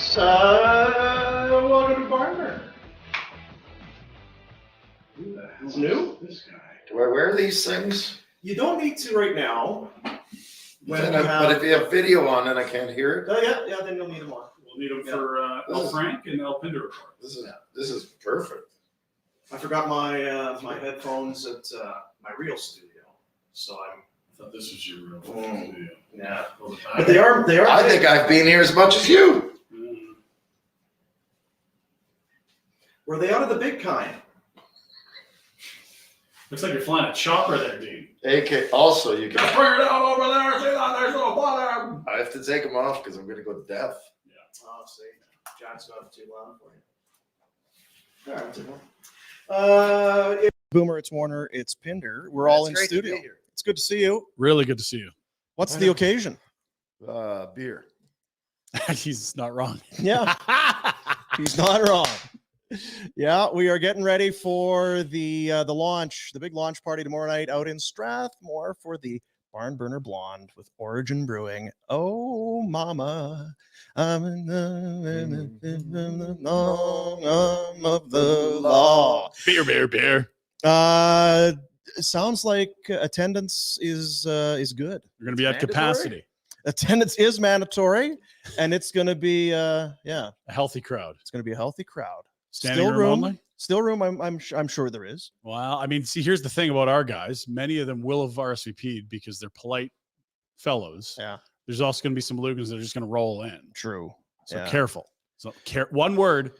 folks. Welcome to Barber. It's new? This guy. Do I wear these things? You don't need to right now. But if you have video on it, I can't hear it. Oh, yeah, then you'll need them on. We'll need them for Frank and Pinder Report. This is perfect. I forgot my my headphones at my real studio, so I thought this was your real studio. Yeah. But they are. I think I've been here as much as you. Were they out of the big kind? Looks like you're flying a chopper there, Dean. AK. Also, you can Just bring it down over there. See that? There's no water. I have to take them off because I'm going to go deaf. Yeah. Oh, see, John's not too loud for you. All right. Boomer, it's Warner, it's Pinder. We're all in studio. It's good to see you. Really good to see you. What's the occasion? Beer. He's not wrong. Yeah, he's not wrong. Yeah, we are getting ready for the launch, the big launch party tomorrow night out in Strathmore for the Barn Burner Blonde with Origin Brewing. Oh, mama, I'm in the arm of the law. Beer. Sounds like attendance is good. You're going to be at capacity. Attendance is mandatory, and it's going to be a healthy crowd. It's going to be a healthy crowd. Standing room only? Still room. I'm sure there is. Well, I mean, see, here's the thing about our guys. Many of them will have RSVP'd because they're polite fellows. Yeah. There's also going to be some Lugans that are just going to roll in. True. So careful. So one word.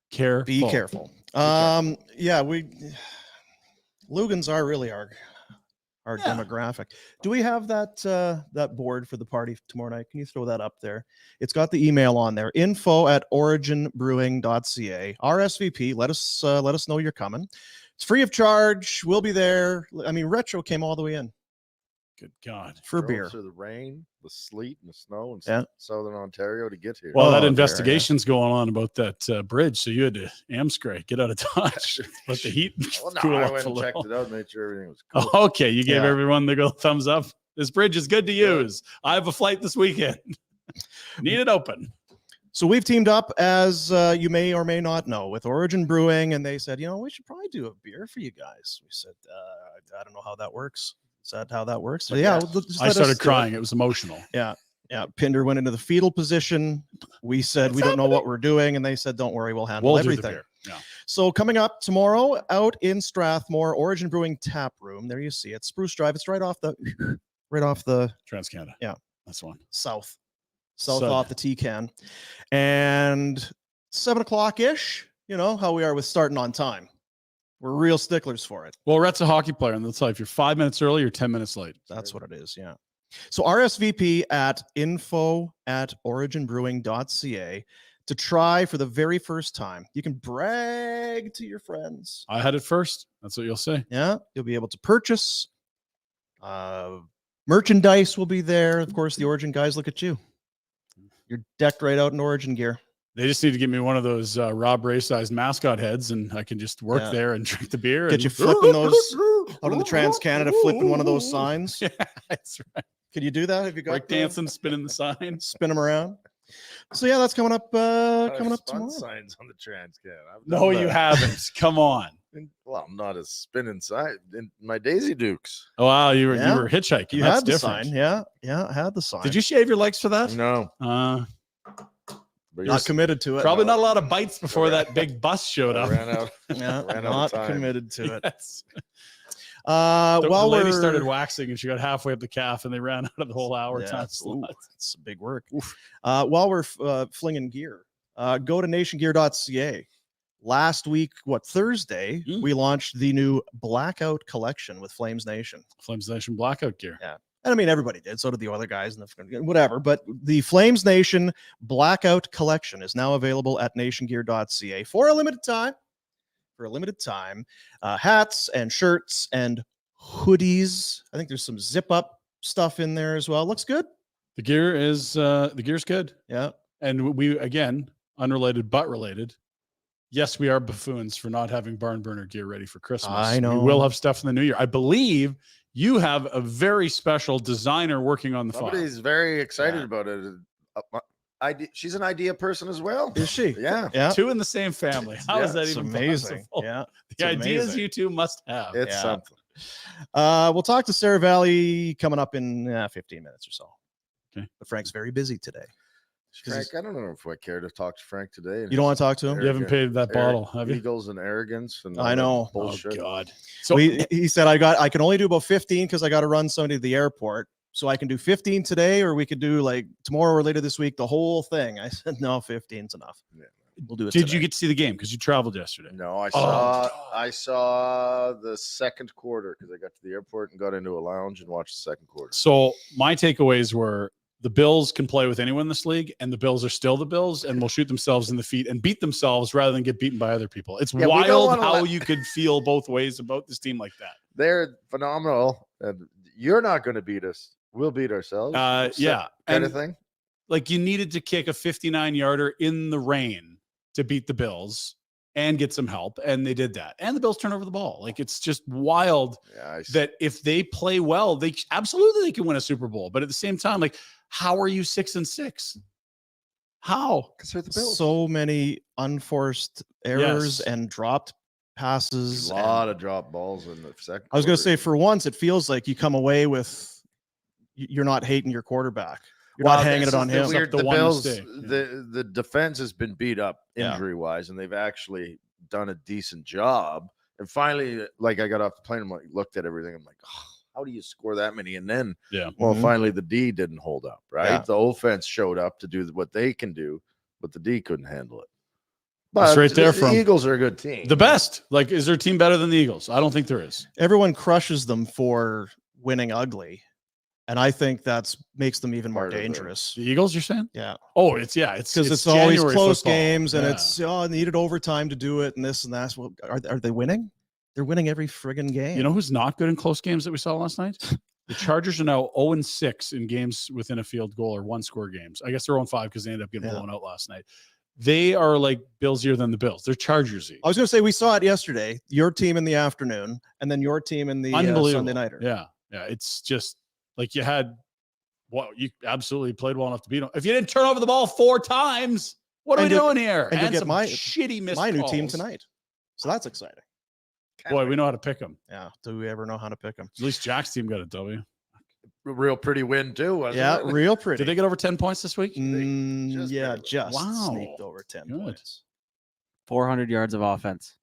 Careful. Be careful. Yeah, Lugans are really our demographic. Do we have that board for the party tomorrow night? Can you throw that up there? It's got the email on there, info@originbrewing.ca. RSVP. Let us know you're coming. It's free of charge. We'll be there. I mean, Retro came all the way in. Good God. For beer. Through the rain, the sleet, and the snow in southern Ontario to get here. Well, that investigation's going on about that bridge, so you had to get out of touch. Let the heat cool I off went a and checked little. it out, made sure everything was cool. Oh, okay, you gave everyone the thumbs up. This bridge is good to use. I have a flight this weekend. Need it open. So we've teamed up, as you may or may not know, with Origin Brewing, and they said, we should probably do a beer for you guys. We said, I don't know how that works. Is that how that works? So, yeah. I started crying. It was emotional. Yeah. Pinder went into the fetal position. We said, we don't know what we're doing. And they said, don't worry, we'll handle everything. Yeah. So coming up tomorrow out in Strathmore, Origin Brewing Tap Room. There you see it. Spruce Drive. It's right off the Trans-Canada. Yeah. That's one. South off the T-can. And 7:00-ish, how we are with starting on time. We're real sticklers for it. Well, Rhett's a hockey player, and they'll tell you if you're 5 minutes early, you're 10 minutes late. That's what it is, yeah. So RSVP at info@originbrewing.ca to try for the very first time. You can brag to your friends. I had it first. That's what you'll say. Yeah, you'll be able to purchase. Merchandise will be there. Of course, the Origin guys, look at you. You're decked right out in Origin gear. They just need to give me one of those Rob Ray-sized mascot heads, and I can just work there and drink the beer. Get you flipping those out in the Trans-Canada, flipping one of those signs. Yeah, that's right. Can you do that? Have you got break dancing, spinning the sign, spin them around? So yeah, that's coming up. Coming up tomorrow. Signs on the Trans-Canada. No, you haven't. Come on. Well, I'm not a spinning sign in my Daisy Dukes. Oh wow, you were hitchhiking. You had the sign. Yeah, I had the sign. Did you shave your legs for that? No. Not committed to it. Probably not a lot of bites before that big bus showed up. Ran out. Not committed to it. Yes. The lady started waxing and she got halfway up the calf and they ran out of the whole hour time. It's big work. While we're flinging gear, go to nationgear.ca. Last week, Thursday, we launched the new Blackout collection with Flames Nation. Flames Nation Blackout gear. Yeah. And I mean, everybody did. So did the other guys and whatever. But the Flames Nation Blackout collection is now available at nationgear.ca for a limited time. Hats and shirts and hoodies. I think there's some zip up stuff in there as well. Looks good. The gear's good. Yeah. And we, again, unrelated but related. Yes, we are buffoons for not having Barn Burner gear ready for Christmas. I know. We will have stuff in the new year. I believe you have a very special designer working on the file. Somebody's very excited about it. she's an idea person as well. Is she? Yeah. Yeah. Two in the same family. How is that It's even amazing. possible? Yeah. The It's ideas amazing. you two must have. It's Yeah. something. We'll talk to Seravalli coming up in 15 minutes or so. Okay. But Frank's very busy today. Frank, I don't know if I care to talk to Frank today. You don't want to talk to him? You haven't paid that bottle, have you? Egos and arrogance and I all that know. bullshit. Oh God. So He said I can only do about 15 because I got to run somebody to the airport. So I can do 15 today, or we could do like tomorrow or later this week, the whole thing. I said, no, 15's enough. Yeah. We'll do it. did today. you get to see the game? Because you traveled yesterday. No, I God. saw the second quarter because I got to the airport and got into a lounge and watched the second quarter. So my takeaways were the Bills can play with anyone in this league, and the Bills are still the Bills and will shoot themselves in the feet and beat themselves rather than get beaten by other people. It's Yeah, we don't wild wanna how let- you could feel both ways about this team like that. They're phenomenal. And you're not going to beat us. We'll beat ourselves. Yeah. Kind And of thing. like you needed to kick a 59-yarder in the rain to beat the Bills and get some help, and they did that. And the Bills turn over the ball. Like it's just wild Yeah, that if they play well, they absolutely can win a Super Bowl. But at the same time, like, how are you 6-6? How? because they're the Bills. so many unforced errors Yes. and dropped passes? A lot and- of drop balls in the second. I was going to quarter. say, for once, it feels like you come away with you're not hating your quarterback. You're Well, not hanging this it on is the him. Weird, The the one Bills, mistake, the defense has been beat up Yeah. injury wise, and they've actually done a decent job. And finally, like I got off the plane, I'm like, looked at everything. I'm like, oh, how do you score that many? And then, Yeah. well, Mhm. finally the D didn't hold up, right? Yeah. The offense showed up to do what they can do, but the D couldn't handle it. That's But right there the from- Eagles are a good team. The best. Like, is their team better than the Eagles? I don't think there is. Everyone crushes them for winning ugly, and I think that's makes them even more Part of the- dangerous. The Eagles, you're saying? Yeah, Oh, it's because it's always January close football. games, and Yeah. it's needed overtime to do it, and this and that. Well, are they winning? They're winning every friggin' game. You know who's not good in close games that we saw last night? The Chargers are now 0-6 in games within a field goal or one score games. I guess they're 0-5 because they ended up getting Yeah. blown out last night. They are like Billsier than the Bills. They're Chargersy. I was going to say we saw it yesterday. Your team in the afternoon, and then your team in the Unbelievable. Sunday nighter. Yeah. Yeah. It's just like you had you absolutely played well enough to beat them. If you didn't turn over the ball 4 times, what are And we you'll- doing here? and you'll get some my- shitty missed My new team calls. tonight, so that's exciting. Boy, we know how to pick them. Yeah, do we ever know how to pick them? At least Jack's team got a W. real pretty win too, wasn't Yeah, it? real pretty. Did they get over 10 points this week? just Yeah, barely. just Wow. sneaked over 10 Good. points. 400 yards of offense.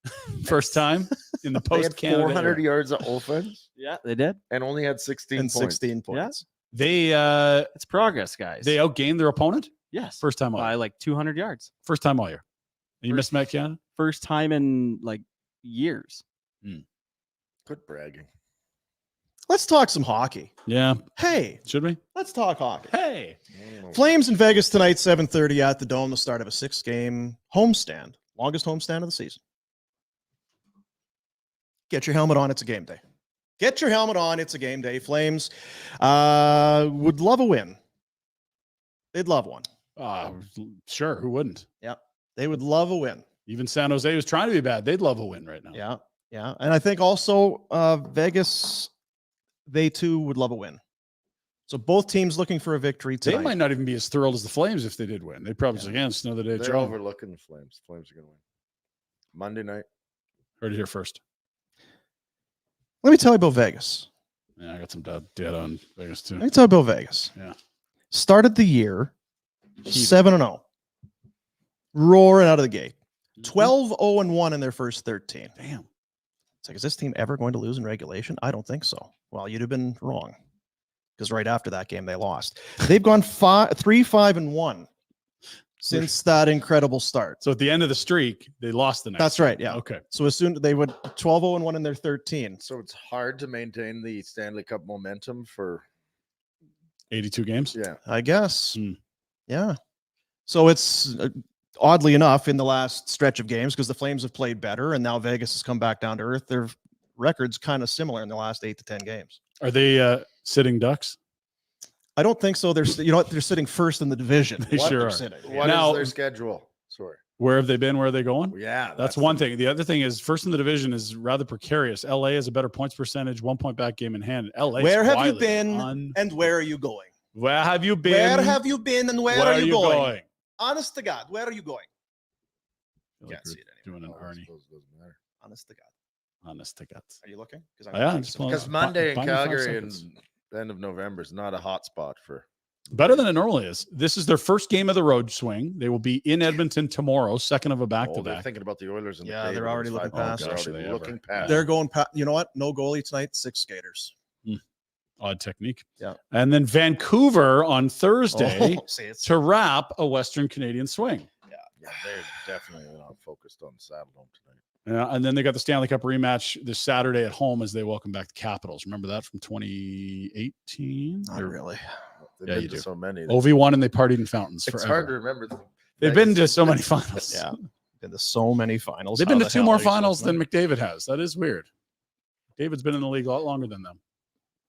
First time in the They had post Canada. 400 era. yards of offense Yeah, they did. and only had 16 And points. 16 points. They It's progress, guys. they outgained their opponent yes, first time all by year. like 200 yards. First time all year. And you missed Matt Canada? First time in like years. Good bragging. Let's talk some hockey. Yeah. Hey, Should we? let's talk hockey. Hey. Flames in Vegas tonight, 7:30 at the Dome, the start of a 6-game homestand. Longest homestand of the season. Get your helmet on. It's a game day. Get your helmet on. It's a game day. Flames would love a win. They'd love one. Sure. Who wouldn't? They would love a win. Even San Jose was trying to be bad. They'd love a win right now. Yeah. Yeah. And I think also Vegas, they too would love a win. So both teams looking for a victory They tonight. might not even be as thrilled as the Flames if they did win. They'd probably say, yeah, it's another day. They're Joe. overlooking the Flames. Flames are going to win. Monday night. Heard it here first. Let me tell you about Vegas. Yeah, I got some data on Vegas too. Let me tell you about Vegas. Yeah. Started the year Heat. 7-0. Roaring out of the gate. 12-0-1 in their first 13. Damn. It's like, is this team ever going to lose in regulation? I don't think so. Well, you'd have been wrong. Because right after that game, they lost. They've gone 3-5-1 since that incredible start. So at the end of the streak, they lost the next. That's right. Yeah. Okay. So as soon they would 12-0-1 in their 13. So it's hard to maintain the Stanley Cup momentum for 82 games. yeah. I guess. Hmm. Yeah. So it's oddly enough in the last stretch of games because the Flames have played better and now Vegas has come back down to earth. Their record's kind of similar in the last 8 to 10 games. Are they sitting Ducks? I don't think so. They're you know what? They're sitting first in the division. They What sure they're are. sitting. What is Now- their schedule? Sorry. Where have they been? Where are they going? Well, yeah. That's one thing. The other thing is first in the division is rather precarious. LA has a better points percentage, 1 point back game in hand. LA. Where have you been and where are you going? Where have you been? Where have you been and where are you going? Honest to God, where are you going? I feel like Can't see it anymore. doing an Oh, I Arnie. suppose it doesn't matter. Honest to God. Honest to guts. Are you looking? Because Yeah, just pulling Because Fi- Monday in find me 5 Calgary and seconds. the end of November is not a hot spot for. Better than it normally is. This is their first game of the road swing. They will be in Edmonton tomorrow, second of a Oh, they're back-to-back. thinking about the Oilers and Yeah, the they're Canadiens, already those looking 5 points. past They're it. already They looking ever. past. They're going. You know what? No goalie tonight. 6 skaters. Odd technique. Yeah. And then Vancouver on Thursday Oh, see, it's to wrap a Western Canadian swing. Yeah, they're definitely not focused on Saddle Dome tonight. Yeah, and then they got the Stanley Cup rematch this Saturday at home as they welcome back the Capitals. Remember that from 2018? not really. They've Yeah, been you to do. so many. OV won and they partied in fountains It's forever. hard to remember. They've been to so many finals. Yeah, been to so many finals. They've been How to the 2 hell more are you finals supposed than to know? McDavid has. That is weird. David's been in the league a lot longer than them.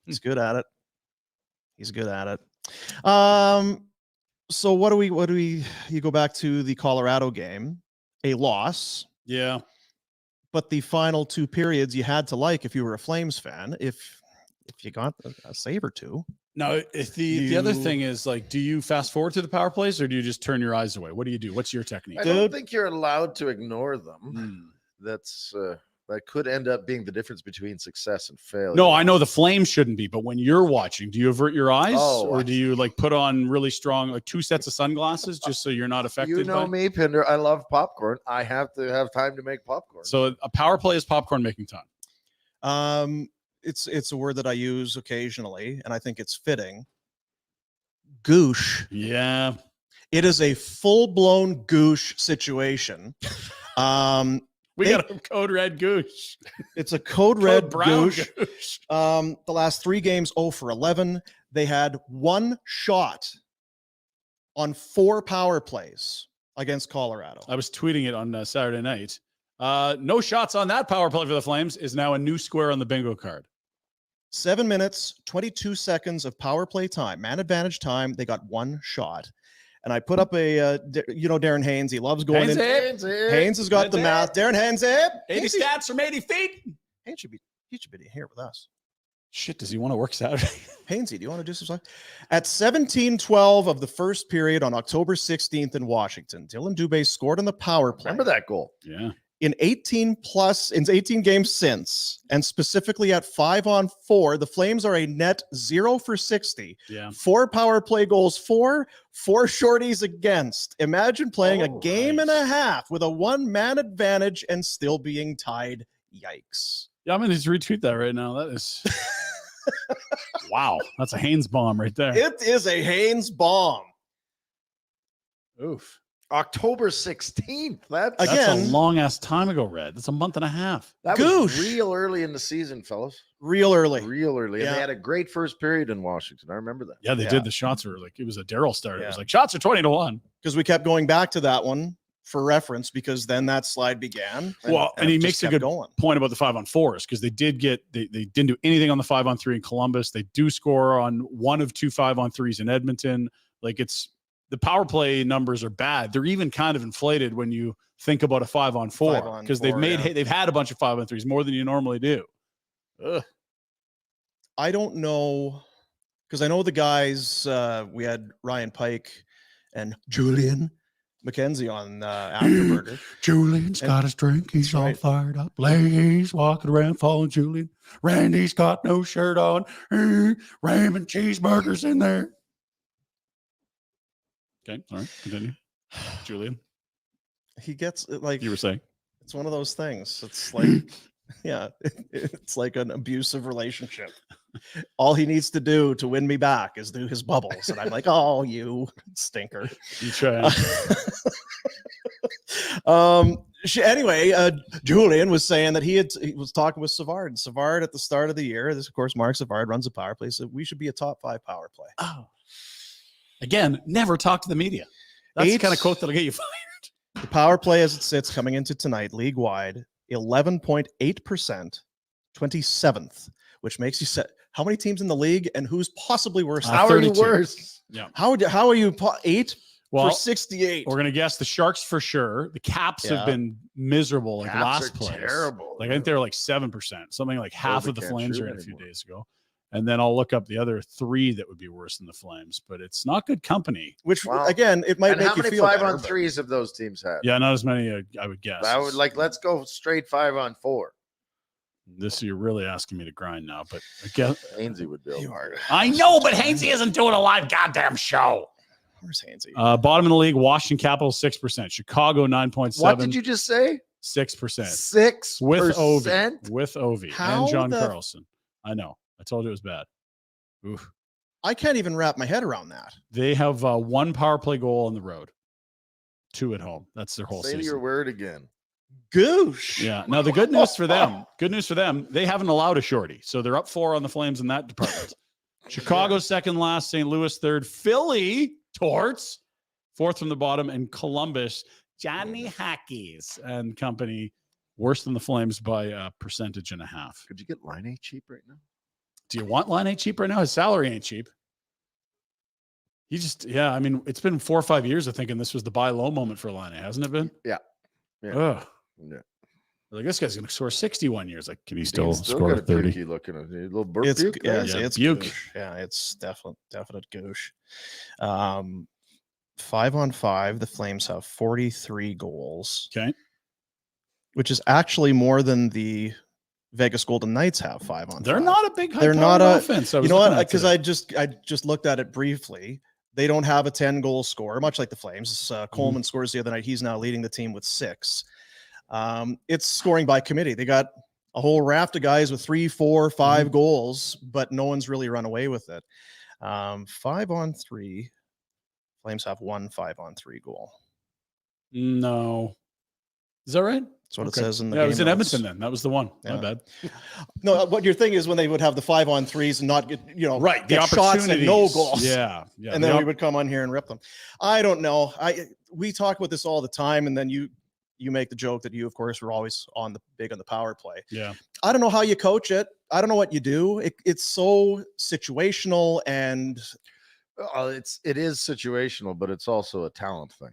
He's good at it. He's good at it. So what do we? You go back to the Colorado game, a loss. Yeah. But the final 2 periods you had to like if you were a Flames fan, if you got a save or 2. No, if the other You- thing is like, do you fast forward to the power plays or do you just turn your eyes away? What do you do? What's your technique? I don't think you're allowed to ignore them. Hmm. That's that could end up being the difference between success and failure. No, I know the Flames shouldn't be, but when you're watching, do you avert your eyes Oh, or do you like put on really strong, like 2 sets of sunglasses just so you're not affected? You know by... me, Pinder. I love popcorn. I have to have time to make popcorn. So a power play is popcorn making time. It's a word that I use occasionally, and I think it's fitting. Goosh. Yeah. It is a full-blown goosh situation. We They- got a code red goose. It's a code red brown goosh. goose. The last 3 games, 0 for 11. They had 1 shot on 4 power plays against Colorado. I was tweeting it on Saturday night. No shots on that power play for the Flames is now a new square on the bingo card. 7 minutes, 22 seconds of power play time, man advantage time. They got 1 shot. And I put up Darren Haynes. He loves going in. Haynes has got the math. Darren Haynes, 80 stats from 80 feet. Haynes should be here with us. Shit, does he want to work Saturday? Hainsey, do you want to do some stuff? At 17:12 of the first period on October 16th in Washington, Dylan Dubé scored on the power play. Remember that goal? Yeah. In 18 games since, and specifically at 5-on-4, the Flames are a net 0 for 60. Yeah. 4 power play goals for, 4 shorties against. Imagine playing a Oh, game and nice. a half with a 1-man advantage and still being tied. Yikes. Yeah, I'm going to retweet that right now. That is wow. That's a Haynes bomb right there. It is a Haynes bomb. Oof. October 16th. That's Again- a long ass time ago, Red. That's a month and a half. That was Goosh. real early in the season, fellas. Real early. Real early. And Yeah. they had a great first period in Washington. I remember that. Yeah, they Yeah. did. The shots were like, it was a Daryl start. It Yeah. was like, shots are 20-1. Because we kept going back to that one for reference because then that slide began. Well, and it he just makes a kept good going. point about the 5-on-4s because they didn't do anything on the 5-on-3 in Columbus. They do score on 1 of 2 5-on-3s in Edmonton. Like the power play numbers are bad. They're even kind of inflated when you think about a 5-on-4 because they've 5-on-4, they've had a bunch of 5-on-3s more than you normally do. Ugh. I don't know because I know the guys. We had Ryan Pike and Julian McKenzie on Afterburner. Julian's And- got his drink. He's That's all right. fired up. He's walking around following Julian. Randy's got no shirt on. Raymond cheeseburgers in there. Okay, all right, continue. Julian, He gets it like you were saying. it's one of those things. It's like yeah, it's like an abusive relationship. All he needs to do to win me back is do his bubbles, and I'm like, oh, you stinker. You try. Anyway, Julian was saying that he was talking with Savard. And Savard at the start of the year, this of course, Mark Savard runs a power play, so we should be a top 5 power play. Oh. Again, never talk to the media. That's the kind of quote that'll get you fired. The power play as it sits coming into tonight, league wide, 11.8%, 27th, which makes you set. How many teams in the league and who's possibly worse? How are you 32. worse? How are you 8 Well, for 68? we're gonna guess the Sharks for sure. The Caps Yeah. have been miserable, like Caps last are place. terrible. Like I think they're like 7%. Something like half they of the can't Flames shoot are in a few anymore. days ago. And then I'll look up the other 3 that would be worse than the Flames, but it's not good company. Which Wow. again, it might And make how you many feel better, 5-on-3s have those teams had? Yeah, not as many, I would guess. I would let's go straight 5-on-4. This you're really asking me to grind now, but I guess Hainsey would build. You are. I know, but Hainsey isn't doing a live goddamn show. Where's Hainsey? Bottom of the league, Washington Capitals 6%, Chicago 9.7. What did you just say? 6% 6 with Ovi, with Ovi How and John the- Carlson. I know. I told you it was bad. Oof. I can't even wrap my head around that. They have 1 power play goal on the road, 2 at home. That's their whole Say season. your word again. Goosh. Yeah. Now the good news for them, they haven't allowed a shorty, so they're up 4 on the Flames in that department. Chicago second last, St. Louis third, Philly Torts 4th from the bottom, and Columbus, Johnny Hockeys and company worse than the Flames by a percentage and a half. Could you get Line A cheap right now? Do you want Line A cheap right now? His salary ain't cheap. He just, I mean, it's been 4 or 5 years of thinking this was the buy low moment for Line A, hasn't it been? Yeah. Ugh. Yeah. Like, this guy's going to score 61 years. Like, can he still He's score got a 30? pukey looking at a little burp It's puke, yeah, right? it's, Yeah, it's puke. goosh. Yeah, it's definite goosh. 5-on-5, the Flames have 43 goals, Okay. which is actually more than the Vegas Golden Knights have 5-on-5. They're not a big high They're not a- offense. You know what? Because I just looked at it briefly. They don't have a 10-goal scorer, much like the Flames. Coleman scores the other night. He's now leading the team with 6. It's scoring by committee. They got a whole raft of guys with 3, 4, 5 goals, but no one's really run away with it. 5-on-3, Flames have 1 5-on-3 goal. No. Is that right? That's what Okay. it says in the Yeah, it was in game notes. Edmonton then. That was the one. My Yeah. bad. No, what your thing is when they would have the 5-on-3s and not get, The get shots and no opportunities. goals. Yeah. And then we would come on here and rip them. I don't know. We talk about this all the time, and then you make the joke that you, of course, were always big on the power play. Yeah. I don't know how you coach it. I don't know what you do. It's so situational, and It is situational, but it's also a talent thing.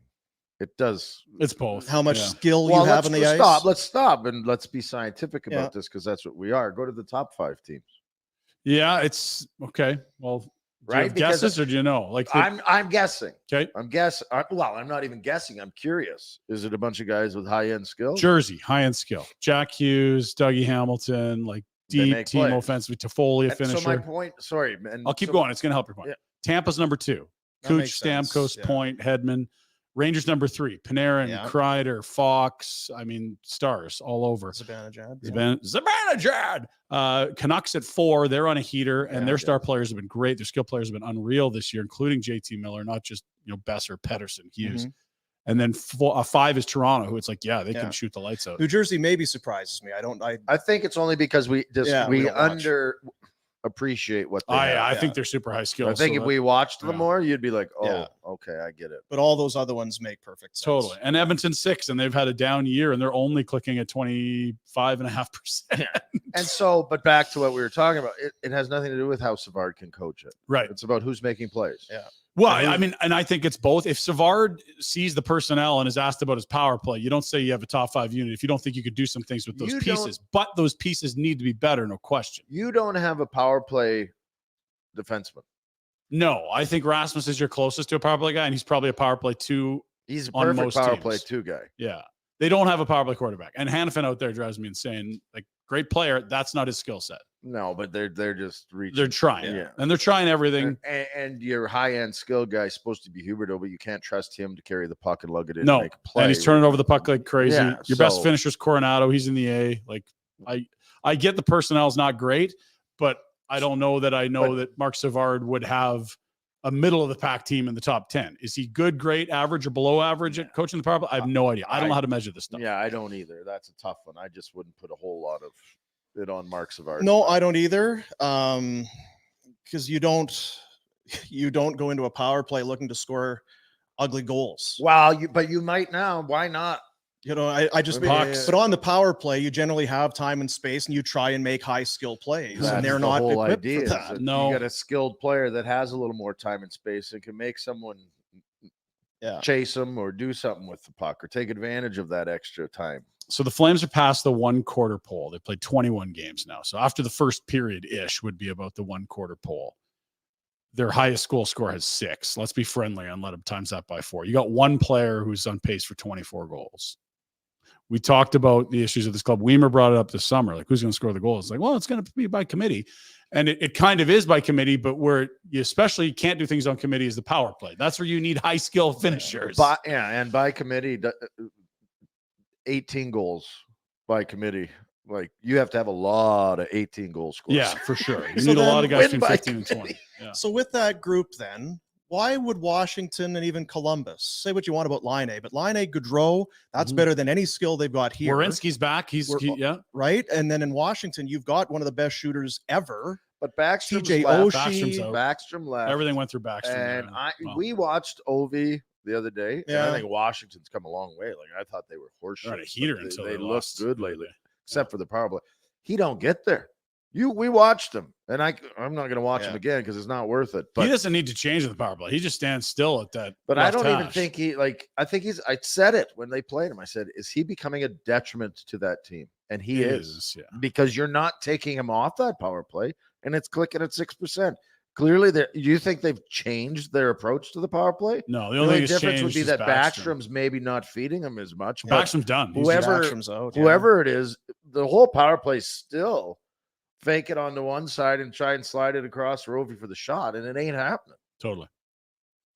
It does. It's both. how much Yeah. skill you have on the ice. Let's stop and let's be scientific Yeah. about this because that's what we are. Go to the top 5 teams. Yeah, it's okay. Well, do you Right, have because guesses or do you know? Like, I'm guessing. okay, I'm guessing. Well, I'm not even guessing. I'm curious. Is it a bunch of guys with high end skill? Jersey, high end skill. Jack Hughes, Dougie Hamilton, like They deep make team plays. offensive. Toffoli, a And finisher. so my point. Sorry, man. I'll keep going. It's going to help your point. Yeah. Tampa's number 2. That Cooch, makes sense, Stamkos, yeah. Point, Hedman. Rangers number 3. Panarin, Yeah. Kreider, Fox. I mean, stars all over. Zibanejad. Zibanejad. Canucks at 4. They're on a heater, and their star players have been great. Their skill players have been unreal this year, including JT Miller, not just Besser, Pedersen, Hughes. And then 5 is Toronto, who it's like, they can shoot the lights out. New Jersey maybe surprises me. I think it's only because we we don't watch. under appreciate what they have. I think they're super high skilled. I think if we watched them yeah. more, you'd be like, oh, Yeah. okay, I get it. But all those other ones make perfect sense. Totally. And Edmonton 6, and they've had a down year, and they're only clicking at 25.5%. And so, but back to what we were talking about, it has nothing to do with how Savard can coach it. Right. It's about who's making plays. Yeah. Well, I mean, and I think it's both. If Savard sees the personnel and is asked about his power play, you don't say you have a top 5 unit if you don't think you could do some things with those You pieces. But those pieces need to be better, no question. You don't have a power play defenseman. No, I think Rasmus is your closest to a power play guy, and he's probably a power play 2. He's a On perfect most power teams. play 2 guy. Yeah. They don't have a power play quarterback. And Hannafin out there drives me insane. Like, great player. That's not his skill set. No, but they're just reaching. They're trying. Yeah. And they're trying everything. And your high end skill guy is supposed to be Huberto, but you can't trust him to carry the puck and lug it in. No, and make a play. and he's turning over the puck like crazy. Yeah, Your best so- finisher's Coronado. He's in the A. Like, I get the personnel's not great, but I don't know that I know that Mark Savard would have a middle of the pack team in the top 10. Is he good, great, average, or below average at coaching the power play? I have no idea. I don't know how to measure this stuff. Yeah, I don't either. That's a tough one. I just wouldn't put a whole lot of it on Mark Savard. No, I don't either. Because you don't go into a power play looking to score ugly goals. Wow, but you might now. Why not? I just Pucks. but on the power play, you generally have time and space, and you try and make high skill plays, That's and they're the not whole equipped idea. for is that. that No. You got a skilled player that has a little more time and space and can make someone Yeah. chase them or do something with the puck or take advantage of that extra time. So the Flames are past the 1/4 pole. They played 21 games now. So after the first period-ish would be about the 1/4 pole. Their highest goal score has 6. Let's be friendly and let them times that by 4. You got one player who's on pace for 24 goals. We talked about the issues of this club. Weimer brought it up this summer. Like, who's going to score the goals? It's like, well, it's going to be by committee. And it kind of is by committee, but where you especially can't do things on committee is the power play. That's where you need high skill finishers. And by committee, 18 goals by committee. Like, you have to have a lot of 18 goal scores. Yeah, for sure. You So need a lot then of guys win between by 15 and 20. committee. Yeah. So with that group, then why would Washington and even Columbus, say what you want about Line A, but Line A, Gaudreau, that's Mhm. better than any skill they've got here. Werenski's back. Yeah. Right. And then in Washington, you've got one of the best shooters ever. But Backstrom's TJ left. Backstrom's Oshie. out. Backstrom left. Everything went through Backstrom. And there. Well, we watched Ovi the other day, and Yeah. I think Washington's come a long way. Like, I thought they were horseshit. they're on a heater but until they they looked lost good the other lately, day. except for the power play. He don't get there. We watched him, and I'm not going to watch him Yeah. again because it's not worth it. He But doesn't need to change the power play. He just stands still at that. I left don't even hash. think I think I said it when they played him. I said, is he becoming a detriment to that team? And he is. Yeah. Because you're not taking him off that power play, and it's clicking at 6%. Clearly, do you think they've changed their approach to the power play? No, the The only only thing difference would be that Backstrom. Backstrom's maybe not feeding him as much. But Backstrom's done. He's Whoever- Backstrom's out, yeah. whoever it is, the whole power play still fake it on the one side and try and slide it across Rovi for the shot, and it ain't happening. Totally.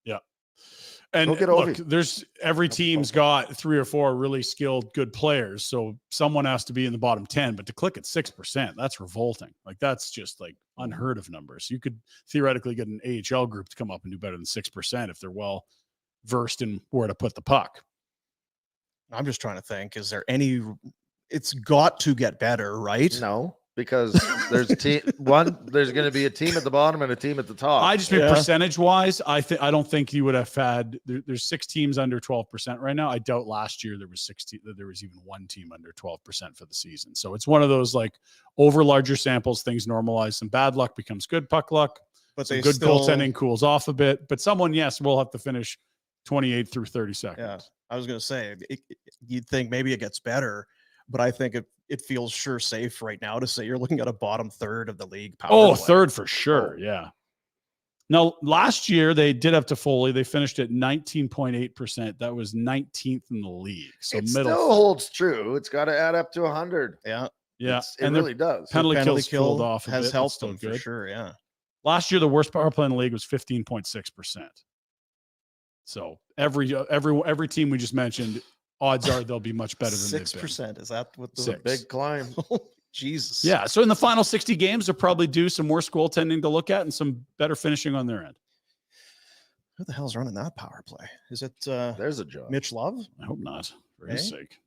Yeah. And Go get look, Ovi. there's every team's got 3 or 4 really skilled, good players. So someone has to be in the bottom 10, but to click at 6%, that's revolting. Like, that's just like unheard of numbers. You could theoretically get an AHL group to come up and do better than 6% if they're well versed in where to put the puck. I'm just trying to think, is there any, it's got to get better, right? No, because there's there's going to be a team at the bottom and a team at the top. I just mean Yeah. percentage wise, I don't think you would have had there's 6 teams under 12% right now. I doubt last year there was there was even one team under 12% for the season. So it's one of those, like, over larger samples, things normalize. Some bad luck becomes good puck luck. But Some they good still, goaltending cools off a bit. But someone, yes, will have to finish 28 through 30 seconds. Yeah, I was going to say, you'd think maybe it gets better, but I think it feels sure safe right now to say you're looking at a bottom third of the league. Power Oh, play. third for sure. Oh. Yeah. Now, last year they did have Toffoli. They finished at 19.8%. That was 19th in the league. So it middle. still holds true. It's got to add up to 100. Yeah, Yeah. It And their really does. penalty penalty kills cooled kill off a has bit, but helped still them for good. sure. Yeah, Last year, the worst power play in the league was 15.6%. So every team we just mentioned, odds are they'll be much better than they've been. 6%. Is that what the 6. Big climb. Jesus? Yeah. So in the final 60 games, they'll probably do some worse goaltending to look at and some better finishing on their end. Who the hell's running that power play? Is it There's a job. Mitch Love? I hope not, for his Eh? sake.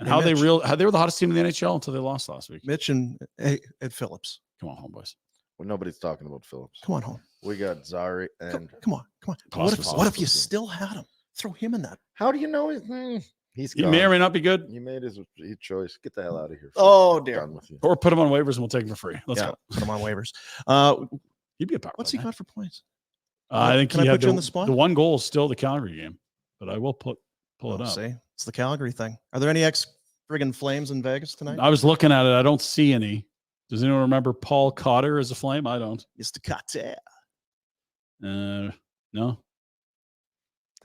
And Hey, how they Mitch. they were the hottest team in the NHL until they lost last week. Mitch and Ed Phillips. Come on, homeboys. Well, nobody's talking about Phillips. Come on home. We got Zari Come, and come on. What Possible. if you still had him? Throw him in that. how do you know he's He gone. may or may not be good, He made his choice. Get the hell out of here. Oh, I'm dear. done with you. or put him on waivers and we'll take him for free. Let's Yeah, go. put him on waivers. He'd be a power What's play he guy. got for points? I think Can he I had put you on the spot? The one goal is still the Calgary game, but I will pull it up. See, it's the Calgary thing. Are there any friggin' Flames in Vegas tonight? I was looking at it. I don't see any. Does anyone remember Paul Cotter as a Flame? I don't. It's the Cartel. No.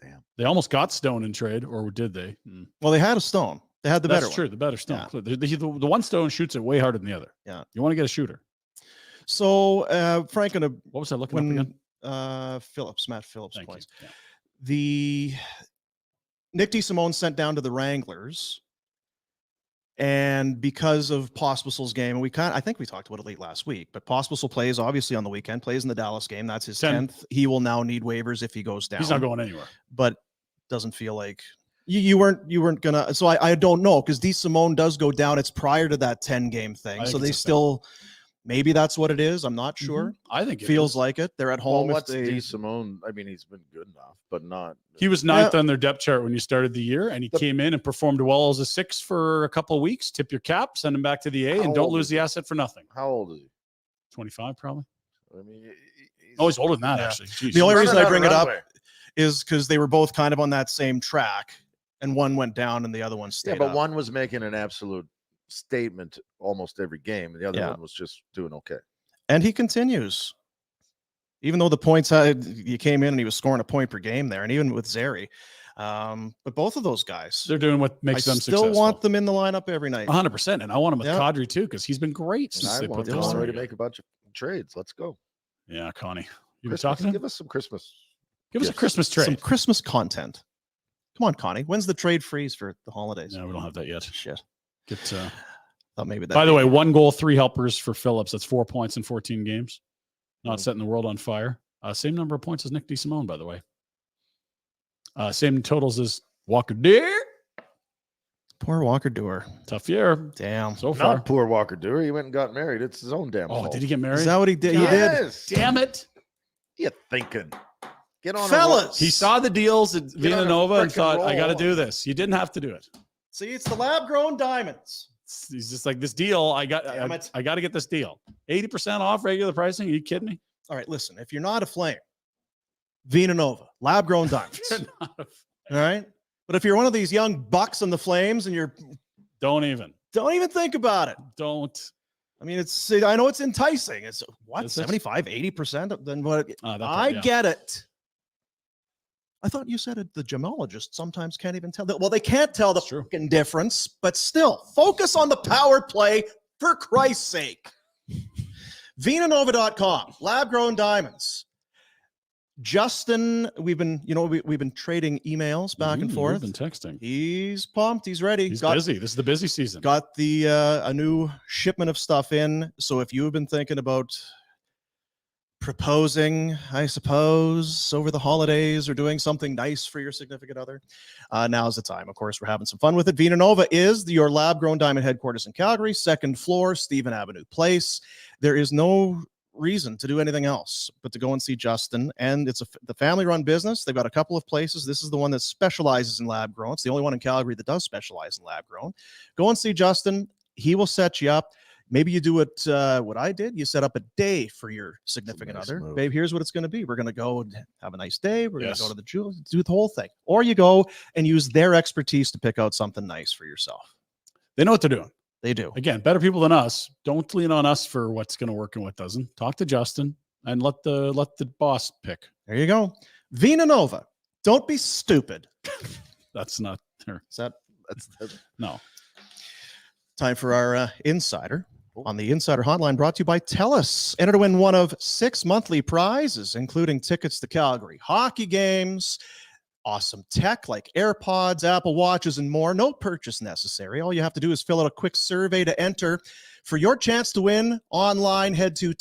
Damn. They almost got Stone in trade, or did they? Well, they had a Stone. They had the That's better true. one. The better Stone. Yeah. The one Stone shoots it way harder than the other. Yeah. You want to get a shooter. So Frank and What was I looking up again? Matt Phillips Thank points. you. Yeah. The Nick DeSimone sent down to the Wranglers, and because of Pospisil's game, and I think we talked about it late last week, but Pospisil plays obviously on the weekend, plays in the Dallas game. That's his 10th. He will now need waivers if he goes down. He's not going anywhere. But doesn't feel like you weren't gonna. So I don't know, because DeSimone does go down. It's prior to that 10-game thing, I so think they it's a still. Maybe that's what it is. I'm not sure. I think it Feels is. like it. They're at Well, home. what's if they, D. Simone? I mean, he's been good enough, but not. He was ninth on their depth chart when you started the year, and he came in and performed well as a 6 for a couple of weeks. Tip your cap, send him back to the A, How and don't old lose is the he? asset for nothing. How old is he? 25, probably. I mean, Oh, he's older than that, Yeah. actually. Jeez. The only running reason I out of bring it up runway. is because they were both kind of on that same track. and one went down and the other one stayed Yeah, but up. one was making an absolute statement almost every game, and the other Yeah. one was just doing okay. And he continues. Even though the points you came in and he was scoring a point per game there, and even with Zeri. But both of those guys, They're doing what makes I them still successful. want them in the lineup every night. 100%. And I want him with Yeah. Kadri too, because he's been great And since I they put want those Conway Conway three to make a bunch of trades. Let's go. Yeah, Connie. You been Christmas, talking to him? give us some Christmas. Give us a gifts. Christmas Some trade. Christmas content. Come on, Connie. When's the trade freeze for the holidays? No, we don't have that yet. Shit. Get, Thought maybe that. by the way, 1 goal, 3 helpers for Phillips. That's 4 points in 14 games. Not Mhm. setting the world on fire. Same number of points as Nick DeSimone, by the way. Same totals as Walker Deer. Poor Walker Doer. Tough year Damn. so far. Not poor Walker Dewar. He went and got married. It's his own damn Oh, fault. did he get married? Is that what he did? He did. Yes. Damn it. What are you thinking? Get on, Fellas. He saw the deals at Get on a Villanova and frickin' thought, I got to roll. do this. You didn't have to do it. See, it's the lab-grown diamonds. He's just like, this deal, I got Damn it. I got to get this deal. 80% off regular pricing. Are you kidding me? All right, listen. If you're not a Flame, Villanova, lab-grown diamonds. All right, but if you're one of these young bucks in the Flames and Don't even. don't even think about it. Don't. I mean, I know it's enticing. It's what, Is it? 75, 80%? Then what? That I part, yeah. get it. I thought you said it, the gemologists sometimes can't even tell. Well, they can't tell the It's true. fucking difference, but still, focus on the power play for Christ's sake. Vinanova.com, lab-grown diamonds. Justin, we've been trading emails back and We've forth. been texting. He's pumped. He's ready. He's busy. This is the busy season. Got the a new shipment of stuff in. So if you've been thinking about proposing, I suppose, over the holidays or doing something nice for your significant other, now's the time. Of course, we're having some fun with it. Vinanova is your lab-grown diamond headquarters in Calgary, 2nd floor, Stephen Avenue Place. There is no reason to do anything else but to go and see Justin, and it's the family-run business. They've got a couple of places. This is the one that specializes in lab grown. It's the only one in Calgary that does specialize in lab grown. Go and see Justin. He will set you up. Maybe you do it what I did. You set up a day for your significant nice other. move. Babe, here's what it's going to be. We're going to go and have a nice day. We're going Yes. to go to the jewel, do the whole thing. Or you go and use their expertise to pick out something nice for yourself. They know what they're doing. They do. Again, better people than us. Don't lean on us for what's going to work and what doesn't. Talk to Justin and let the boss pick. There you go. Vinanova. Don't be stupid. That's not there. Is that That's No. time for our insider? On the Insider Hotline, brought to you by TELUS. Enter to win one of 6 monthly prizes, including tickets to Calgary hockey games, awesome tech like AirPods, Apple Watches, and more. No purchase necessary. All you have to do is fill out a quick survey to enter. For your chance to win online, head to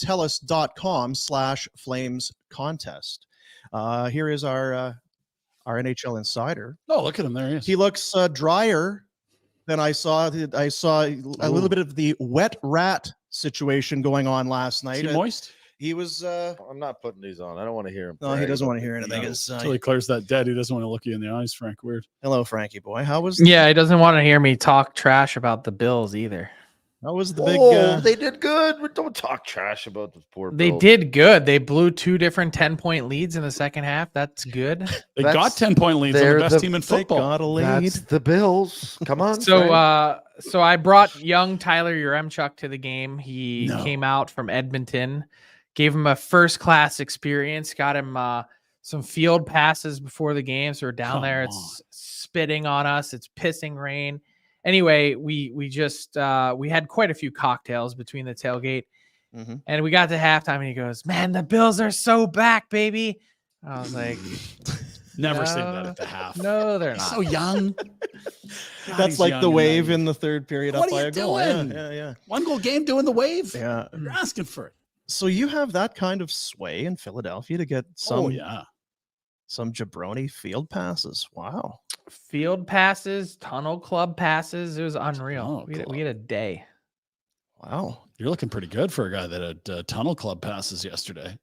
TELUS.com/Flames contest. Here is our NHL insider. Oh, look at him. There he is. He looks drier than I saw. I saw a little bit of the wet rat situation going on last Is night. he moist? He was. I'm not putting these on. I don't want to hear him. No, he brag doesn't about want to hear anything. No. It's, Until he clears that dead, he doesn't want to look you in the eyes, Frank. Weird. hello, Frankie boy. How was? Yeah, he doesn't want to hear me talk trash about the Bills either. How was the it. big? Oh, they did good. But don't talk trash about the poor They Bills. did good. They blew 2 different 10-point leads in the second half. That's good. They got That's- 10-point leads on the they're best the- team in They football. got a lead. That's the Bills. Come on. So, Frank. so I brought young Tyler Yaremchuk to the game. He No. came out from Edmonton, gave him a first-class experience, got him some field passes before the game. So we're down Come there. on. It's spitting on us. It's pissing rain. Anyway, we just we had quite a few cocktails between the tailgate, Mhm. and we got to halftime, and he goes, "Man, the Bills are so back, baby." I was like, Never say that No. at the half. "No, they're He's not." so young. God, That's he's like young the and wave naive. in the third period. What up are by you a goal. Yeah, doing? yeah. One goal game doing the wave. Yeah. You're asking for it. So you have that kind of sway in Philadelphia to get some yeah. some jabroni field passes. Wow. Field passes, tunnel club passes. It was unreal. Tunnel We had a day. Wow. You're looking pretty good for a guy that had tunnel club passes yesterday.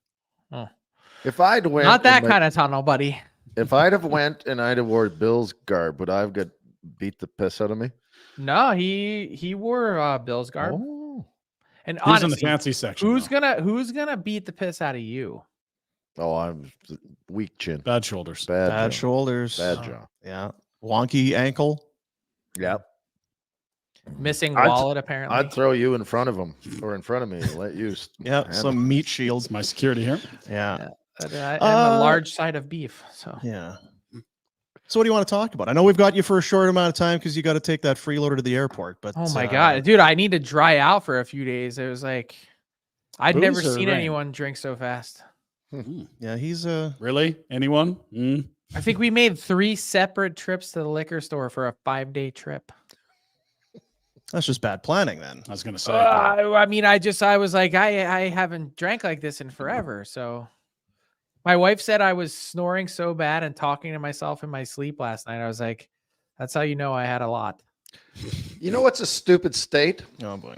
if I'd went, Not that kind of tunnel, buddy. If I'd have went and I'd have wore Bills garb, would I have got beat the piss out of me? No, he wore Bill's garb. Oh, And He was in the honestly, fancy section. who's though. gonna beat the piss out of you? oh, I'm weak chin, Bad shoulders. bad Bad jaw. shoulders. Bad Oh. jaw. Yeah. Wonky ankle. Yep. Missing I'd- wallet apparently. I'd throw you in front of him or in front of me and let you. Yeah, handle some meat shield. It's my security here. Yeah. But I'm a large side of beef. So Yeah. So what do you want to talk about? I know we've got you for a short amount of time because you got to take that freeloader to the airport. But oh my god, dude, I need to dry out for a few days. It was like I'd Booze never or seen rain? anyone drink so fast. Yeah, he's Really? Anyone? Mm. I think we made 3 separate trips to the liquor store for a 5-day trip. that's just bad planning then. I was gonna say. I mean, I was like, I haven't drank like this in forever. So my wife said I was snoring so bad and talking to myself in my sleep last night. I was like, that's how you know I had a lot. You know what's a stupid state? Oh boy.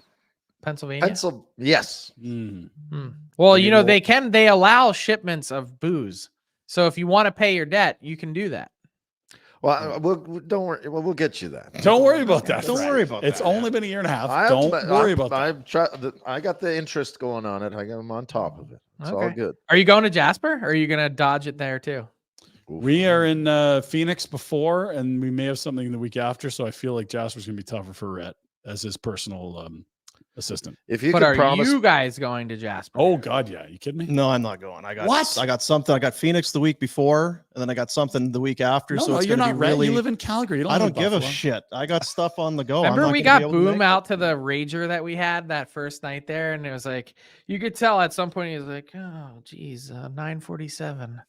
Pennsylvania. Yes. Mm. Well, Pretty you know, cool. they allow shipments of booze. So if you want to pay your debt, you can do that. Well, don't worry. Well, we'll get you that. Don't worry about that. Don't Frank. worry about It's that, only been a year and a half. Don't worry about that. I got the interest going on it. I'm on top of it. It's all Okay. good. Are you going to Jasper or are you going to dodge it there too? We are in Phoenix before, and we may have something the week after. So I feel like Jasper's gonna be tougher for Rhett as his personal assistant. If you But could are promise, you guys going to Jasper? Oh God, yeah. You kidding me? No, I'm not going. I got What? I got something. I got Phoenix the week before, and then I got something the week after. No, so no, it's you're gonna not be Rhett. really. You live in Calgary. You I live don't in give a Buffalo. shit. I got stuff on the go. I'm Remember not we gonna be got able to Boom make out it. to the Rager that we had that first night there, and it was like you could tell at some point he was like, "Oh, geez, 9:47.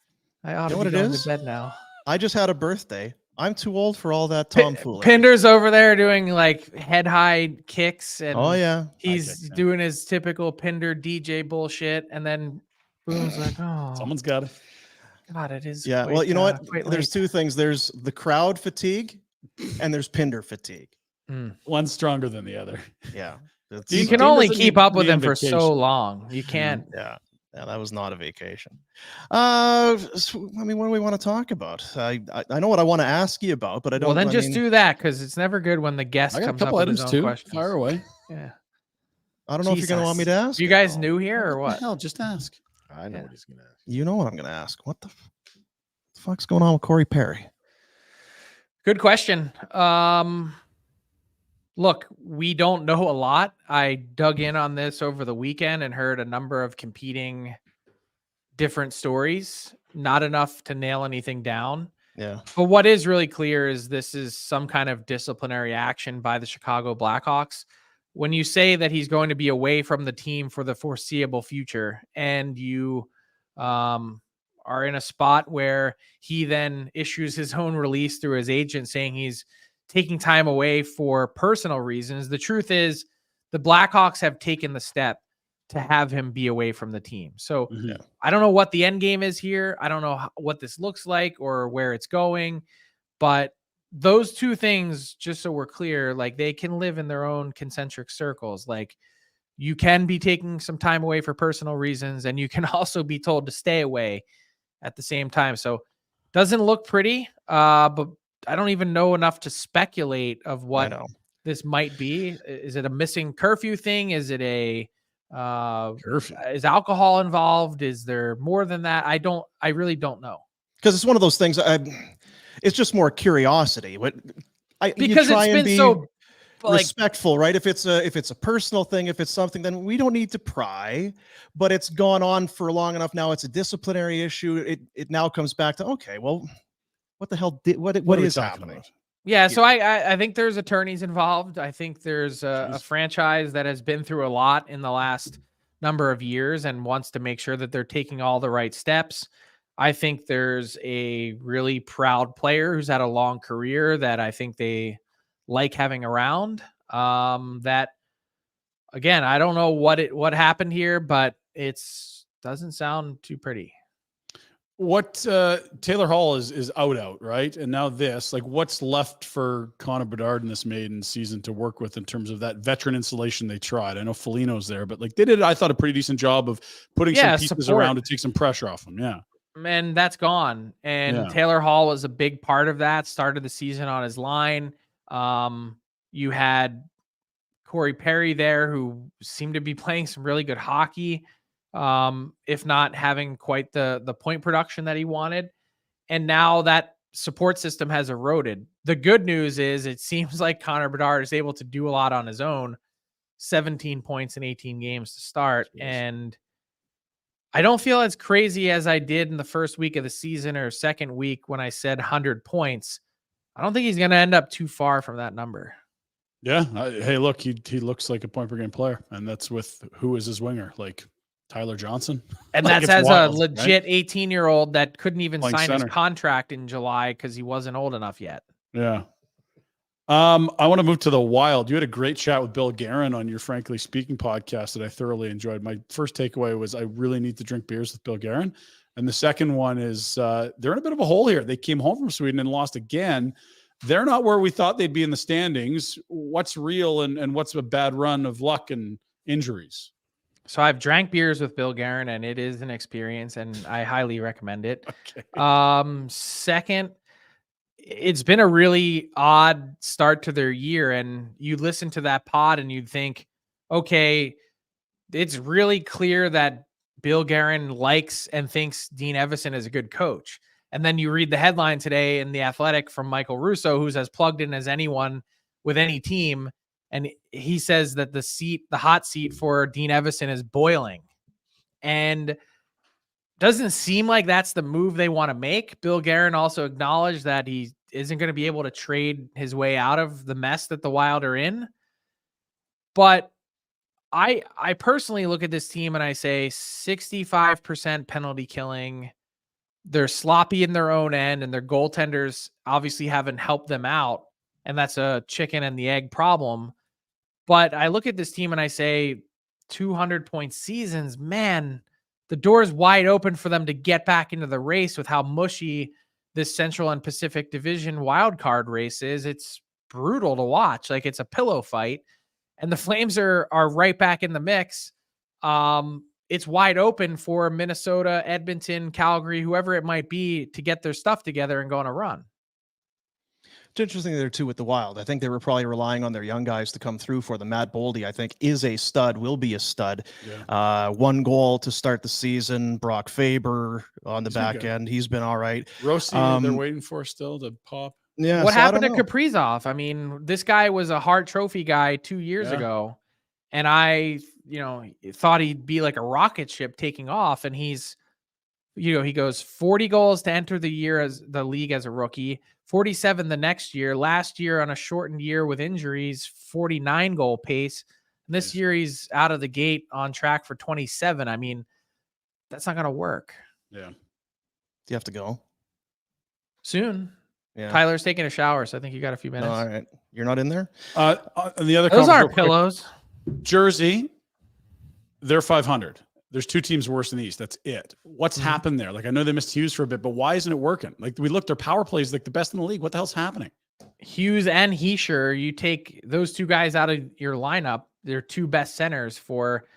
I ought You to know what be it going is? to bed now." I just had a birthday. I'm too old for all that tomfoolery. Pinder's over there doing like head high kicks, and Oh yeah. he's kick, yeah. doing his typical Pinder DJ bullshit, and then Boom's like, "Oh, Someone's got it. God, it is." Yeah. quite, Well, you know what? quite There's late." 2 things. There's the crowd fatigue, and there's Pinder fatigue. One's stronger than the other. Yeah. It's, You Dean- can Dean only doesn't keep need up to with be on him for so vacation. long. You can't. Yeah, that was not a vacation. I mean, what do we want to talk about? I know what I want to ask you about, but I don't. Well, then I just mean, do that because it's never good when the guest I got a comes up couple with his items own too. questions. Fire away. Yeah. I don't know if you're going to want me to ask. You it, guys though. new here or What the what? hell? Just ask. I know Yeah. what he's gonna ask. You know what I'm going to ask. What the fuck's going on with Corey Perry? Good question. Look, we don't know a lot. I dug in on this over the weekend and heard a number of competing different stories. Not enough to nail anything down. Yeah. But what is really clear is this is some kind of disciplinary action by the Chicago Blackhawks. When you say that he's going to be away from the team for the foreseeable future, and you are in a spot where he then issues his own release through his agent saying he's taking time away for personal reasons, the truth is the Blackhawks have taken the step to have him be away from the team. So Mhm. I don't know what the end game is here. I don't know what this looks like or where it's going, but those 2 things, just so we're clear, like they can live in their own concentric circles. Like you can be taking some time away for personal reasons, and you can also be told to stay away at the same time. So doesn't look pretty, but I don't even know enough to speculate of I what know. this might be. Is it a missing curfew thing? Is it a Curfew. is alcohol involved? Is there more than that? I really don't know. Because it's one of those things. It's just more curiosity. You Because try it's and been be so like respectful, right? If it's a personal thing, if it's something, then we don't need to pry. But it's gone on for long enough now. It's a disciplinary issue. It now comes back to, okay, well, what the hell what are we is talking happening? about? yeah, so I think there's attorneys involved. I think there's a Jeez. franchise that has been through a lot in the last number of years and wants to make sure that they're taking all the right steps. I think there's a really proud player who's had a long career that I think they like having around. That again, I don't know what happened here, but it's doesn't sound too pretty. What Taylor Hall is out, right? And now this, like, what's left for Connor Bedard in this maiden season to work with in terms of that veteran installation they tried? I know Foligno's there, but like they did, I thought, a pretty decent job of putting some pieces support. around to take some pressure off them. Yeah. And that's gone. And Yeah. Taylor Hall was a big part of that. Started the season on his line. You had Corey Perry there, who seemed to be playing some really good hockey, if not having quite the point production that he wanted. And now that support system has eroded. The good news is it seems like Connor Bedard is able to do a lot on his own. 17 points in 18 games to start. Jeez. And I don't feel as crazy as I did in the first week of the season or second week when I said 100 points. I don't think he's going to end up too far from that number. Yeah. Hey, look, he looks like a point per game player, and that's with who is his winger, like Tyler Johnson. And Like, that's it's as wild, a right? legit 18-year-old that couldn't even Playing sign center. his contract in July because he wasn't old enough yet. Yeah. I want to move to the Wild. You had a great chat with Bill Guerin on your Frankly Speaking podcast that I thoroughly enjoyed. My first takeaway was I really need to drink beers with Bill Guerin. And the second one is they're in a bit of a hole here. They came home from Sweden and lost again. They're not where we thought they'd be in the standings. What's real and what's a bad run of luck and injuries? So I've drank beers with Bill Guerin, and it is an experience, and I highly recommend it. Okay. Second, it's been a really odd start to their year, and you listen to that pod and you'd think, okay, it's really clear that Bill Guerin likes and thinks Dean Evison is a good coach. And then you read the headline today in The Athletic from Michael Russo, who's as plugged in as anyone with any team. And he says that the hot seat for Dean Evison is boiling. And doesn't seem like that's the move they want to make. Bill Guerin also acknowledged that he isn't going to be able to trade his way out of the mess that the Wild are in. But I personally look at this team and I say 65% penalty killing. They're sloppy in their own end, and their goaltenders obviously haven't helped them out. And that's a chicken and the egg problem. But I look at this team and I say 200-point seasons, man, the door is wide open for them to get back into the race with how mushy this Central and Pacific Division wild card race is. It's brutal to watch. Like, it's a pillow fight. And the Flames are right back in the mix. It's wide open for Minnesota, Edmonton, Calgary, whoever it might be, to get their stuff together and go on a run. It's interesting there too with the Wild. I think they were probably relying on their young guys to come through for them. Matt Boldy, I think, is a stud, will be a stud. Yeah. 1 goal to start the season. Brock Faber on the He's been back good. end. He's been all right. Rossi, Um, they're waiting for still to pop. Yeah. What so I happened to don't know. Kaprizov? I mean, this guy was a Hart Trophy guy 2 years Yeah. ago, and I, thought he'd be like a rocket ship taking off, and he's, he goes 40 goals to enter the year as the league as a rookie, 47 the next year. Last year on a shortened year with injuries, 49 goal pace. And this Yes. year he's out of the gate on track for 27. I mean, that's not going to work Yeah. Do you have to go? soon. Yeah. Tyler's taking a shower, so I think you got a few No, minutes. all right. You're not in there? And the other Those conference real aren't quick, pillows. Jersey, they're 500. There's 2 teams worse in the East. That's it. What's Mm-hmm. happened there? Like, I know they missed Hughes for a bit, but why isn't it working? Like, we looked, their power play is like the best in the league. What the hell's happening? Hughes and Heischer, you take those 2 guys out of your lineup, they're 2 best centers for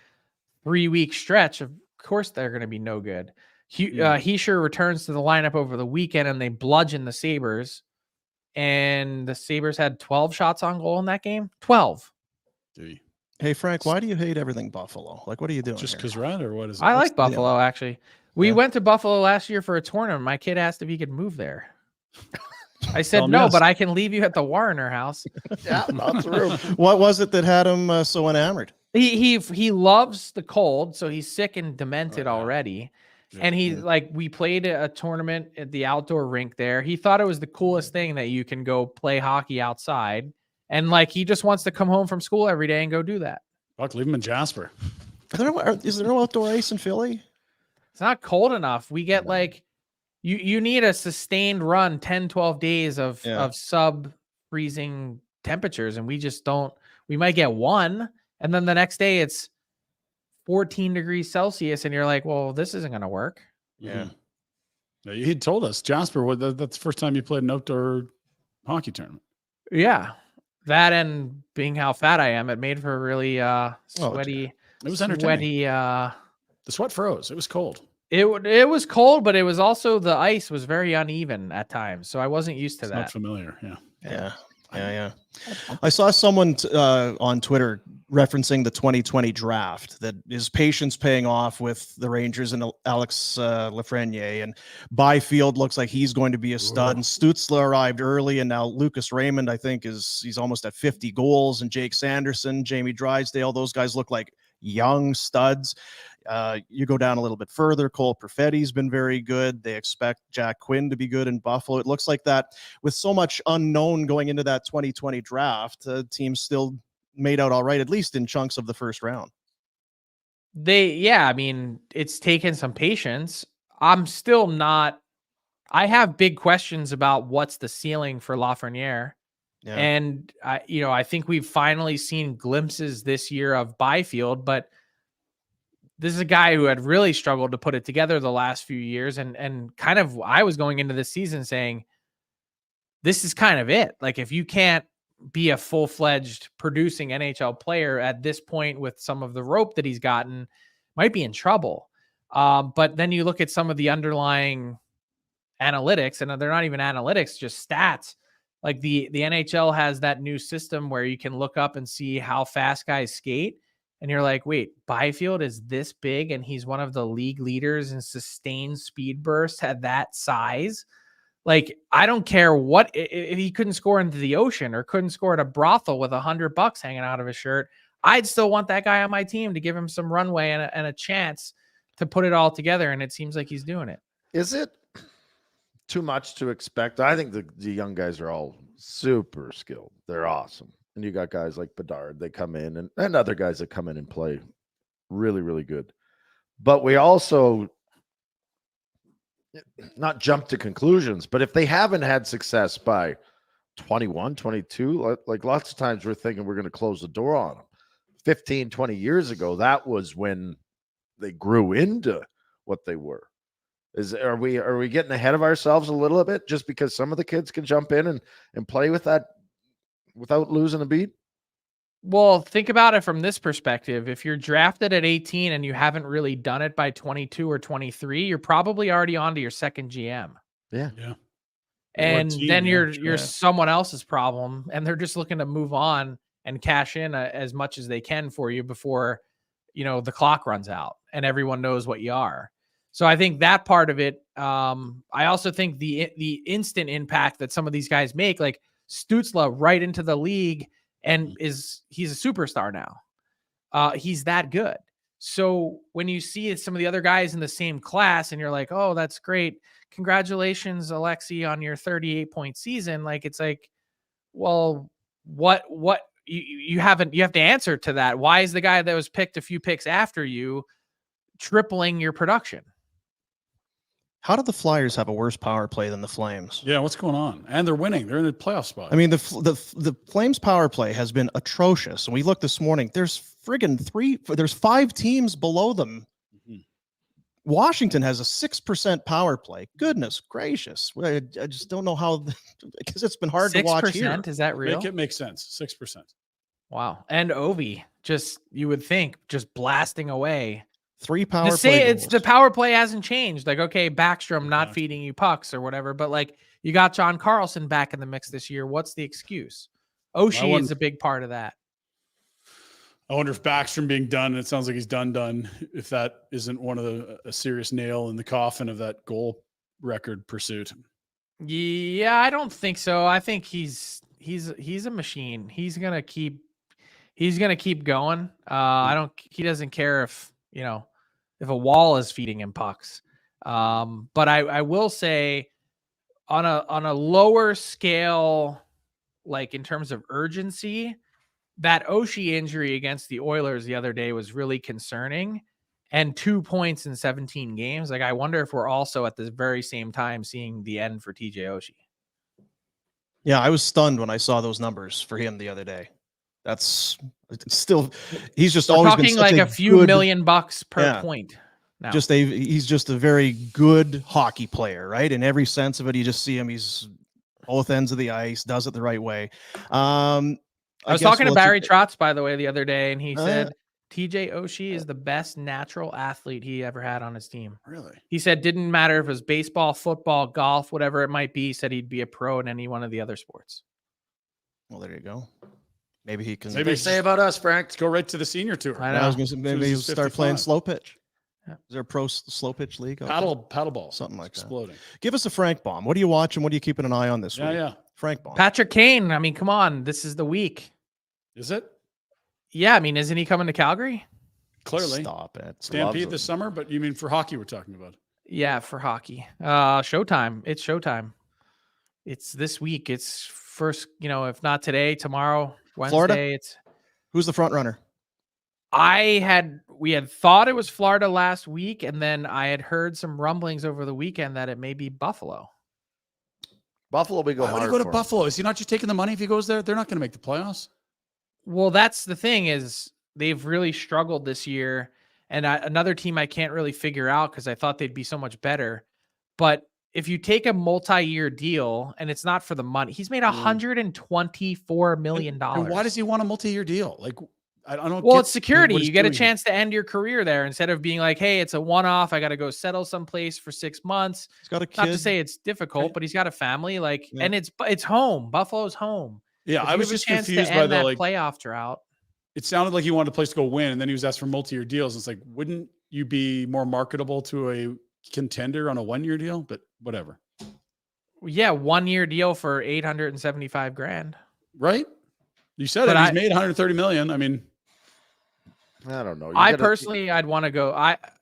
3-week stretch. Of course, they're going to be no good. Heischer returns to the lineup over the weekend, and they bludgeon the Sabres. And the Sabres had 12 shots on goal in that game. 12. Dude, Hey, Frank, why do you hate everything Buffalo? Like, what are you doing? just here? because red or what is it? I What's like Buffalo, actually. We Yeah. went to Buffalo last year for a tournament. My kid asked if he could move there. I Tell said him no, yes. but I can leave you at the Warner house. Yeah, not through. What was it that had him so enamored? He loves the cold, so he's sick and demented Oh, yeah. already. Yeah. And he we played a tournament at the outdoor rink there. He thought it was the coolest thing that you can go play hockey outside. And he just wants to come home from school every day and go do that. Fuck, leave him in Jasper. Is there no outdoor ice in Philly? It's not cold enough. We get you need a sustained run 10, 12 days of sub freezing temperatures. And we just don't. We might get 1. And then the next day it's 14 degrees Celsius. And you're like, well, this isn't going to work. Yeah. Yeah, he told us, Jasper, that's the first time you played an outdoor hockey tournament. Yeah. That and being how fat I am, it made for a really sweaty. It was entertaining. Sweaty. The sweat froze. It was cold. It was cold, but it was also the ice was very uneven at times, so I wasn't used to It's that. not familiar. Yeah. Yeah. Yeah. I saw someone on Twitter referencing the 2020 draft that his patience paying off with the Rangers and Alex Lafreniere, and Byfield looks like he's going to be a stud. And Stützle arrived early, and now Lucas Raymond, I think, he's almost at 50 goals, and Jake Sanderson, Jamie Drysdale, those guys look like young studs. You go down a little bit further, Cole Perfetti's been very good. They expect Jack Quinn to be good in Buffalo. It looks like that with so much unknown going into that 2020 draft, teams still made out all right, at least in chunks of the first round. I mean, it's taken some patience. I'm still not, I have big questions about what's the ceiling for Lafreniere. Yeah. And I think we've finally seen glimpses this year of Byfield, but this is a guy who had really struggled to put it together the last few years. And kind of, I was going into this season saying, this is kind of it. Like, if you can't be a full-fledged producing NHL player at this point with some of the rope that he's gotten, might be in trouble. But then you look at some of the underlying analytics, and they're not even analytics, just stats. Like the NHL has that new system where you can look up and see how fast guys skate. And you're like, wait, Byfield is this big and he's one of the league leaders in sustained speed bursts at that size. Like, I don't care what, if he couldn't score into the ocean or couldn't score at a brothel with $100 hanging out of his shirt, I'd still want that guy on my team to give him some runway and a chance to put it all together. And it seems like he's doing it. Is it too much to expect? I think the young guys are all super skilled. They're awesome. And you got guys like Bedard, they come in, and other guys that come in and play really, really good. But we also not jump to conclusions, but if they haven't had success by 21, 22, like lots of times we're thinking we're going to close the door on them. 15, 20 years ago, that was when they grew into what they were. Are we getting ahead of ourselves a little bit just because some of the kids can jump in and play with that without losing a beat? Well, think about it from this perspective. If you're drafted at 18 and you haven't really done it by 22 or 23, you're probably already on to your second GM. Yeah. And team, then yeah, you're someone else's problem, and they're just looking to move on and cash in as much as they can for you before, the clock runs out and everyone knows what you are. So I think that part of it, I also think the instant impact that some of these guys make, like Stützle right into the league, and he's a superstar now. He's that good. So when you see some of the other guys in the same class and you're like, oh, that's great. Congratulations, Alexi, on your 38-point season. Like, it's like, well, what you have to answer to that. Why is the guy that was picked a few picks after you tripling your production? How do the Flyers have a worse power play than the Flames? Yeah, what's going on? And they're winning. They're in the playoff spot. I mean, the Flames power play has been atrocious. And we looked this morning, there's 5 teams below them. Mhm. Washington has a 6% power play. Goodness gracious. I just don't know how, because it's been hard to watch here. Is that real? Make it make sense. 6%. Wow. And Ovi, you would think, just blasting away. 3 power play It's goals. the power play hasn't changed. Like, okay, Backstrom not feeding you pucks or whatever, but like, you got John Carlson back in the mix this year. What's the excuse? Oshie is a big part of that. I wonder if Backstrom being done, and it sounds like he's done, if that isn't one of a serious nail in the coffin of that goal record pursuit. Yeah, I don't think so. I think he's a machine. He's gonna keep going. He doesn't care if a wall is feeding him pucks. But I will say on a lower scale, like in terms of urgency, that Oshie injury against the Oilers the other day was really concerning, and 2 points in 17 games. Like, I wonder if we're also at the very same time seeing the end for TJ Oshie. Yeah, I was stunned when I saw those numbers for him the other day. That's still, he's just always been such like a few $1 million per point. Now. He's just a very good hockey player, right? In every sense of it, you just see him. He's both ends of the ice, does it the right way. I was talking to Barry Trotz, by the way, the other day, and he said TJ Oshie is the best natural athlete he ever had on his team. Really? He said didn't matter if it was baseball, football, golf, whatever it might be. He said he'd be a pro in any one of the other sports. Well, there you go. Maybe he can. Maybe They say about us, Frank. Let's go right to the senior tour. I I was know. going to say maybe Soon as he'll he's start playing 55. slow pitch. Yeah. Is there a pro slow pitch league? out there? Paddle ball. Something like that. Exploding. Give us a Frank bomb. What are you watching? What are you keeping an eye on this Yeah, week? yeah. Frank bomb. Patrick Kane. I mean, come on. This is the week. Is it? Yeah. I mean, isn't he coming to Calgary? Clearly. Stop it. Stampede Loves this it. summer, but you mean for hockey we're talking about. Yeah, for hockey. Showtime. It's showtime. It's this week. It's first, if not today, tomorrow, Wednesday. Florida? Who's the front runner? We had thought it was Florida last week, and then I had heard some rumblings over the weekend that it may be Buffalo. Buffalo, we go Why would he hard go to for him. Buffalo? Is he not just taking the money if he goes there? They're not going to make the playoffs. Well, that's the thing is they've really struggled this year. And another team I can't really figure out because I thought they'd be so much better. But if you take a multi-year deal and it's not for the money, he's made $124 million. And why does he want a multi-year deal? Like, I don't. Well, get it's security. what he's You get a doing here. chance to end your career there instead of being like, hey, it's a one-off. I got to go settle someplace for 6 months. He's got a kid. Not to say it's difficult, but he's got a family. Like, Yeah. and it's home. Buffalo's home. Yeah, If I you was have a just chance to confused by end the that playoff drought. It sounded like he wanted a place to go win, and then he was asked for multi-year deals. It's like, wouldn't you be more marketable to a contender on a 1-year deal? But whatever, Yeah, 1-year deal for $875,000. right? You said But it. He's made 130 million. I mean, I don't know. You I gotta- personally, I'd want to go.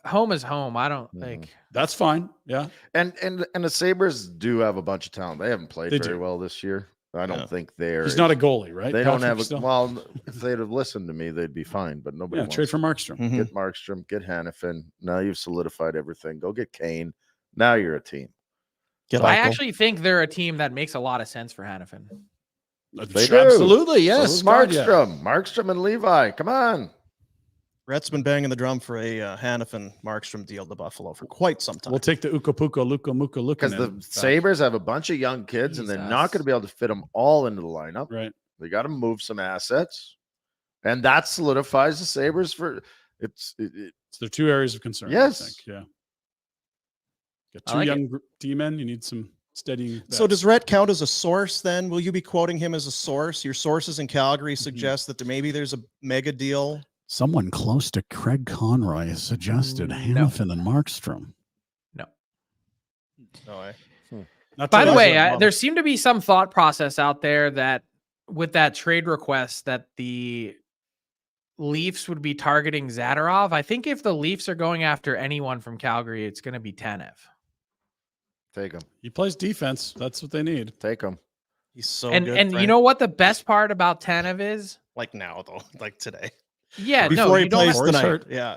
Home is home. I don't Mhm. like. that's fine. Yeah, and the Sabres do have a bunch of talent. They haven't played They very do. well this year. I don't Yeah. think they're. he's not a goalie, right? They don't Patrick, have a. still? Well, if they'd have listened to me, they'd be fine. But nobody Yeah, wants trade for Markstrom. Mhm. Get Markstrom, get Hannafin. Now you've solidified everything. Go get Kane. Now you're a team. Get I Eichel. actually think they're a team that makes a lot of sense for Hannafin. They do. Absolutely, So yes. is God, yeah. Markstrom and Levi. Come on. Rhett's been banging the drum for a Hannafin Markstrom deal to Buffalo for quite some time. We'll take the Ukapuka, Luka Muka, Luka. Because the Sabres have a bunch of young kids, and they're not going to be able to fit them all into the lineup. Right. They got to move some assets, and that solidifies the Sabres for it's. So there are two areas of concern. Yes. I think. Yeah. Got I two like it. young D-men. You need some steadying. So bets. does Rhett count as a source then? Will you be quoting him as a source? Your sources in Calgary suggest that maybe there's a mega deal. Someone close to Craig Conroy suggested No. Hannafin and Markstrom. No way. Not By to the way, Markstrom. there seemed to be some thought process out there that with that trade request that the Leafs would be targeting Zadorov. I think if the Leafs are going after anyone from Calgary, it's going to be Tanev. Take them. he plays defense. That's what they need. Take them. He's so and good. and you Frank. know what the best part about Tanev is? like now though, like today. Yeah, Before no, he you don't plays have, Before he's tonight. hurt. Yeah.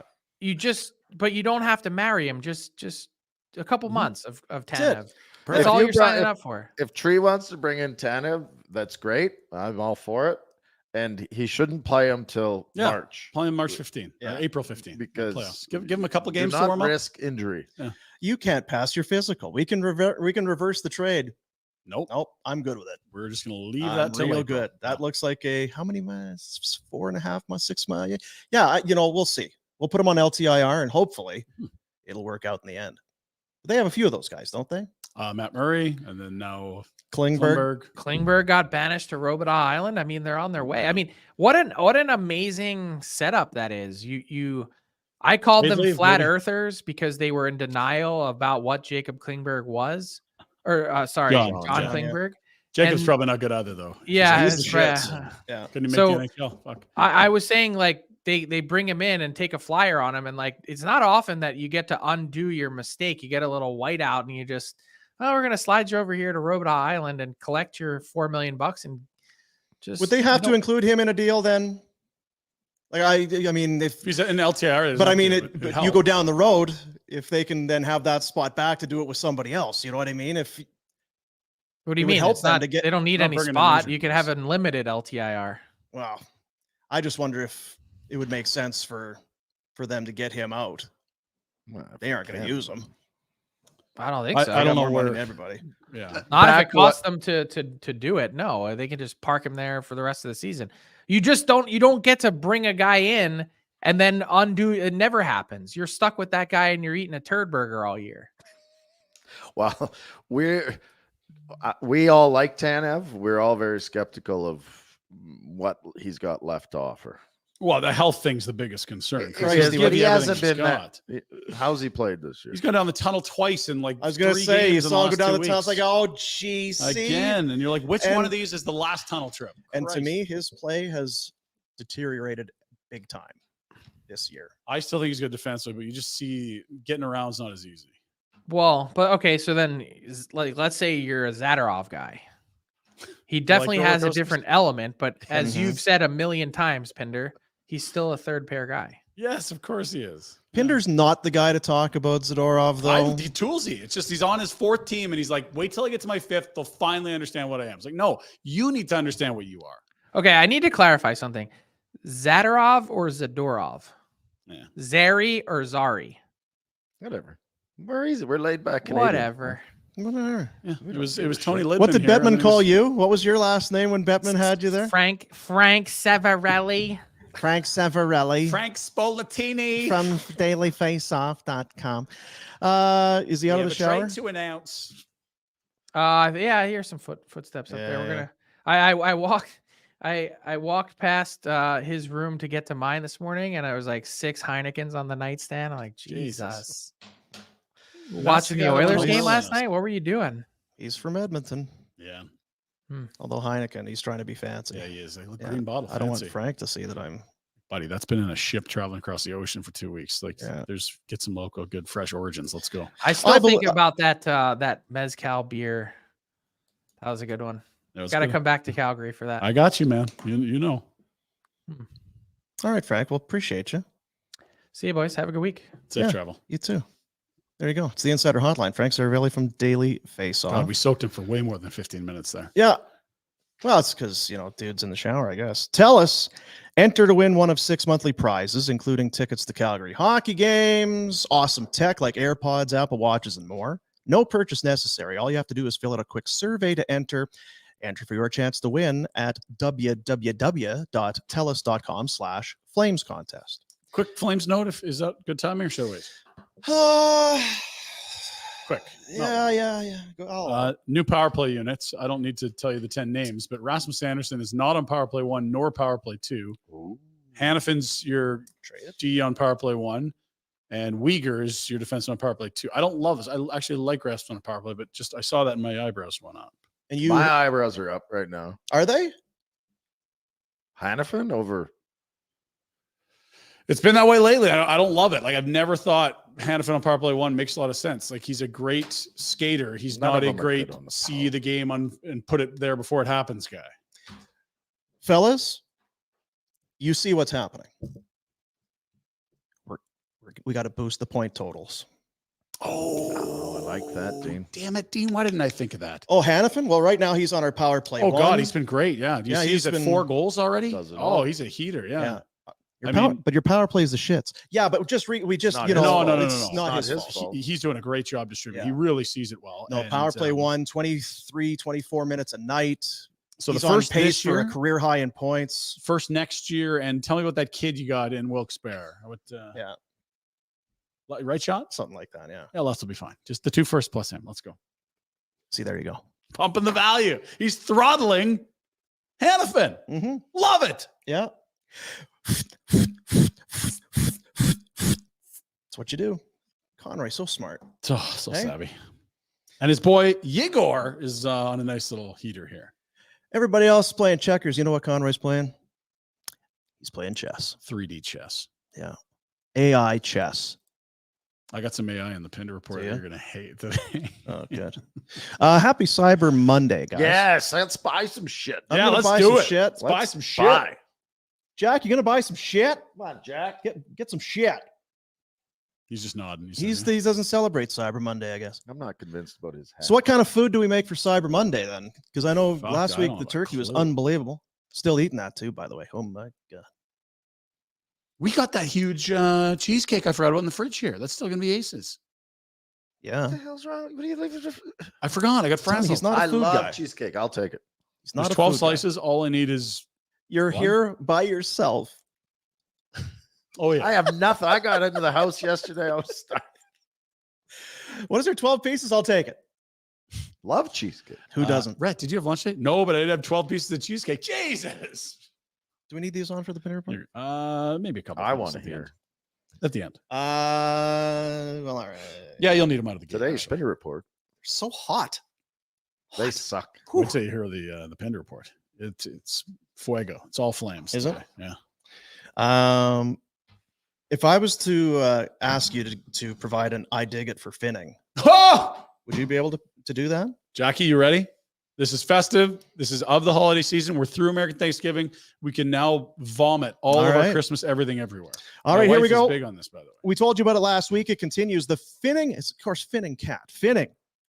but you don't have to marry him. Just a couple months of it. Tanev. If That's all you you're brought- signing up for. If Tree wants to bring in Tanev, that's great. I'm all for it. And he shouldn't play him till Yeah. March Play him March 15, Yeah. April 15. Because playoffs. Give him a couple do games to not warm up. risk injury. You can't pass your physical. We can reverse the trade. Nope. Nope. I'm good with it. We're just going to leave I'm that till real April. good. That Yeah. looks like how many months? 4.5 months, 6 months. Yeah. We'll see. We'll put him on LTIR and hopefully it'll work out in the end. They have a few of those guys, don't they? Matt Murray, and then now Klingberg. Klingberg. Klingberg got banished to Robidas Island. I mean, they're on their way. I mean, what an amazing setup that is. I called them Maybe- flat maybe- earthers because they were in denial about what Jacob Klingberg was, or sorry, John, John yeah. Klingberg. Jacob's And- probably not good either, though. Yeah, he's it's- the shits. uh, Yeah. Couldn't he make So- the NHL? Fuck. I was saying like they bring him in and take a flyer on him, and like it's not often that you get to undo your mistake. You get a little whiteout, and you just, oh, we're gonna slide you over here to Robidas Island and collect your $4 million and just. Would they have to include him in a deal then? Like I mean, if If he's in LTR, but I mean, it but you go down the road if they can then have that spot back to do it with somebody else. You know what I mean? If What do you it would mean? help It's them not. to get- They don't need not any bringing in spot. injured You can have unlimited LTIR. well, I just wonder if it would make sense for them to get him out. Well, They aren't going to yeah. use him. I don't think I so. don't They got know more money where- than everybody. Yeah. Not if Back it costs them to do it. No, they can just park him there for the rest of the season. You just don't get to bring a guy in and then undo. It never happens. You're stuck with that guy and you're eating a turd burger all year. Well, we all like Tanev. We're all very skeptical of what he's got left to offer. Well, the health thing's the biggest concern. Christ, He's but give he you everything hasn't he's been got. How's he played this year? He's gone down the tunnel twice in like I was going to 3 say, you games in saw him go last down 2 the tunnel. It's like, weeks. oh, geez. see? Again, and you're like, which one And- of these is the last tunnel trip? And to Christ. me, his play has deteriorated big time this year. I still think he's good defensively, but you just see getting around is not as easy. Well, but okay, so then like let's say you're a Zadorov guy. He definitely roller has a coasters? different element, but as Mhm. you've said a million times, Pinder, he's still a third pair guy. Yes, of course he is. Pinder's not the guy to talk about Zadorov, though. He toolsy. It's just he's on his 4th team, and he's like, wait till I get to my 5th. They'll finally understand what I am. It's like, no, you need to understand what you are. Okay, I need to clarify something. Zadorov or Zadorov? Yeah. Zari or Zari? Whatever. We're easy. We're laid back. Canadian. Whatever. Whatever. Yeah, We it don't was give a Tony shit. Lidman. What did here, and Bettman then call it was- you? What was your last name when Bettman had you there? Frank Seravalli. Frank Seravalli Frank Spolatini. from dailyfaceoff.com. Is he out We of have the a shower? trade to announce. Yeah, I hear some footsteps up there. We're Yeah. gonna. I walked past his room to get to mine this morning, and I was like 6 Heinekens on the nightstand. I'm like, Jesus. Watching the the guy that Oilers won game the last list. night. What were you doing? He's from Edmonton. Yeah, Although Heineken, he's trying to be fancy. yeah, he is. Like, Yeah. green bottle. I don't want fancy. Frank to see that I'm. Buddy, that's been in a ship traveling across the ocean for 2 weeks. Like, Yeah. get some local, good, fresh origins. Let's go. I still I think bel- about that mezcal beer. That was a good one. That was Got to good. come back to Calgary for that. I got you, man. You know. All right, Frank. Well, appreciate you. See you, boys. Have a good week. Safe Yeah. travel. You too. There you go. It's the Insider Hotline. Frank Seravalli from Daily Faceoff. God, we soaked him for way more than 15 minutes there. Yeah. Well, it's because, dude's in the shower, I guess. Tell us, enter to win one of 6 monthly prizes, including tickets to Calgary hockey games, awesome tech like AirPods, Apple Watches, and more. No purchase necessary. All you have to do is fill out a quick survey to enter. Enter for your chance to win at www.tellus.com/Flames contest. Quick Flames note. Is that good timing or should I wait? Quick. No. Yeah. Go, New power play units. I don't need to tell you the 10 names, but Rasmus Anderson is not on power play 1 nor power play 2. Hannafin's your trade it. G on power play 1, and Uyghur's your defenseman on power play 2. I don't love this. I actually like Rasmus on power play, but just I saw that and my eyebrows went up. And you My eyebrows are up right now. are they? Hannafin over. It's been that way lately. I don't love it. Like, I've never thought Hannafin on power play 1 makes a lot of sense. Like, he's a great skater. He's None not of a them are great good on the see power. the game on and put it there before it happens guy. Fellas, you see what's happening. We got to boost the point totals. Oh, I like that, Dean. Damn it, Dean. Why didn't I think of that? Oh, Hannafin? Well, right now he's on our power play. Oh, one. God, he's been great. Yeah. Do you Yeah, see he's he's at been- 4 goals already? Does it Oh, all. he's a heater. Yeah. Your I power, mean- but your power play is the shits. Yeah, but we just Not you his know fault. No, it's no. not It's his not his fault. fault. He's doing a great job distributing. Yeah. He really sees it well. No, And, power play 23, 24 minutes a night. So He's the on first pace this for year, a career high in points. first next year, and tell me about that kid you got in Wilkes-Barre. What? Yeah. Right shot? Something like that, yeah. Yeah, Les will be fine. Just the 2 first plus him. Let's go. See, there you go. Pumping the value. He's throttling Hannafin. Mm-hmm. Love it. Yeah. That's what you do. Conroy, so smart. So Hey. savvy. And his boy Yegor is on a nice little heater here. Everybody else playing checkers. You know what Conroy's playing? He's playing chess. 3D chess. AI chess. I got some AI in the Pinder Report. Do ya? You're going to hate today. Oh, good. Happy Cyber Monday, guys. Yes, let's buy some shit. I'm Yeah, gonna let's buy do some it. shit. Let's buy some shit. Buy. Jack, you gonna buy some shit? Come on, Jack. Get some shit. He's just nodding. He doesn't celebrate Cyber Monday, I guess. I'm not convinced about his hat. So what kind of food do we make for Cyber Monday then? Because I know Fuck, last I week don't the have a turkey was clue. unbelievable. Still eating that too, by the way. Oh my God. We got that huge cheesecake I forgot about in the fridge here. That's still going to be Aces. Yeah. What the hell's wrong? What are you leaving? I forgot. I got Tell me, frazzled. he's not a I food love guy. cheesecake. I'll take it. He's not There's a 12 food guy. slices. All I need is. You're One. here by yourself. Oh, yeah. I have nothing. I got into the house yesterday. I was starving. What is there? 12 pieces? I'll take it. Love cheesecake. Who doesn't? Rhett, did you have lunch today? No, but I did have 12 pieces of cheesecake. Jesus. Do we need these on for the Pinder Report? Maybe a couple. I things want to at the hear. end. At the end. Well, all right. Yeah, you'll need them out of the gate. Today's Pinder Report. So hot. They suck. Wait till you hear the Pinder Report. It's fuego. It's all flames. Is it? today. Yeah. If I was to ask you to provide an I dig it for finning, Oh! would you be able to do that? Jackie, you ready? This is festive. This is of the holiday season. We're through American Thanksgiving. We can now vomit all of our right. Christmas, everything, everywhere. All My right, here we wife is go. big on this, by the way. We told you about it last week. It continues. The finning is, of course, finning cat. Finning.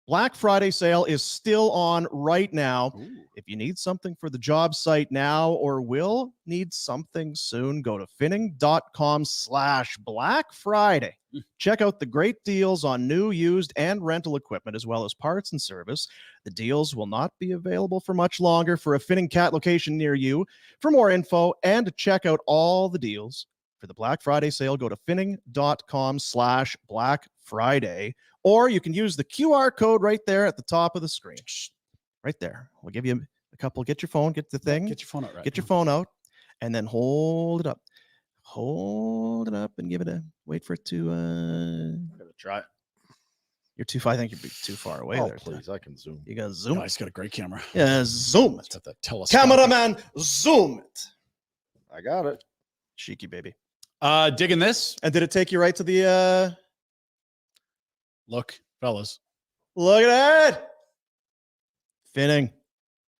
Black Friday sale is still on right now. Ooh. If you need something for the job site now or will need something soon, go to finning.com/Black Friday. Check out the great deals on new, used, and rental equipment, as well as parts and service. The deals will not be available for much longer for a Finning Cat location near you. For more info and to check out all the deals for the Black Friday sale, go to finning.com/Black Friday, or you can use the QR code right there at the top of the screen. Right there. We'll give you a couple. Get your phone, get the thing, Get your phone out, right? get your phone out, and then hold it up. Hold it up and give it a wait for it to I'm gonna try it. you're too far. I think you'd be too far away Oh, there. please, I can zoom. You gotta zoom Oh, it. he's got a great camera. Yeah, zoom It's it. got that telescope. Cameraman, zoom it. I got it. Cheeky baby. Digging this. And did it take you right to the Look, fellas. look at that? Finning.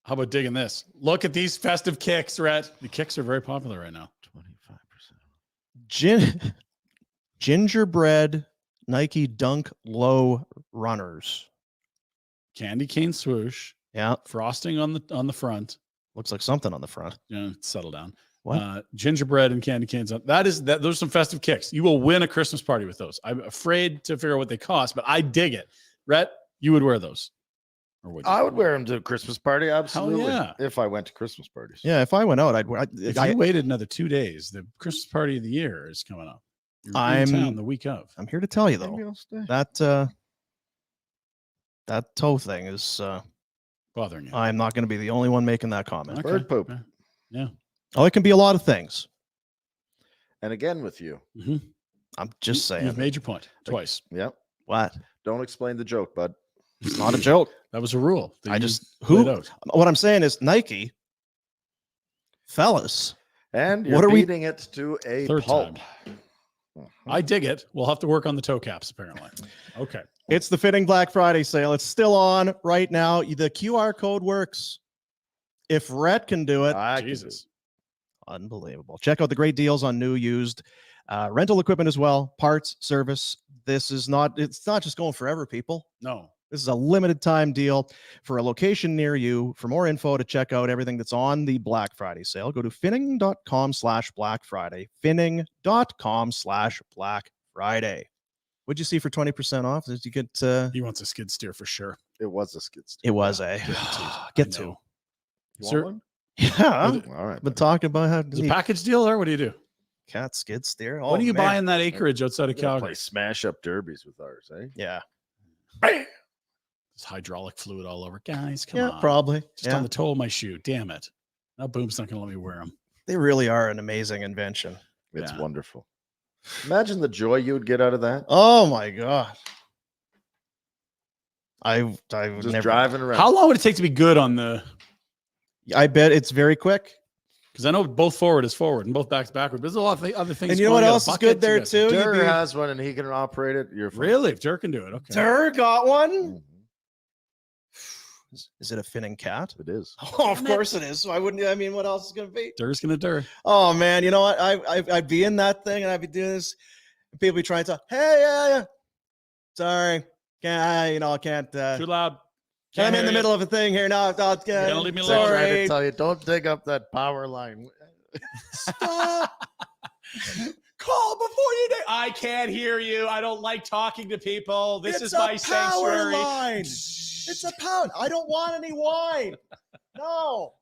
How about digging this? Look at these festive kicks, Rhett. The kicks are very popular right now. 25%. Gingerbread Nike Dunk Low runners. Candy cane swoosh, Yeah, frosting on the front. looks like something on the front. Settle down. What? Gingerbread and candy canes. Those are some festive kicks. You will win a Christmas party with those. I'm afraid to figure out what they cost, but I dig it. Rhett, you would wear those. Or would you? I would wear them to a Christmas party. Absolutely. yeah. If I went to Christmas parties. Yeah, if I went out, I'd wear. If you waited another 2 days, the Christmas party of the year is coming up. You're in I'm- town the week of. I'm here to tell you Maybe though I'll stay. that toe thing is. Bothering you. I'm not going to be the only one making that comment. Okay. Bird poop. Yeah. Oh, it can be a lot of things. And again with you. Mhm. I'm just saying. You've made your point twice. Yep. What? Don't explain the joke, bud. It's not a joke. That was a rule. that I you just laid who. out. What I'm saying is Nike, fellas. And What you're are we- beating it to a Third pulp. I dig it. We'll have to work on the toe caps, apparently. Okay. It's the Fitting Black Friday sale. It's still on right now. The QR code works. If Rhett can do it, I can do Jesus. unbelievable. Check out the great deals on new, used, rental equipment as well, parts, service. It's not just going forever, people. No. This is a limited time deal for a location near you. For more info to check out everything that's on the Black Friday sale, go to finning.com/Black Friday. Finning.com/Black Friday. What'd you see for 20% off? Did you get He wants a skid steer for sure. It was a skid steer. it was a I get to. know. You Sir- want one? Yeah. All right. Been talking about how Is it a package deal or what do you do? cat skid steer. When are you man. buying that acreage outside of We're gonna Calgary? play smash up derbies with ours, eh? Yeah. There's hydraulic fluid all over. Guys, come Yeah, on. probably. Just Yeah. on the toe of my shoe. Damn it. Now Boom's not going to let me wear them. They really are an amazing invention. It's Yeah. wonderful. Imagine the joy you would get out of that. Oh my god. I would Just never driving around. How long would it take to be good on the... I bet it's very quick. Because I know both forward is forward and both back's backward. But there's a lot of other things. And you know what going. else got a is good bucket, there you got- too? You'd Durr be- has one and he can operate it. You're fine. Really? If Durr can do it. Okay. Durr got one. Mhm. Is it a finning cat? It is. Oh, of course it is. So I wouldn't. I mean, what else is gonna be? Durr's going to Durr. Oh man, you know what? I'd be in that thing and I'd be doing this. And people be trying to. Hey, yeah. Sorry, can't. I can't. Too loud. I'm in hear the you. middle of a thing here now. gonna leave me alone. I'm trying to Sorry. tell you, don't dig up that power line. Stop. Call before you do. I can't hear you. I don't like talking to people. This It's is a my power sanctuary. line. It's a pound. I don't want any wine. No,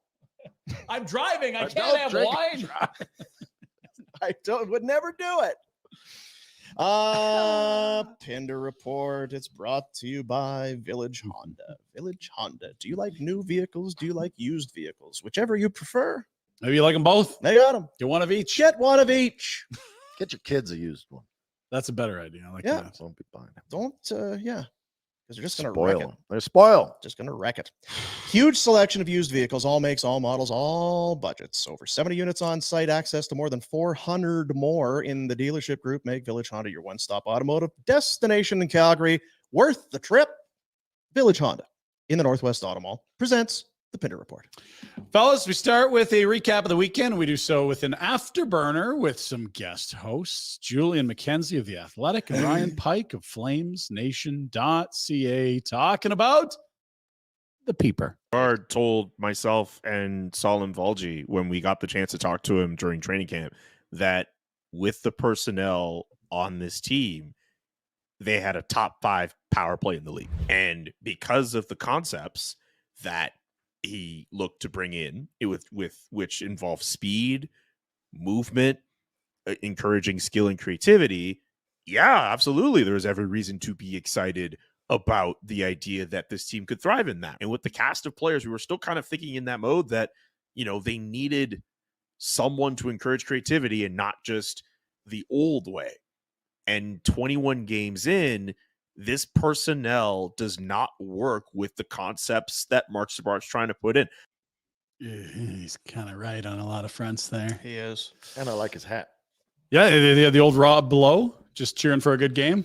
I'm driving. I But can't don't have drink wine. I would never do it. Pinder Report. It's brought to you by Village Honda. Village Honda. Do you like new vehicles? Do you like used vehicles? Whichever you prefer. Maybe you like them both. They got them. Get one of each. Get one of each. Get your kids a used one. That's a better idea. I like Yeah. that. Don't be buying them. Don't, yeah. Because they're just going to Spoil wreck it. them. They're spoiled. Just going to wreck it. Huge selection of used vehicles, all makes, all models, all budgets. Over 70 units on site, access to more than 400 more in the dealership group. Make Village Honda your one-stop automotive destination in Calgary. Worth the trip. Village Honda in the Northwest Auto Mall presents the Pinder Report. Fellas, we start with a recap of the weekend. We do so with an afterburner with some guest hosts, Julian McKenzie of The Athletic and Ryan Pike of FlamesNation.ca, talking about the peeper. Bard told myself and Salim Valji when we got the chance to talk to him during training camp that with the personnel on this team, they had a top 5 power play in the league. And because of the concepts that he looked to bring in with which involve speed, movement, encouraging skill and creativity. Yeah, absolutely. There's every reason to be excited about the idea that this team could thrive in that. And with the cast of players, we were still kind of thinking in that mode that, you know, they needed someone to encourage creativity and not just the old way. And 21 games in, this personnel does not work with the concepts that Mark Sabart's trying to put in. Yeah, he's kind of right on a lot of fronts there. He is. And I like his hat. Yeah, they had the old Rob below, just cheering for a good game.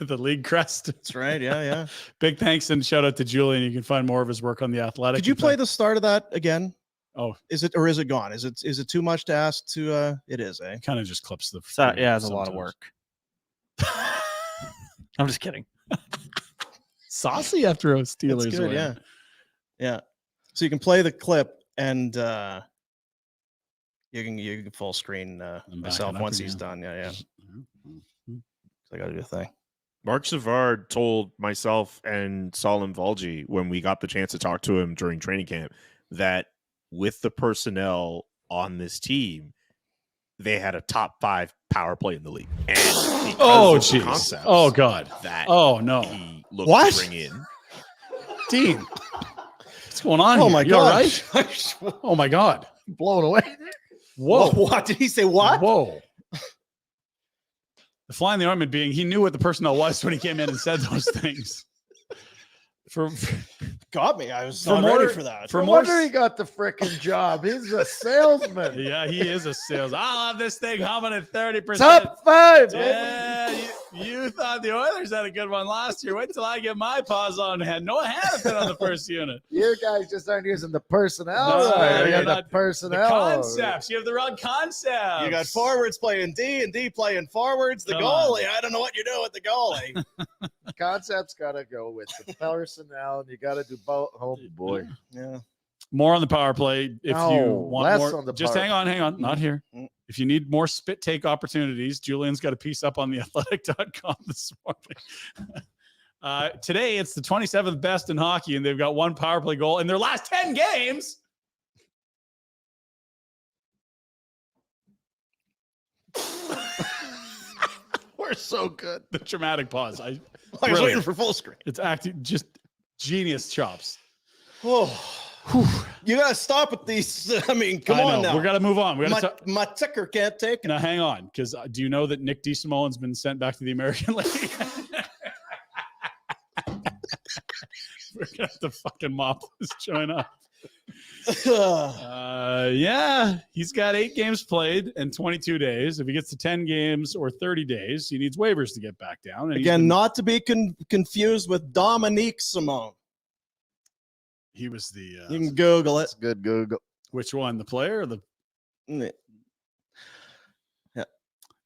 The league crest. That's right. Yeah, yeah. Big thanks and shout out to Julian. You can find more of his work on The Athletic. Could you play the start of that again? Oh, is it gone? Is it too much to ask to it is, eh? Kind of just clips the Yeah, it's a lot of work. I'm just kidding. Saucy after a Steelers That's good, win. yeah. Yeah. So you can play the clip and you can full screen myself once he's done. Yeah, yeah. So I gotta do a thing. Mark Savard told myself and Salim Valji when we got the chance to talk to him during training camp that with the personnel on this team, they had a top 5 power play in the league. And oh, geez. jeez. Oh, God. That oh, no. He looked What? to bring in. Dean, what's going on here? My You God. all right? Oh, my God. Blown away. Whoa. What did he say? What? Whoa. The fly in the ointment being he knew what the personnel was when he came in and said those things. Got me. I was For not more- ready for that. for No more wonder he got the freaking job. He's a salesman. Yeah, he is a sales. I'll have this thing humming at 30%. Top 5. baby. Yeah, you thought the Oilers had a good one last year. Wait till I get my paws on hand. No Hannafin on the first unit. You guys just aren't using the personnel. No, right. you're You got not- the The personnel. concepts. You have the wrong concepts. You got forwards playing D and D playing forwards. The Come goalie. I don't know what you're doing with the goalie. Concepts got to go with the personnel, and you got to do both. Oh, boy. Yeah. More on the power play if No, you want less more. on the Just power hang on. Not here. Mm. If you need more spit take opportunities, Julian's got a piece up on theathletic.com this morning. Today, it's the 27th best in hockey, and they've got 1 power play goal in their last 10 games. We're so good. The dramatic pause. I was Brilliant. waiting for full screen. It's acting just genius chops. Oh, you gotta stop with these. I mean, come I on know. now. We got to move on. We got to. My ticker can't take it. Now, hang on, because do you know that Nick DeSimone's been sent back to the American League? We're gonna have to fucking mop this joint up. Yeah, he's got 8 games played in 22 days. If he gets to 10 games or 30 days, he needs waivers to get back down. And Again, not to be confused with Dominique Simone. he was the You can Google it. That's good Google. which one? The player or the? Yeah.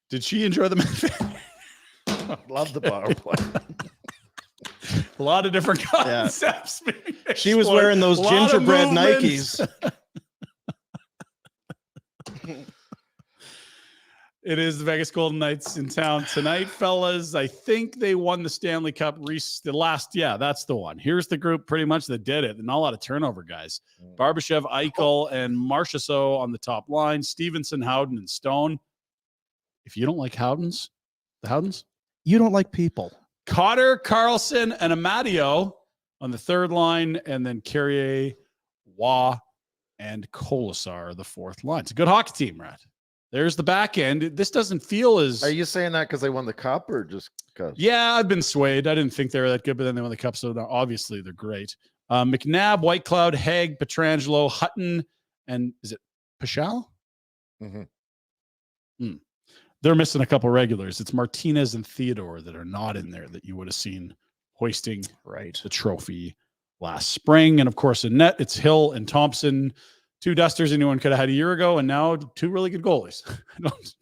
Did she enjoy the match? Love the power play. A lot of different concepts. being She was explored. wearing those A lot of gingerbread movements. Nikes. It is the Vegas Golden Knights in town tonight, fellas. I think they won the Stanley Cup. That's the one. Here's the group pretty much that did it. Not a lot of turnover, guys. Barbashev, Eichel, and Marchessault on the top line. Stevenson, Howden, and Stone. If you don't like Howden's, The Howdens? You don't like people. Cotter, Carlson, and Amadio on the third line, and then Carrier, Waugh, and Colasar, the fourth line. It's a good hockey team, Rat. There's the back end. This doesn't feel as... Are you saying that because they won the cup or just because? Yeah, I've been swayed. I didn't think they were that good, but then they won the cup, so obviously they're great. McNabb, Whitecloud, Haig, Petrangelo, Hutton, and is it Pichal? Mm-hmm. They're missing a couple regulars. It's Martinez and Theodore that are not in there that you would have seen hoisting the trophy last spring. And of course, in net, it's Hill and Thompson, two dusters anyone could have had a year ago, and now two really good goalies.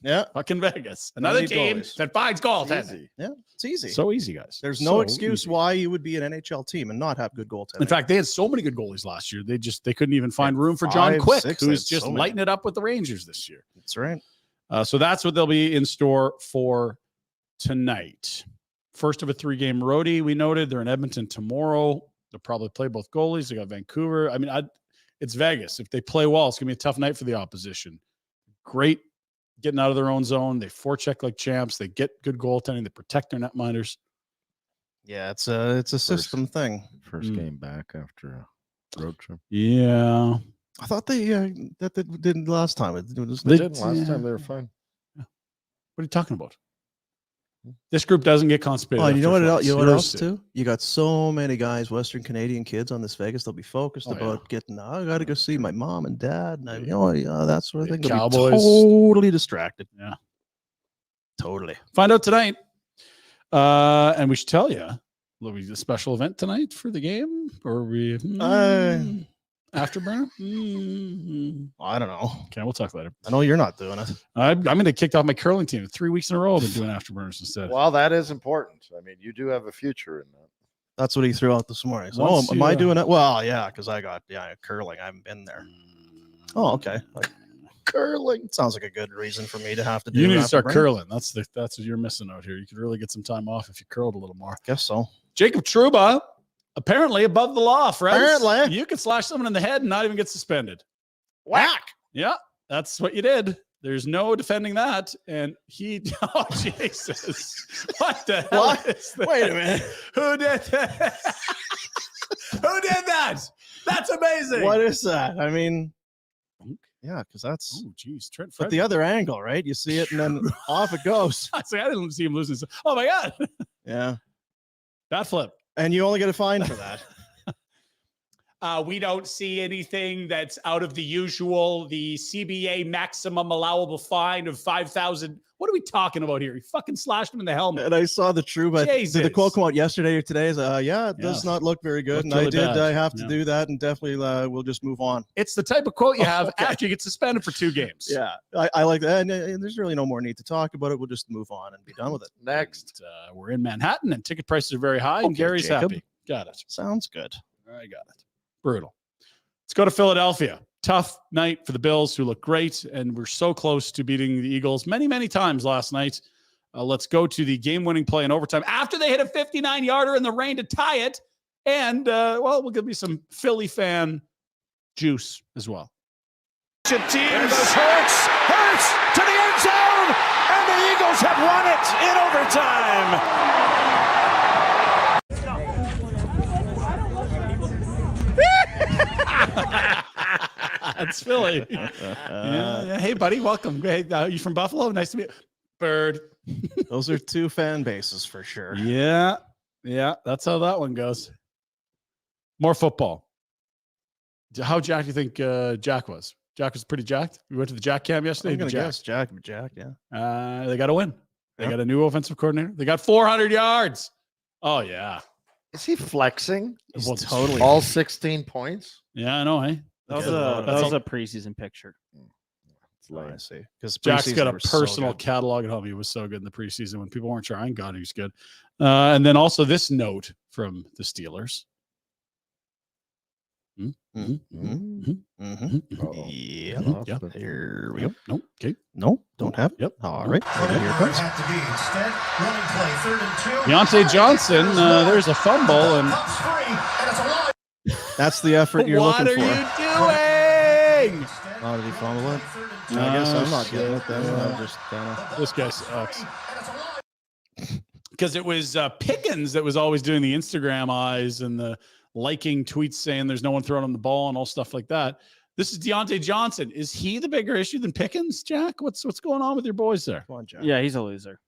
Yeah. Fucking Vegas. Another team that finds goaltending. Yeah, it's easy. So easy, guys. There's no excuse why you would be an NHL team and not have good goaltending. In fact, they had so many good goalies last year. They couldn't even find room for John Quick, who's just lighting it up with the Rangers this year. That's right. So that's what they'll be in store for tonight. First of a 3-game roadie. We noted they're in Edmonton tomorrow. They'll probably play both goalies. They got Vancouver. I mean, it's Vegas. If they play well, it's going to be a tough night for the opposition. Great getting out of their own zone. They forecheck like champs. They get good goaltending. They protect their netminders. Yeah, it's a system thing. First game back after a road trip. Yeah. I thought they did last time. They did last time. They were fine. Yeah. What are you talking about? This group doesn't get constipated. Oh, you know what else? You know what else too? You got so many guys, Western Canadian kids on this Vegas. They'll be focused about getting. I got to go see my mom and dad, and that sort of thing. They'll be totally distracted. Yeah, totally. Find out tonight, and we should tell you. Will we do a special event tonight for the game, or are we Afterburner? I don't know. Okay, we'll talk later. I know you're not doing it. I'm going to kick off my curling team 3 weeks in a row. I've been doing Afterburners instead. Well, that is important. I mean, you do have a future in that. That's what he threw out this morning. So, am I doing it? Well, yeah, because I got curling. I haven't been there. Oh, okay. Curling sounds like a good reason for me to have to do. You need to start curling. That's what you're missing out here. You could really get some time off if you curled a little more. Guess so. Jacob Trouba. Apparently above the law, friends. Apparently. You could slash someone in the head and not even get suspended. Whack. Yeah, that's what you did. There's no defending that. And oh, Jesus. What the hell is that? Wait a minute. Who did that? Who did that? That's amazing. What is that? I mean, yeah, because that's. Oh, geez. Trent but the other angle, right? You see it and then off it goes. I didn't see him losing. Oh, my God. Yeah. Bat flip. And you only get a fine for that. We don't see anything that's out of the usual. The CBA maximum allowable fine of $5,000. What are we talking about here? He fucking slashed him in the helmet. And I saw the Trouba. Did the quote come out yesterday or today? It does not look very good. And I have to do that, and definitely we'll just move on. It's the type of quote you have after you get suspended for 2 games. Yeah, I like that. And there's really no more need to talk about it. We'll just move on and be done with it. Next. And, we're in Manhattan, and ticket prices are very high, and Gary's happy. Got it. Sounds good. I got it. Brutal. Let's go to Philadelphia. Tough night for the Bills, who look great, and we're so close to beating the Eagles many, many times last night. Let's go to the game-winning play in overtime after they hit a 59-yarder in the rain to tie it, and we'll give you some Philly fan juice as well. Teams Hurts to the end zone, and the Eagles have won it in overtime. That's Philly. Yeah. Hey, buddy, welcome. Hey, you from Buffalo? Nice to meet you. Bird. Those are 2 fan bases for sure. Yeah, that's how that one goes. More football. How jacked do you think Jack was? Jack was pretty jacked. We went to the Jack camp yesterday. I'm going to guess Jack, yeah. They got to win. They got a new offensive coordinator. They got 400 yards. Oh, yeah. Is he flexing? He's totally. All 16 points? Yeah, I know, hey? That was a preseason picture. It's lame. I see. Because Jack's got a personal catalog at home. He was so good in the preseason when people weren't trying. God, he was good. And then also this note from the Steelers. Yeah. Here we go. Nope. Okay. No, don't have it. Yep. All right. Here it comes. Deontay Johnson. There's a fumble, and that's the effort you're looking for. What are you doing? Oh, did he fumble it? I guess I'm not getting it then. I'm just This guy sucks. because it was Pickens that was always doing the Instagram eyes and the liking tweets saying there's no one throwing on the ball and all stuff like that. This is Deontay Johnson. Is he the bigger issue than Pickens, Jack? What's going on with your boys there? Come on, Jack. Yeah, he's a loser.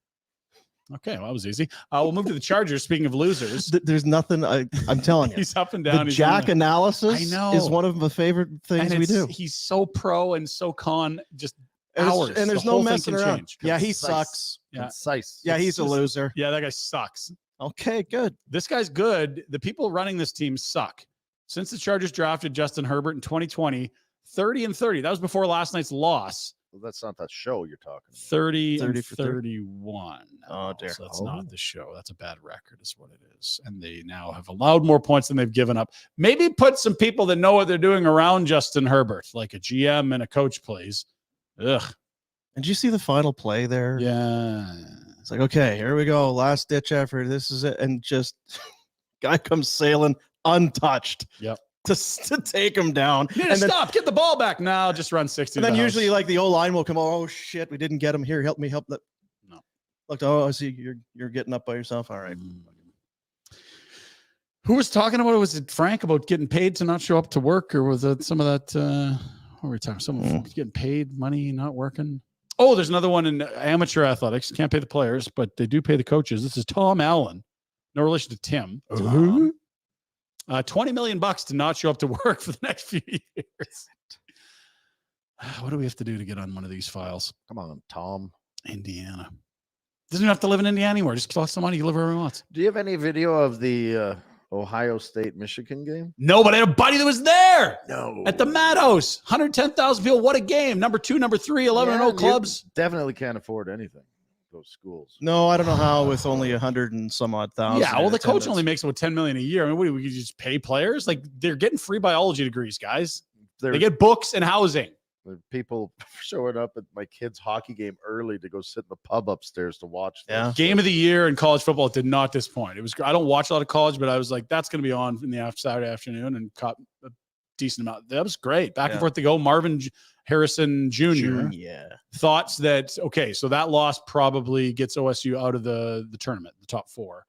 Okay, well, that was easy. We'll move to the Chargers. Speaking of losers, There's nothing. I'm telling you. he's up and down. The He's Jack in there. analysis I know. is one of my favorite things And we do. He's so pro and so con, just And it's- hours. and there's The no whole thing messing can around. change. Yeah, he Concise. sucks. Yeah. Concise. Yeah, he's a just- loser. Yeah, that guy sucks. Okay, good. This guy's good. The people running this team suck. Since the Chargers drafted Justin Herbert in 2020, 30-30. That was before last night's loss. Well, that's not that show you're talking about. 30 for 30. 31. Oh, dear. So that's not the show. That's a bad record, is what it is. And they now have allowed more points than they've given up. Maybe put some people that know what they're doing around Justin Herbert, like a GM and a coach, please. Ugh. And did you see the final play there? Yeah. It's like, okay, here we go. Last ditch effort. This is it. And just guy comes sailing untouched. Yep. To take him down. You need to And then, stop. Get the ball back now. Just run 60. and to then the usually house. like the O-line will come, oh shit, we didn't get him here. Help me help that. No. Look, oh, I see you're getting up by yourself. All right. Who was talking about it? Was it Frank about getting paid to not show up to work, or was it some of that? What were we talking? Someone getting paid money, not working. Oh, there's another one in amateur athletics. Can't pay the players, but they do pay the coaches. This is Tom Allen, no relation to Tim. Tom. $20 million to not show up to work for the next few years. What do we have to do to get on one of these files? Come on, Tom. Indiana. Doesn't even have to live in Indiana anymore. Just collect some money. You live wherever he wants. Do you have any video of the Ohio State Michigan game? No, but I had a buddy that was there. No. At the Meadows. 110,000 people. What a game. Number 2, number 3, 11-0 clubs. Definitely can't afford anything. Those schools. No, I don't know how with only 100 and some odd thousand. Yeah, well, the coach attendance. only makes about $10 million a year. I mean, what do we just pay players? Like, they're getting free biology degrees, guys. They get books and housing. There are people showing up at my kid's hockey game early to go sit in the pub upstairs to watch. Yeah. Game of the year in college football did not disappoint. It was. I don't watch a lot of college, but I was like, that's going to be on in the Saturday afternoon, and caught a decent amount. That was great. Back and forth to go. Marvin Harrison Jr. Yeah. Thoughts that, okay, so that loss probably gets OSU out of the tournament, the top 4.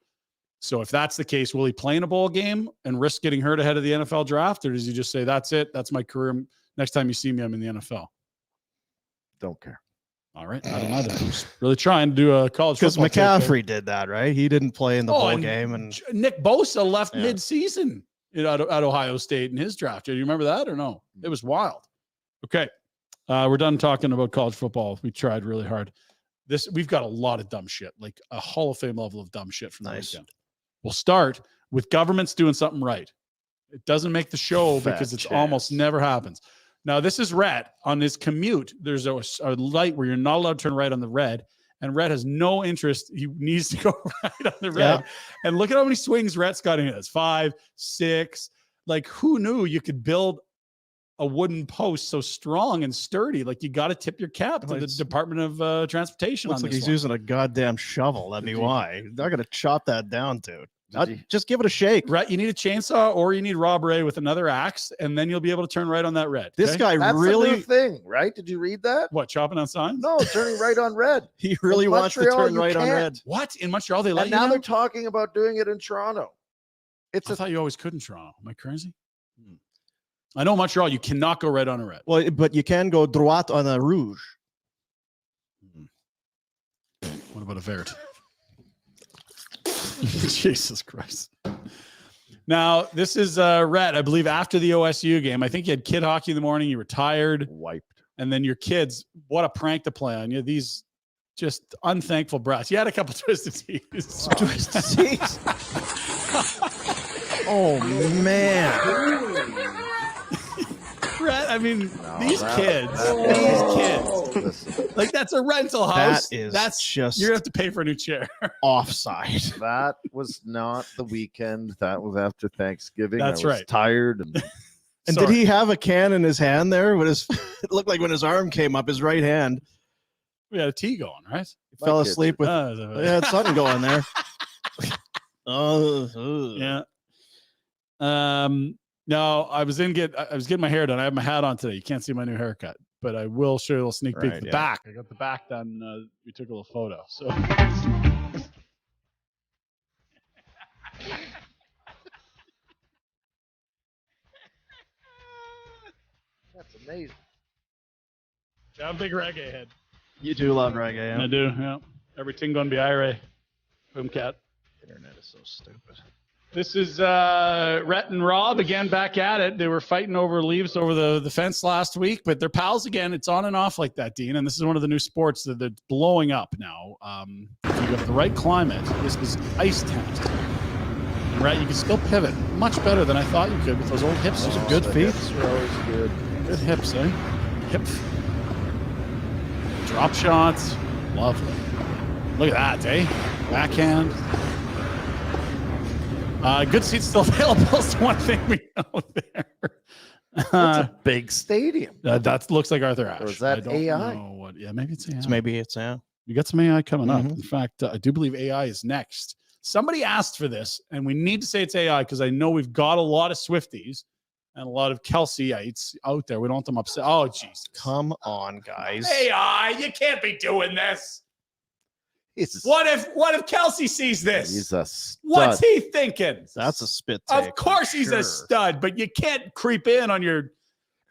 So if that's the case, will he play in a bowl game and risk getting hurt ahead of the NFL draft? Or does he just say, that's it, that's my career, next time you see me, I'm in the NFL? Don't care. All right, I don't either. I'm just really trying to do a college Because football take McCaffrey did that, right? He didn't play in the bowl and game. And Nick Bosa left Yeah. mid-season at Ohio State in his draft. Do you remember that or no? It was wild. Okay. We're done talking about college football. We tried really hard. We've got a lot of dumb shit, like a Hall of Fame level of dumb shit from the Nice. weekend. We'll start with governments doing something right. It doesn't make the show Fat because it's chance. almost never happens. Now, this is Rhett on his commute. There's a light where you're not allowed to turn right on the red, and Rhett has no interest. He needs to go right on the red. Yeah. And look at how many swings Rhett's got in it. 5, 6. Like, who knew you could build a wooden post so strong and sturdy? Like, you got to tip your cap to the It's- Department of Transportation looks on like this he's one. using a goddamn shovel. That'd be why. They're going to chop that down, dude. he- Just give it a shake. Right, you need a chainsaw or you need Rob Ray with another axe, and then you'll be able to turn right on that red. This okay? guy That's the really, new thing, right? Did you read that? What, chopping on signs? No, turning right on red. he really In wants to Montreal, turn you right on can't. red. What? In Montreal, they let And you now know? they're talking about doing it in Toronto. It's I thought you always could in Toronto. Am I crazy? I know Montreal, you cannot go right on a red. Well, but you can go droite on a rouge. What about a vert? Jesus Christ. Now, this is Rhett, I believe, after the OSU game. I think you had kid hockey in the morning. You were tired. wiped. And then your kids, what a prank to play on you. These just unthankful brats. You had a couple twisted teeth. Twisted teeth. Oh, man. Rhett, I mean, No, these that- kids, that- these kids, like that's a rental house. That is That's just you're gonna have to pay for a new chair. offside. That was not the weekend. That was after Thanksgiving. That's I was right. tired. And And Sorry. did he have a can in his hand there? When his, it looked like when his arm came up, his right hand, We had a tea going, right? he fell kids- asleep with. Uh, Yeah, had something going there. yeah. No, I was getting my hair done. I have my hat on today. You can't see my new haircut, but I will show you a little sneak peek Right, at the yeah. back. I got the back done. We took a little photo. So Amazing. I'm a big reggae head. You do love reggae. I do, yeah. Everything gonna be IRA. Boom cat. Internet is so stupid. This is Rhett and Rob again back at it. They were fighting over leaves over the fence last week, but they're pals again. It's on and off like that, Dean. And this is one of the new sports that's blowing up now. If you have the right climate, this is ice tennis. And Rhett, you can still pivot much better than I thought you could with those old hips. Those are good feet. Hips are always good. Good hips, eh? Hip. Drop shots. Lovely. Look at that, eh? Backhand. Good seats still available is one thing we know there. That's a big stadium. That looks like Arthur Ashe. Or is that I don't AI? know what, yeah, maybe it's AI. Maybe it's yeah. You got some AI coming up. Mhm. In fact, I do believe AI is next. Somebody asked for this, and we need to say it's AI because I know we've got a lot of Swifties and a lot of Kelseyites out there. We don't want them upset. Oh, Jesus. Come on, guys. AI, you can't be doing this. He's, What if Kelsey sees this? he's a stud. What's he thinking? That's a spit take. Of course for he's sure. a stud, but you can't creep in on your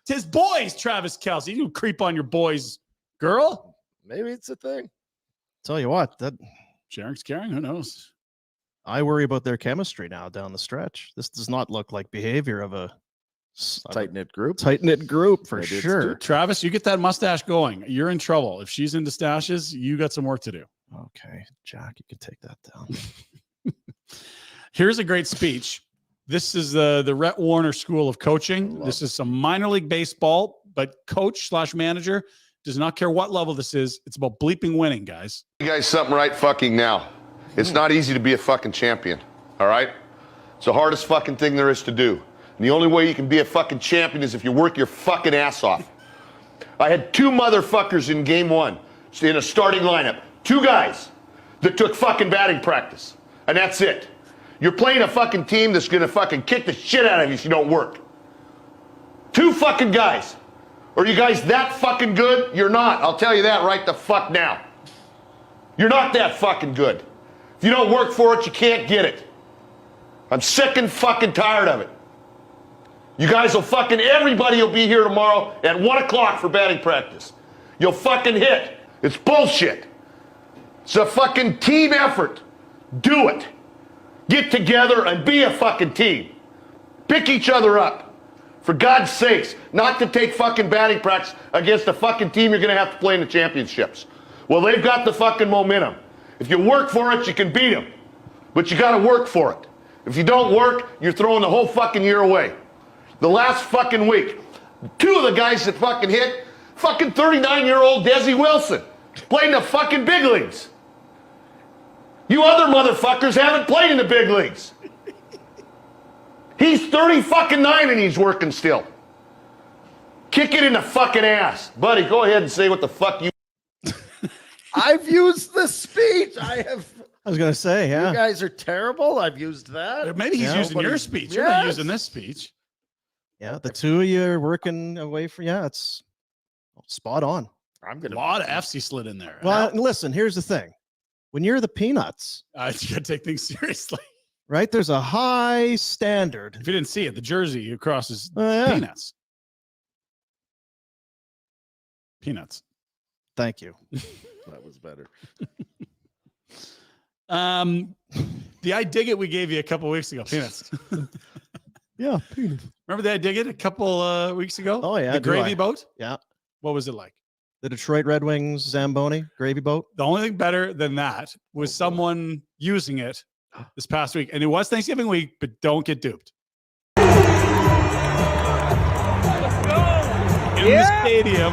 it's his boys, Travis Kelsey. You creep on your boys, girl. Maybe it's a thing. Tell you what, that Sharing's caring. Who knows? I worry about their chemistry now down the stretch. This does not look like behavior of a Tight-knit group. tight-knit group for Maybe it's sure. Travis, you get that mustache going. You're in trouble. If she's into stashes, you got some work to do. Okay, Jack, you can take that down. Here's a great speech. This is the Rhett Warner School of Coaching. This is some minor league baseball, but coach/manager does not care what level this is. It's about bleeping winning, guys. You guys something right fucking now. It's not easy to be a fucking champion, all right? It's the hardest fucking thing there is to do. And the only way you can be a fucking champion is if you work your fucking ass off. I had two motherfuckers in game one in a starting lineup. Two guys that took fucking batting practice. And that's it. You're playing a fucking team that's gonna fucking kick the shit out of you if you don't work. Two fucking guys. Are you guys that fucking good? You're not. I'll tell you that right the fuck now. You're not that fucking good. If you don't work for it, you can't get it. I'm sick and fucking tired of it. You guys will fucking, everybody will be here tomorrow at 1 o'clock for batting practice. You'll fucking hit. It's bullshit. It's a fucking team effort. Do it. Get together and be a fucking team. Pick each other up. For God's sakes, not to take fucking batting practice against a fucking team you're going to have to play in the championships. Well, they've got the fucking momentum. If you work for it, you can beat them. But you got to work for it. If you don't work, you're throwing the whole fucking year away. The last fucking week, two of the guys that fucking hit, fucking 39-year-old Desi Wilson, played in the fucking big leagues. You other motherfuckers haven't played in the big leagues. He's 30 fucking 9 and he's working still. Kick it in the fucking ass. Buddy, go ahead and say what the fuck you... I've used the speech. I was gonna say, You yeah. guys are terrible. I've used that. Maybe he's Yeah, using but your he's- speech. You're not Yes. using this speech. Yeah, the two of you are working away from it's spot on. I'm A gonna. lot of F's he slid in there. Well, listen, here's the thing. When you're the Peanuts, You got to take things seriously. right? There's a high standard. If you didn't see it, the jersey across his Oh, yeah. peanuts. Peanuts. Thank you. That was better. The I Dig It we gave you a couple weeks ago. Peanuts. Yeah, peanuts. Remember the I Dig It a couple weeks ago? Oh, yeah, The do gravy I? boat? Yeah. What was it like? The Detroit Red Wings Zamboni gravy boat. The only thing better than that was someone using it this past week. And it was Thanksgiving week, but don't get duped. In the stadium,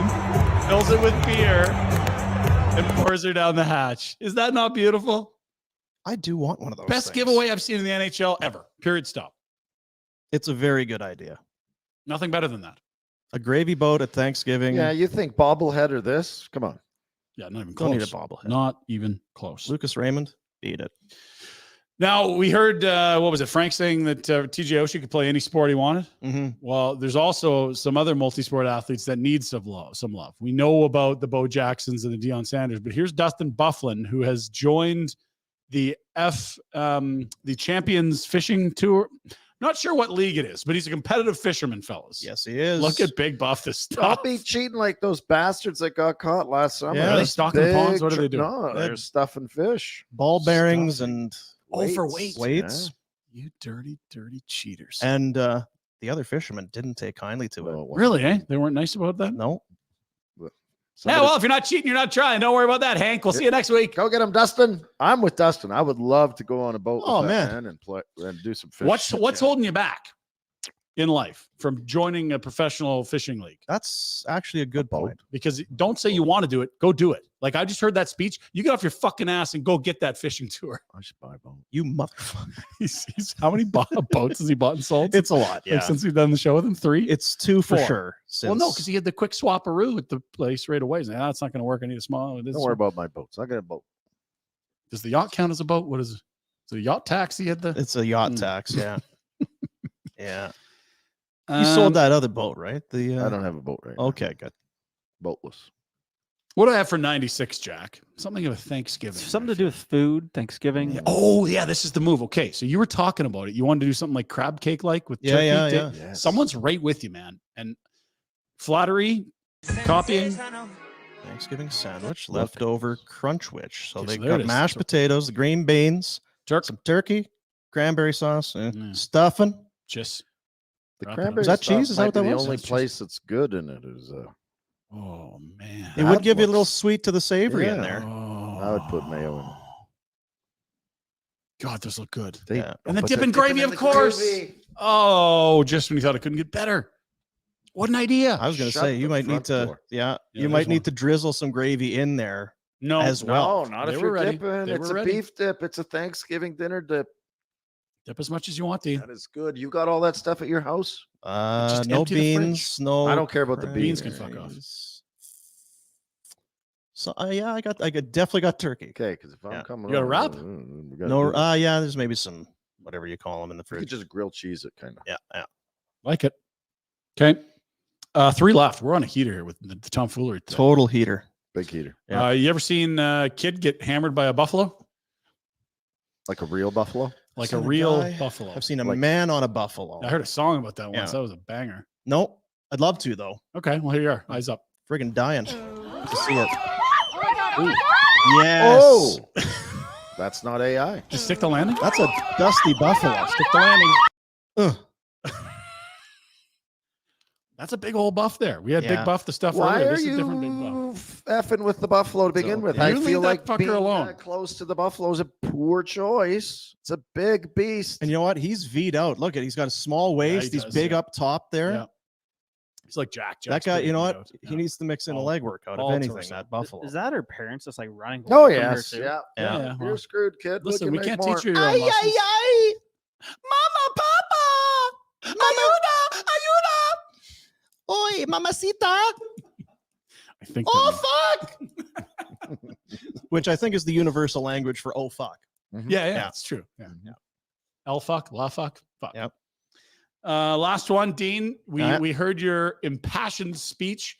fills it with beer, and pours her down the hatch. Is that not beautiful? I do want one of those. Best things. giveaway I've seen in the NHL ever. Period. Stop. It's a very good idea. Nothing better than that. A gravy boat at Thanksgiving. Yeah, you think bobblehead or this? Come on. Yeah, not even Don't need a close. bobblehead. Not even close. Lucas Raymond, beat it. Now, we heard, what was it, Frank saying that TJ Oshie could play any sport he wanted? Mm-hmm. Well, there's also some other multi-sport athletes that need some love. We know about the Bo Jacksons and the Deion Sanders, but here's Dustin Byfuglien, who has joined the Champions Fishing Tour. Not sure what league it is, but he's a competitive fisherman, fellas. Yes, he is. Look at Big Buff this stuff. Don't be cheating like those bastards that got caught last summer. Yeah. Are they That's stocking the ponds? big What are they doing? No, they're stuffing fish. ball bearings Stuffing. and Oh, for weights. weights. You dirty, dirty cheaters. And the other fishermen didn't take kindly to it. Well, Really, eh? They weren't nice about that? No. Yeah, somebody- well, if you're not cheating, you're not trying. Don't worry about that, Hank. We'll see you next week. Go get him, Dustin. I'm with Dustin. I would love to go on a boat. Oh, with that man. and play and do some fishing. What's holding you back in life from joining a professional fishing league? That's actually a good point. Because don't say you want to do it. Go do it. Like I just heard that speech. You get off your fucking ass and go get that fishing tour. I should buy a boat. You motherfucker. He's how many boats has he bought and sold? It's a lot. Like since we've done the show with him, 3? It's 2 for 4. sure. Well, no, since- because he had the quick swapperoo at the place right away. He's like, that's not going to work. I need a small. Don't worry about my boats. I got a boat. Does the yacht count as a boat? What is it? Is it a yacht taxi at the? it's a yacht Mm. tax. Yeah. Yeah. You sold that other boat, right? The I don't have a boat right now. Okay, good. Boatless. What do I have for 96, Jack? Something of a Thanksgiving. Something to do with food, Thanksgiving. Yeah. Oh, yeah, this is the move. Okay, so you were talking about it. You wanted to do something like crab cake, like with turkey. Yeah. Yes. Someone's right with you, man. And flattery, copying. Thanksgiving sandwich, leftover crunchwich. So Okay, they so there it got is. mashed So- potatoes, the green beans, Turk. some turkey, cranberry sauce, Yeah. stuffing. Just The Wrap it up. cranberry Is that stuff cheese? Is that might what that be the was? only That's just- place that's good in it is oh man. It would That give you a little looks- sweet to the savory in Yeah. there. I would put mayo in it. God, those look good. They- Yeah. And the Put dip the and gravy, in of the course. gravy. Oh, just when you thought it couldn't get better. What an idea. I was going to Shut say you the might need front to, door. Yeah, you might there's need one. to drizzle some gravy in there No, as well. No, not They if were you're ready. dipping. They It's were a ready. beef dip. It's a Thanksgiving dinner dip. dip as much as you want, Dean. That is good. You got all that stuff at your house? Just No empty the fridge. beans, no. I don't care about the Beans beans. can fuck off. fries. So yeah, I definitely got turkey. Okay, because if I'm Yeah. coming, You got a over, wrap? we gotta No, do it. yeah, there's maybe some whatever you call them in the You could fridge. just grill cheese it, kind of. Yeah. Like it. Okay. 3 left. We're on a heater here with the tomfoolery. today. Total heater. Big heater, Yeah. You ever seen a kid get hammered by a buffalo? like a real buffalo. Like Seen a a real guy- buffalo. I've seen a Like- man on a buffalo. I heard a song about that once. Yeah. That was a banger. Nope. I'd love to though. Okay, well here you are. Eyes up. Friggin' dying to see it. Ooh. Yes. Oh, that's not AI. Just stick the landing. That's a dusty buffalo. Stick the landing. Ugh. That's a big old buff there. We had Yeah. Big Buff the stuff Why earlier. are This is a you different Big Buff. effing with the buffalo to begin with? You I leave feel that like fucker being alone. that close to the buffalo is a poor choice. It's a big beast. And you know what? He's V'd out. Look at he's got a small waist. he He's does, big yeah. up top there. Yeah. He's like Jack. That Jack's guy, pretty you know beat what? out. He Yeah. needs to mix in a All- leg workout, all if anything, torso. that buffalo. Is that her parents just like running? Oh away from her yes, too? yeah. Yeah, Yeah. well, You're screwed, kid. listen, we we can can't make more. teach you your own lessons. Mama, Papa! Ayuda! Ayuda! Oi, mamacita! I think. Oh, fuck! Which I think is the universal language for oh, fuck. yeah, yeah. that's true. Yeah. L fuck, la fuck, fuck. Yep. Last one, Dean. We All right. we heard your impassioned speech,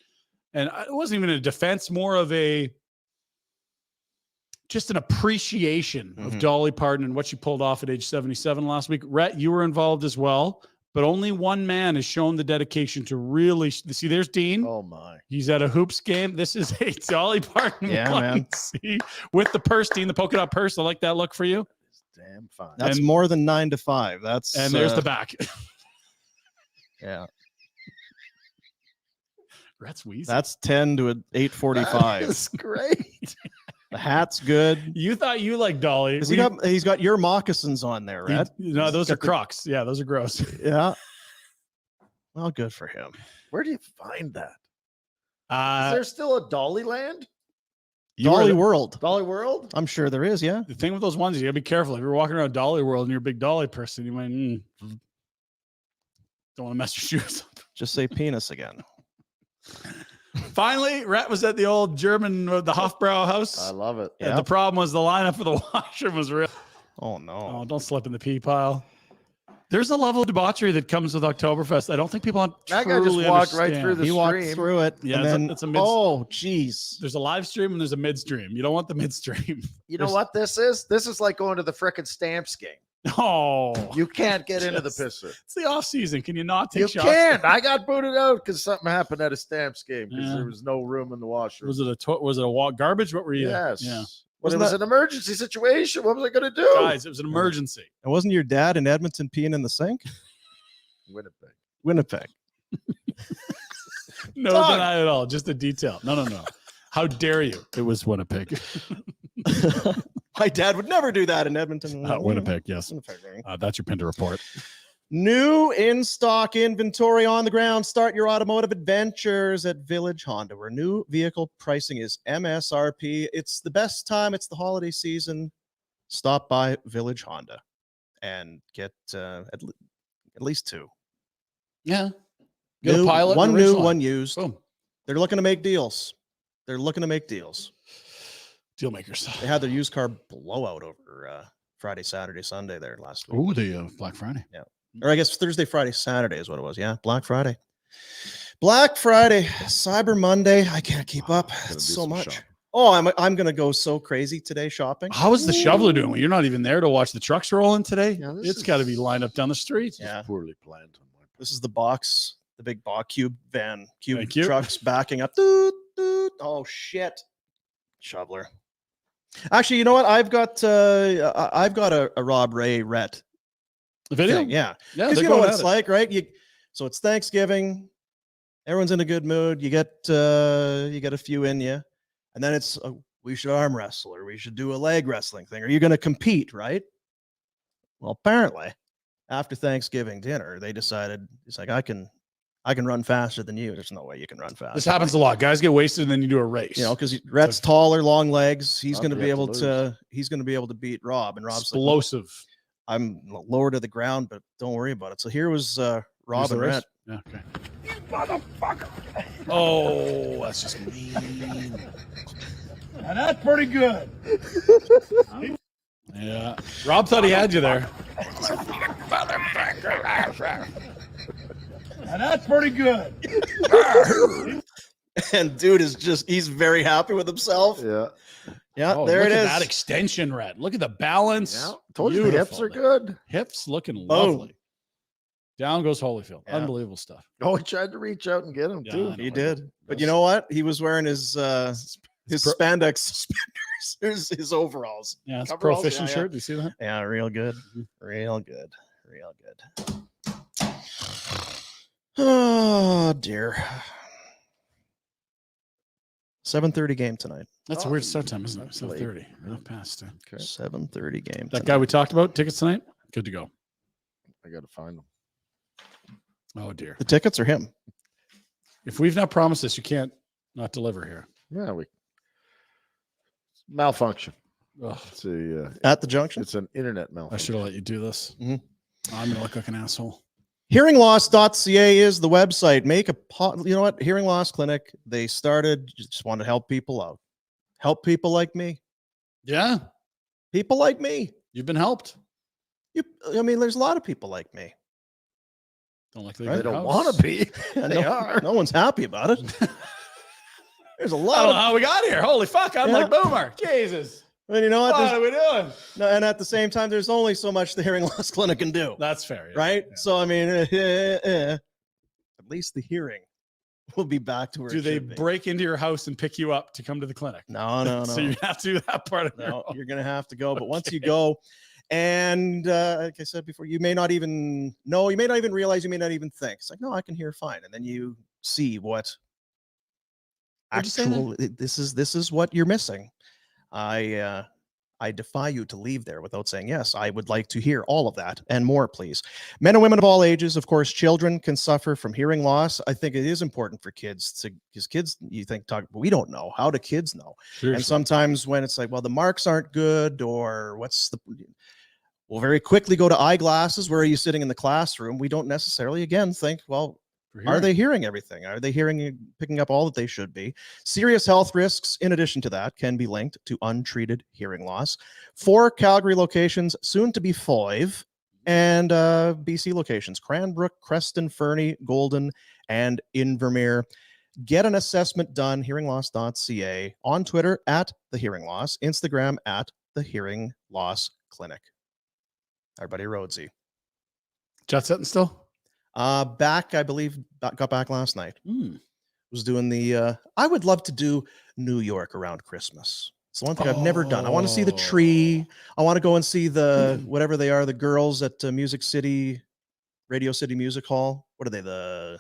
and it wasn't even a defense, more of just an appreciation of Mhm. Dolly Parton and what she pulled off at age 77 last week. Rhett, you were involved as well, but only one man has shown the dedication to really see. There's Dean. Oh my. He's at a hoops game. This is a Dolly Parton Yeah, man. 1C with the purse, Dean, the polka dot purse. I like that look for you. Damn fine. That's And- more than 9 to 5. That's And there's the back. yeah. Rhett's wheezing. That's 10 to 8:45. That's great. The hat's good. You thought you liked Dolly. He's got your moccasins on there, right? No, those He's are got the- Crocs. Yeah, those are gross. Yeah. Well, good for him. Where do you find that? Is Uh, there still a Dolly Land? you were Dolly the- World. Dolly World? I'm sure there is, yeah. The thing with those onesies, you gotta be careful. If you're walking around Dolly World and you're a big Dolly person, you might don't want to mess your shoes up. Just say penis again. Finally, Rhett was at the old German, the Hofbrau house. I love it. And the problem was the lineup for the washroom was real. Oh no. Oh, don't slip in the pee pile. There's a level of debauchery that comes with Oktoberfest. I don't think people That guy just truly walked right understand. through the He walked stream. through it. Yeah, and it's a- then, it's a mid- oh, geez. There's a live stream and there's a midstream. You don't want the midstream. You know There's- what this is? This is like going to the frickin' Stamps game. Oh, You can't get into the Just- pisser. it's the off season. Can you not take You shots? can't. I got booted out because something happened at a Stamps game because Yeah. there was no room in the washroom. Was it a garbage? What were you? Yes. Yeah. But it Wasn't was that- an emergency situation. What was I going to do? Guys, it was an emergency. And wasn't your dad in Edmonton peeing in the sink? Winnipeg. Winnipeg. No, not at all. Just a detail. No. How dare you? It was Winnipeg. My dad would never do that in Edmonton. Winnipeg, yes. Winnipeg, right? That's your Pinder Report. New in-stock inventory on the ground. Start your automotive adventures at Village Honda, where new vehicle pricing is MSRP. It's the best time. It's the holiday season. Stop by Village Honda and get at least two. Yeah. Get New, a pilot. one and a new, Ridgeline. one used. Boom. They're looking to make deals. Deal makers. They had their used car blowout over Friday, Saturday, Sunday there last week. Oh, the Black Friday. Or I guess Thursday, Friday, Saturday is what it was. Yeah, Black Friday. Black Friday, Cyber Monday. I can't keep up. Gonna It's do so some much. shopping. Oh, I'm gonna go so crazy today shopping. How is the shoveler doing? Well, you're not even there to watch the trucks rolling today. Yeah, this It's got to be is- lined up down the street. Yeah. Poorly planned on my part. This is the box, the big box cube van, cube Thank you. trucks backing up. Doot, doot. Oh shit, shoveler. Actually, you know what? I've got a Rob Ray Rhett The video. thing. Yeah. Yeah. Because they're you know going what at it's it. like, right? So it's Thanksgiving, everyone's in a good mood. You get a few in you, and then it's we should arm wrestle or we should do a leg wrestling thing. Are you going to compete, right? Well, apparently, after Thanksgiving dinner, they decided it's like I can run faster than you. There's no way you can run faster. This happens a lot. Guys get wasted and then you do a race. You know, because Rhett's taller, long legs. He's Rob, going to you be have to able lose. to. He's going to be able to beat Rob, and Rob's like, explosive. I'm lower to the ground, but don't worry about it. So here was Rob Here's the and race. Rhett. Yeah. Okay. Motherfucker. Oh, that's just mean. And that's pretty good. Yeah. Rob thought he had you there. And that's pretty good. And dude is he's very happy with himself. Yeah. Yeah, Oh, there look it at is. that extension, Red. Look at the balance. Yeah. Told you the hips Beautiful are there. good. Hips looking Boom. lovely. Down goes Holyfield. Yeah. Unbelievable stuff. Oh, he tried to reach out and get him Yeah, too. I know. He did. But you know what? He was wearing his spandex suspenders, his overalls. Yeah, it's a Coveralls, pro fishing yeah, yeah. shirt. Do you see that? Yeah, real good. Real good. Real good. Oh dear. 7:30 game tonight. That's a Oh, weird start time, isn't it? that's late. 7:30. Half past. Okay. 7:30 game. That guy we talked about, tickets tonight? Good to go. I got to find them. Oh, dear. The tickets are him. If we've not promised this, you can't not deliver here. Yeah, malfunction. Ugh, It's a At the junction. it's an internet I malfunction. should have let you do this. Mhm. I'm going to look like an asshole. Hearingloss.ca is the website. You know what? Hearing Loss Clinic, they started, just want to help people out. Help people like me. Yeah, People like me. you've been helped. There's a lot of people like me. Don't like They leaving your don't house. want to be. They no, are. No one's happy about it. There's a I lot don't know of, how we got here. Holy fuck. I'm Yeah. like Boomer. Jesus. and you know what? What are we doing? No, and at the same time, there's only so much the Hearing Loss Clinic can do, That's fair. yeah. right? Yeah. So, at least the hearing will be back to where Do it they should be. break into your house and pick you up to come to the clinic? No, no, no. So you have to do that part of your No, own. you're going to have to go. But once you Okay. go, and like I said before, you may not even know, you may not even realize, you may not even think. It's like, no, I can hear fine. And then you see what What'd you say actual, this is what you're missing. I defy you to leave there without saying, yes, I would like to hear all of that and more, please. Men and women of all ages, of course, children can suffer from hearing loss. I think it is important for kids because kids, you think, but we don't know. How do kids know? And sometimes when it's like, well, the marks aren't good, or we'll very quickly go to eyeglasses. Where are you sitting in the classroom? We don't necessarily, again, think, well, are they hearing everything? Are they picking up all that they should be? Serious health risks, in addition to that, can be linked to untreated hearing loss. 4 Calgary locations, soon to be 5, and BC locations: Cranbrook, Creston, Fernie, Golden, and Invermere. Get an assessment done. Hearingloss.ca, on Twitter at The Hearing Loss, Instagram at The Hearing Loss Clinic. Our buddy Rhodesy. Jet setting still? Back, I believe, got back last night. Mm. Was doing the. I would love to do New York around Christmas. It's the one thing I've never done. I want to see the tree. I want to go and see the whatever they are, the girls at Music City, Radio City Music Hall. What are they? The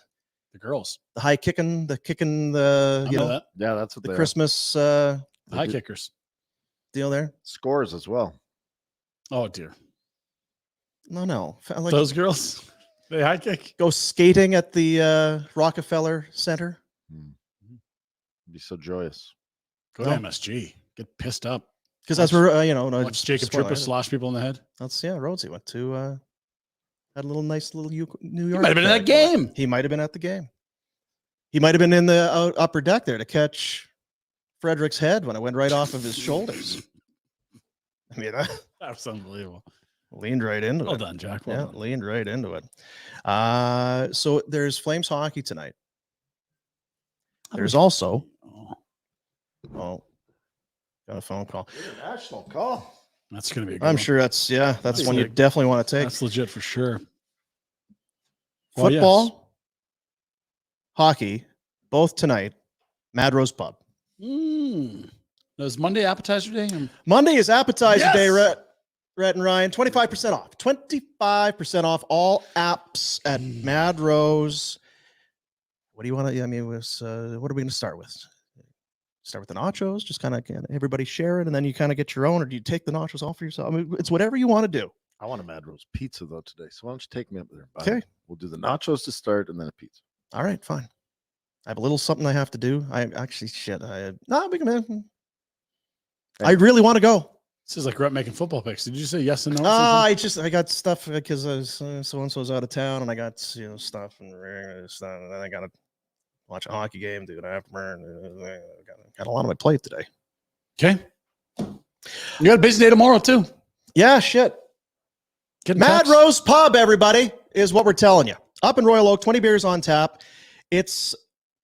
girls. The high kicking, the I know that. Yeah, that's what the they are. Christmas The high kickers. deal there. Scores as well. Oh dear. No. Like, Those girls. They high kick. go skating at the Rockefeller Center. Be so joyous. Go to MSG. Get pissed up. Because that's where Watch Jacob Tripper slash people in the head. That's Rhodesy went to had a nice little New York. He might have been in that game. He might have been at the game. He might have been in the upper deck there to catch Frederick's head when it went right off of his shoulders. I mean, That was unbelievable. leaned right into Well it. done, Jack. Well done. Leaned right into it. So there's Flames hockey tonight. There's also got a phone call. International call. That's going to be a good I'm one. sure that's one you like- definitely want to take. That's legit for sure. Well, Football, yes. hockey, both tonight. Mad Rose Pub. Is Monday appetizer day? Monday is appetizer Yes! day, Rhett and Ryan. 25% off. 25% off all apps at Mad Rose. What do you want to? I mean, what are we going to start with? Start with the nachos, just kind of everybody share it, and then you kind of get your own, or do you take the nachos all for yourself? I mean, it's whatever you want to do. I want a Mad Rose pizza though today. So why don't you take me up there? Bye. Okay. We'll do the nachos to start and then a pizza. All right, fine. I have a little something I have to do. I actually I really want to go. This is like Rhett making football picks. Did you say yes and no? or I something? I got stuff because so and so's out of town, and I got stuff and stuff, and then I got to watch a hockey game, do an afterburn. Got a lot on my plate today. Okay. You got a busy day tomorrow too. Yeah, shit. Getting Mad texts. Rose Pub, everybody, is what we're telling you. Up in Royal Oak, 20 beers on tap. It's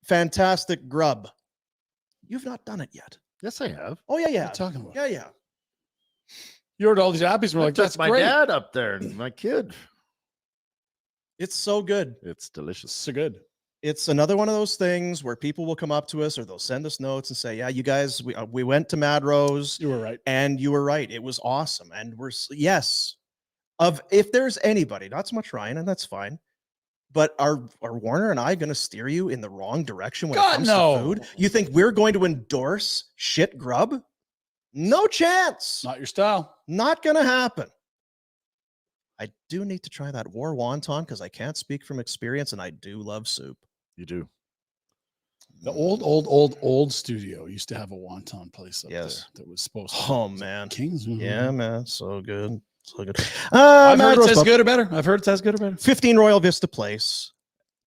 fantastic grub. You've not done it yet. Yes, I have. Oh yeah, What are yeah, you talking about? yeah. You ordered all these appies and we're like, that's my great. dad up there and my kid. It's so good. It's delicious. So good. It's another one of those things where people will come up to us or they'll send us notes and say, yeah, you guys, we went to Mad Rose You were right. and you were right. It was awesome. And yes, if there's anybody, not so much Ryan, and that's fine, but are Warner and I going to steer you in the wrong direction when God, it comes no. to food? You think we're going to endorse shit grub? No chance. Not your style. Not going to happen. I do need to try that war wonton because I can't speak from experience and I do love soup. You do. The old studio used to have a wonton place up Yes. there that was supposed to. Oh, was it man. Kings. Yeah, man. So good. So good. I've Mad heard Rose it's as Pub. good or better. I've heard it's as good or better. 15 Royal Vista Place.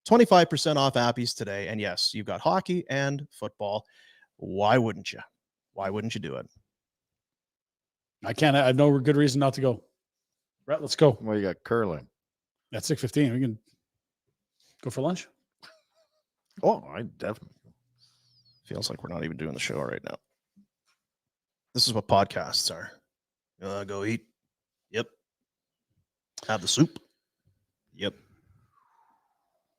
25% off appies today. And yes, you've got hockey and football. Why wouldn't you? Why wouldn't you do it? I have no good reason not to go. Right, let's go. Well, you got curling. At 6:15, we can go for lunch. Oh, I definitely. Feels like we're not even doing the show right now. This is what podcasts are. Go eat. Yep. Have the soup. Yep.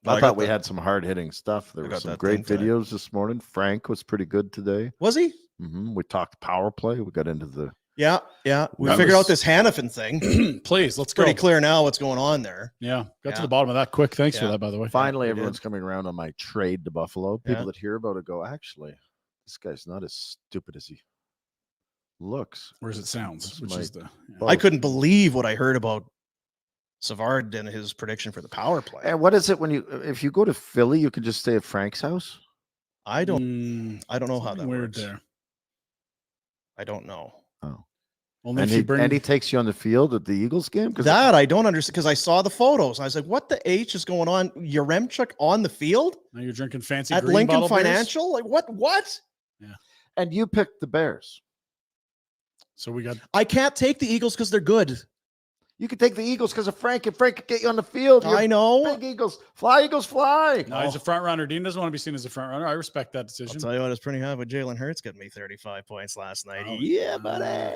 I thought we had some hard hitting stuff. There I were got some that great thing today. videos this morning. Frank was pretty good today. Was he? We talked power play. We got into the. Yeah. Yeah. We That figured was- out this Hannafin thing. Please, let's Pretty go. clear now what's going on there. Yeah, got Yeah. to the bottom of that quick. Thanks for Yeah. that, by the way. Finally, we everyone's did. coming around on my trade to Buffalo. People Yeah. that hear about it go, actually, this guy's not as stupid as he looks. Whereas it sounds, This which might- is the. Both. I couldn't believe what I heard about Savard and his prediction for the power play. And what is it when if you go to Philly, you can just stay at Frank's house? I don't know how something that weird works. there. I don't know. Only And if you bring. he takes you on the field at the Eagles game? That I don't understand because I saw the photos. I was like, what the H is going on? Yaremchuk on the field Now you're drinking fancy at green Lincoln bottle beers? Financial? Like what? And you picked the Bears. So we got. I can't take the Eagles because they're good. You could take the Eagles because of Frank, and Frank could get you on the field. You're I know. Big Eagles. Fly, Eagles, fly. No, he's a front runner. Dean doesn't want to be seen as a front runner. I respect that I'll decision. tell you what, it's pretty high with Jalen Hurts getting me 35 points last night. Oh, Yeah, buddy.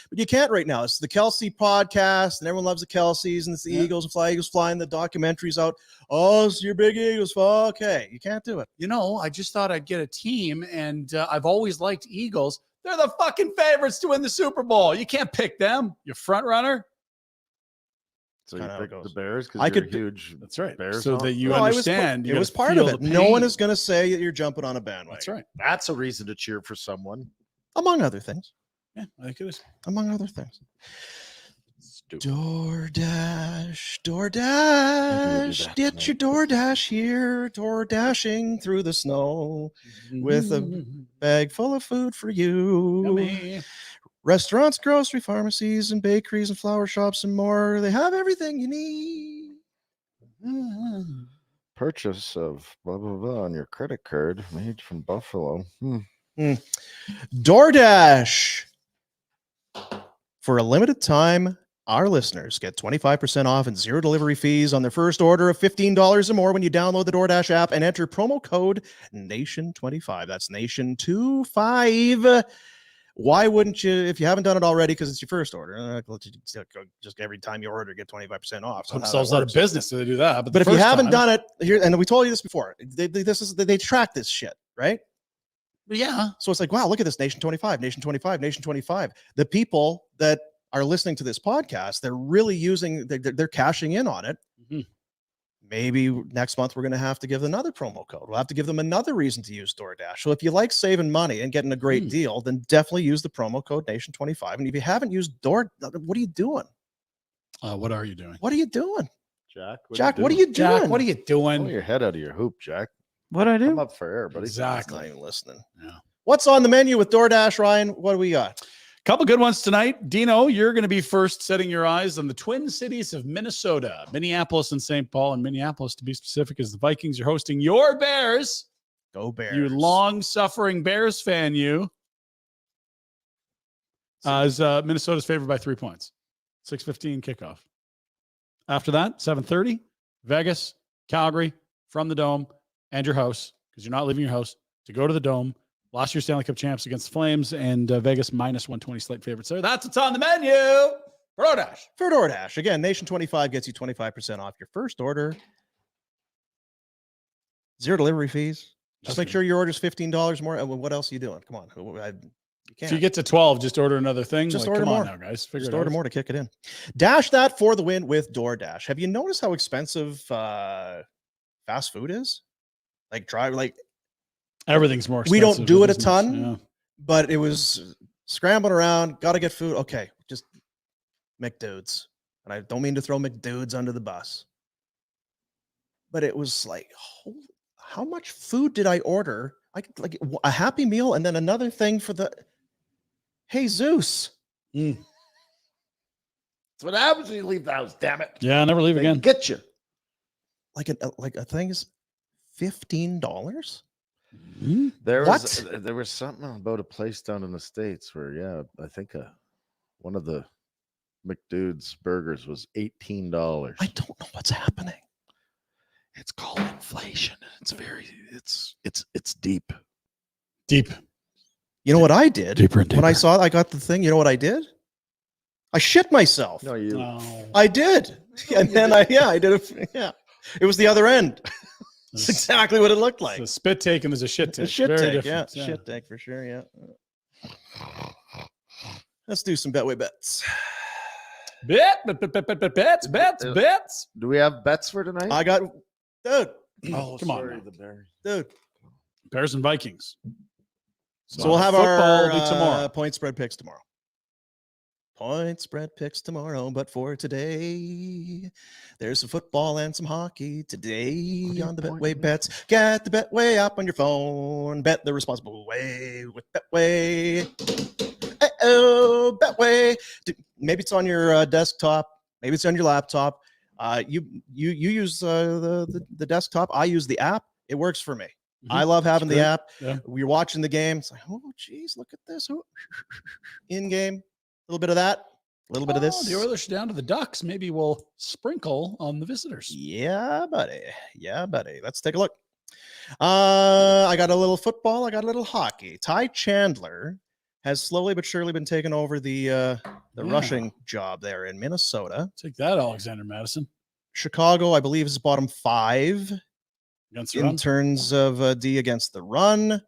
But you can't right now. It's the Kelsey podcast, and everyone loves the Kelseys, and it's the Eagles and Fly Eagles flying the documentaries out. Oh, it's your big Eagles. Okay, you can't do it. You know, I just thought I'd get a team, and I've always liked Eagles. They're the fucking favorites to win the Super Bowl. You can't pick them. You front runner. So you Kinda how it picked the goes. Bears because I you're could- huge. That's right. Bears so fan? that you No, understand. it was part of it. No one is going to say that you're jumping on a bandwagon. That's right. That's a reason to cheer for someone. Among other things. Yeah, I think it is. Among other things. Stupid. DoorDash, do DoorDash, that get your DoorDash here, door dashing through the snow with a bag full of food for you. Yummy. Restaurants, grocery, pharmacies, and bakeries, and flower shops, and more. They have everything you need. Purchase of blah blah blah on your credit card made from Buffalo. DoorDash. For a limited time, our listeners get 25% off and zero delivery fees on their first order of $15 or more when you download the DoorDash app and enter promo code NATION25. That's NATION25. Why wouldn't you, if you haven't done it already, because it's your first order, just every time you order, get 25% off. Put themselves out of business, so they do that. But if you first haven't time- done it here, and we told you this before, they track this shit, right? yeah, So it's like, wow, look at this Nation 25, Nation 25, Nation 25. The people that are listening to this podcast, they're really using, they're cashing in on it. Mhm. Maybe next month we're going to have to give another promo code. We'll have to give them another reason to use DoorDash. So if you like saving money and getting a great deal, then definitely use the promo code Nation25. And if you haven't used what are you doing? what are you doing? What are you doing? Jack, Jack, what are you doing? Jack, what are you doing? Pull your head out of your hoop, Jack. What'd I do? Come up for air, buddy. He's not Exactly. even listening. Yeah. What's on the menu with DoorDash, Ryan? What do we got? Couple good ones tonight. Dino, you're going to be first, setting your eyes on the Twin Cities of Minnesota, Minneapolis and St. Paul. And Minneapolis, to be specific, as the Vikings are hosting your Bears. Go Bears. You long-suffering Bears fan, you. As Minnesota's favored by 3 points. 6:15 kickoff. After that, 7:30, Vegas, Calgary, from the Dome, and your house, because you're not leaving your house, to go to the Dome. Last year's Stanley Cup champs against the Flames, and Vegas minus 120 slate favorites there. That's what's on the menu. DoorDash. For DoorDash. Again, Nation 25 gets you 25% off your first order. Zero delivery fees. Just make sure your order's $15 more. What else are you doing? Come on. You If can't. you get to 12, just order another thing. Just Like, order come more. on now, guys. Figure Just it order out. more to kick it in. Dash that for the win with DoorDash. Have you noticed how expensive fast food is? Everything's more We expensive. don't do it a business. ton. Yeah. But it was scrambling around, got to get food. Okay, just McDudes. And I don't mean to throw McDudes under the bus. But it was like, how much food did I order? I could like a Happy Meal and then another thing for the Jesus. That's what happens when you leave the house, damn it. Yeah, never leave They again. get you. Like a thing is $15. There What? there was something about a place down in the States where, I think one of the McDude's burgers was $18. I don't know what's happening. It's called inflation. It's deep. Deep. You know what I did? Deeper and When I deeper. saw I got the thing, you know what I did? I shit myself. No, you. Oh. I did. And then I did it. Yeah. It was the other end. That's exactly what it looked like. It's a spit take and there's a shit take. A shit Very take, yeah. different. Shit take for sure, yeah. Let's do some Betway bets. Bets. Do we have bets for tonight? I got, dude, oh, come on sorry, now. the Bears. dude. Bears and Vikings. So we'll have football our will be tomorrow. point spread picks tomorrow. Point spread picks tomorrow, but for today, there's some football and some hockey today on the Betway bets. Get the Betway app on your phone. Bet the responsible way with Betway. Oh, Betway. Maybe it's on your desktop. Maybe it's on your laptop. You use the desktop. I use the app. It works for me. I love having the great. app. Yeah. We're watching the game. It's like, oh, geez, look at this. In game, a little bit of that, a little bit of this. The Oilers are down to the Ducks. Maybe we'll sprinkle on the visitors. Yeah, buddy. Yeah, buddy. Let's take a look. I got a little football. I got a little hockey. Ty Chandler has slowly but surely been taking over the rushing job there in Minnesota. Take that, Alexander Madison. Chicago, I believe, is bottom 5 Against the in run. terms of D against the run.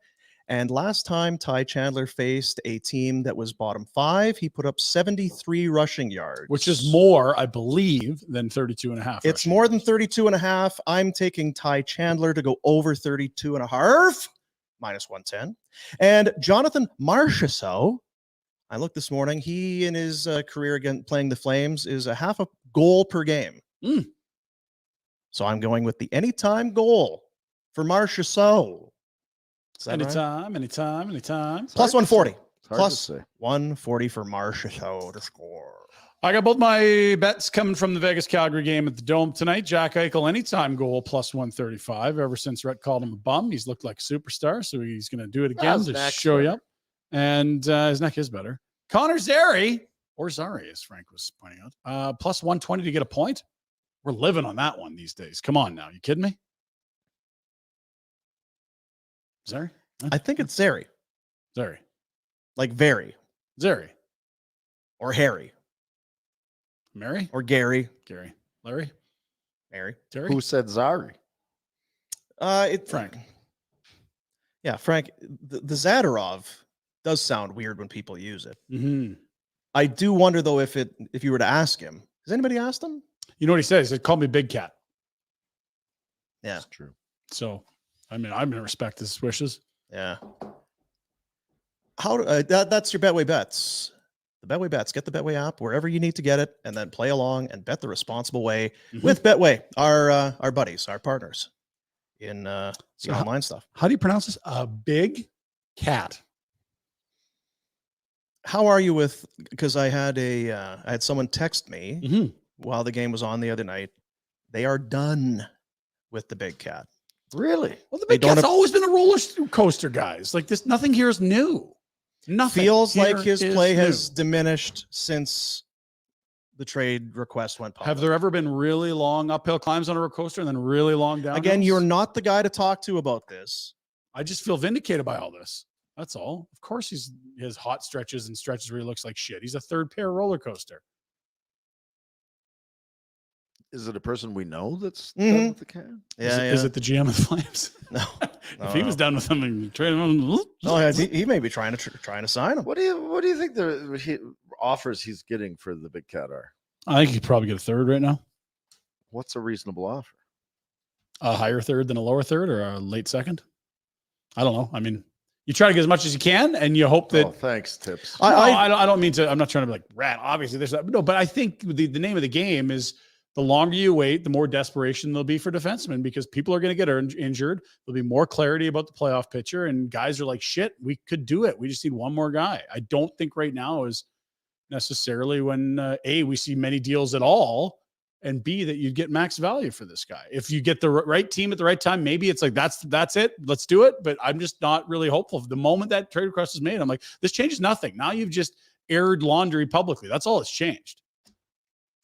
And last time Ty Chandler faced a team that was bottom 5, he put up 73 rushing yards. Which is more, I believe, than 32.5. It's more than 32.5. I'm taking Ty Chandler to go over 32.5, minus 110. And Jonathan Marchessault, I looked this morning, he in his career again playing the Flames is a half a goal per game. So I'm going with the anytime goal for Marchessault. Anytime. Plus 140. Plus 140 for Marchessault to score. I got both my bets coming from the Vegas Calgary game at the Dome tonight. Jack Eichel anytime goal plus 135. Ever since Rhett called him a bum, he's looked like a superstar, so he's going to do it again to show you up. And his neck is better. Connor Zary, or Zari, as Frank was pointing out, plus 120 to get a point. We're living on that one these days. Come on now, you kidding me? Zary? I think it's Zary. Zary. Like very. Zary. Or Harry. Mary? Or Gary. Gary. Larry? Mary. Terry? Who said Zari? Frank. Yeah, Frank. The Zadorov does sound weird when people use it. Mm-hmm. I do wonder though if you were to ask him. Has anybody asked him? You know what he says? He said, call me Big Cat. Yeah, That's true. So, I mean, I'm going to respect his wishes. Yeah. That's your Betway bets. The Betway bets. Get the Betway app wherever you need to get it, and then play along and bet the responsible way with Betway. Our buddies, our partners in the online stuff. How do you pronounce this? A Big Cat. How are you with? Because I had someone text me while the game was on the other night. They are done with the Big Cat. Really? Well, the Big Cat's always been a roller coaster, guys. Like this, nothing here is new. Nothing feels like here his is play new. has diminished since the trade request went public. Have there ever been really long uphill climbs on a roller coaster and then really long down? Again, you're not the guy to talk to about this. I just feel vindicated by all this. That's all. Of course, he has hot stretches and stretches where he looks like shit. He's a third pair roller coaster. Is it a person we know that's done with the cat? Yeah, Is it the GM of the Flames? No. If he was done with them and traded him, No, he may be trying to sign him. What do you think the offers he's getting for the Big Cat are? I think he could probably get a third right now. What's a reasonable offer? A higher third than a lower third, or a late second. I don't know. I mean, you try to get as much as you can, and you hope that. Oh, thanks, Tips. I don't mean to. I'm not trying to be like rat. Obviously, there's that. No, but I think the name of the game is the longer you wait, the more desperation there'll be for defensemen because people are going to get injured. There'll be more clarity about the playoff picture, and guys are like, "Shit, we could do it. We just need one more guy." I don't think right now is necessarily when A, we see many deals at all, and B, that you'd get max value for this guy. If you get the right team at the right time, maybe it's like, that's it. Let's do it. But I'm just not really hopeful. The moment that trade request is made, I'm like, this changes nothing. Now you've just aired laundry publicly. That's all that's changed.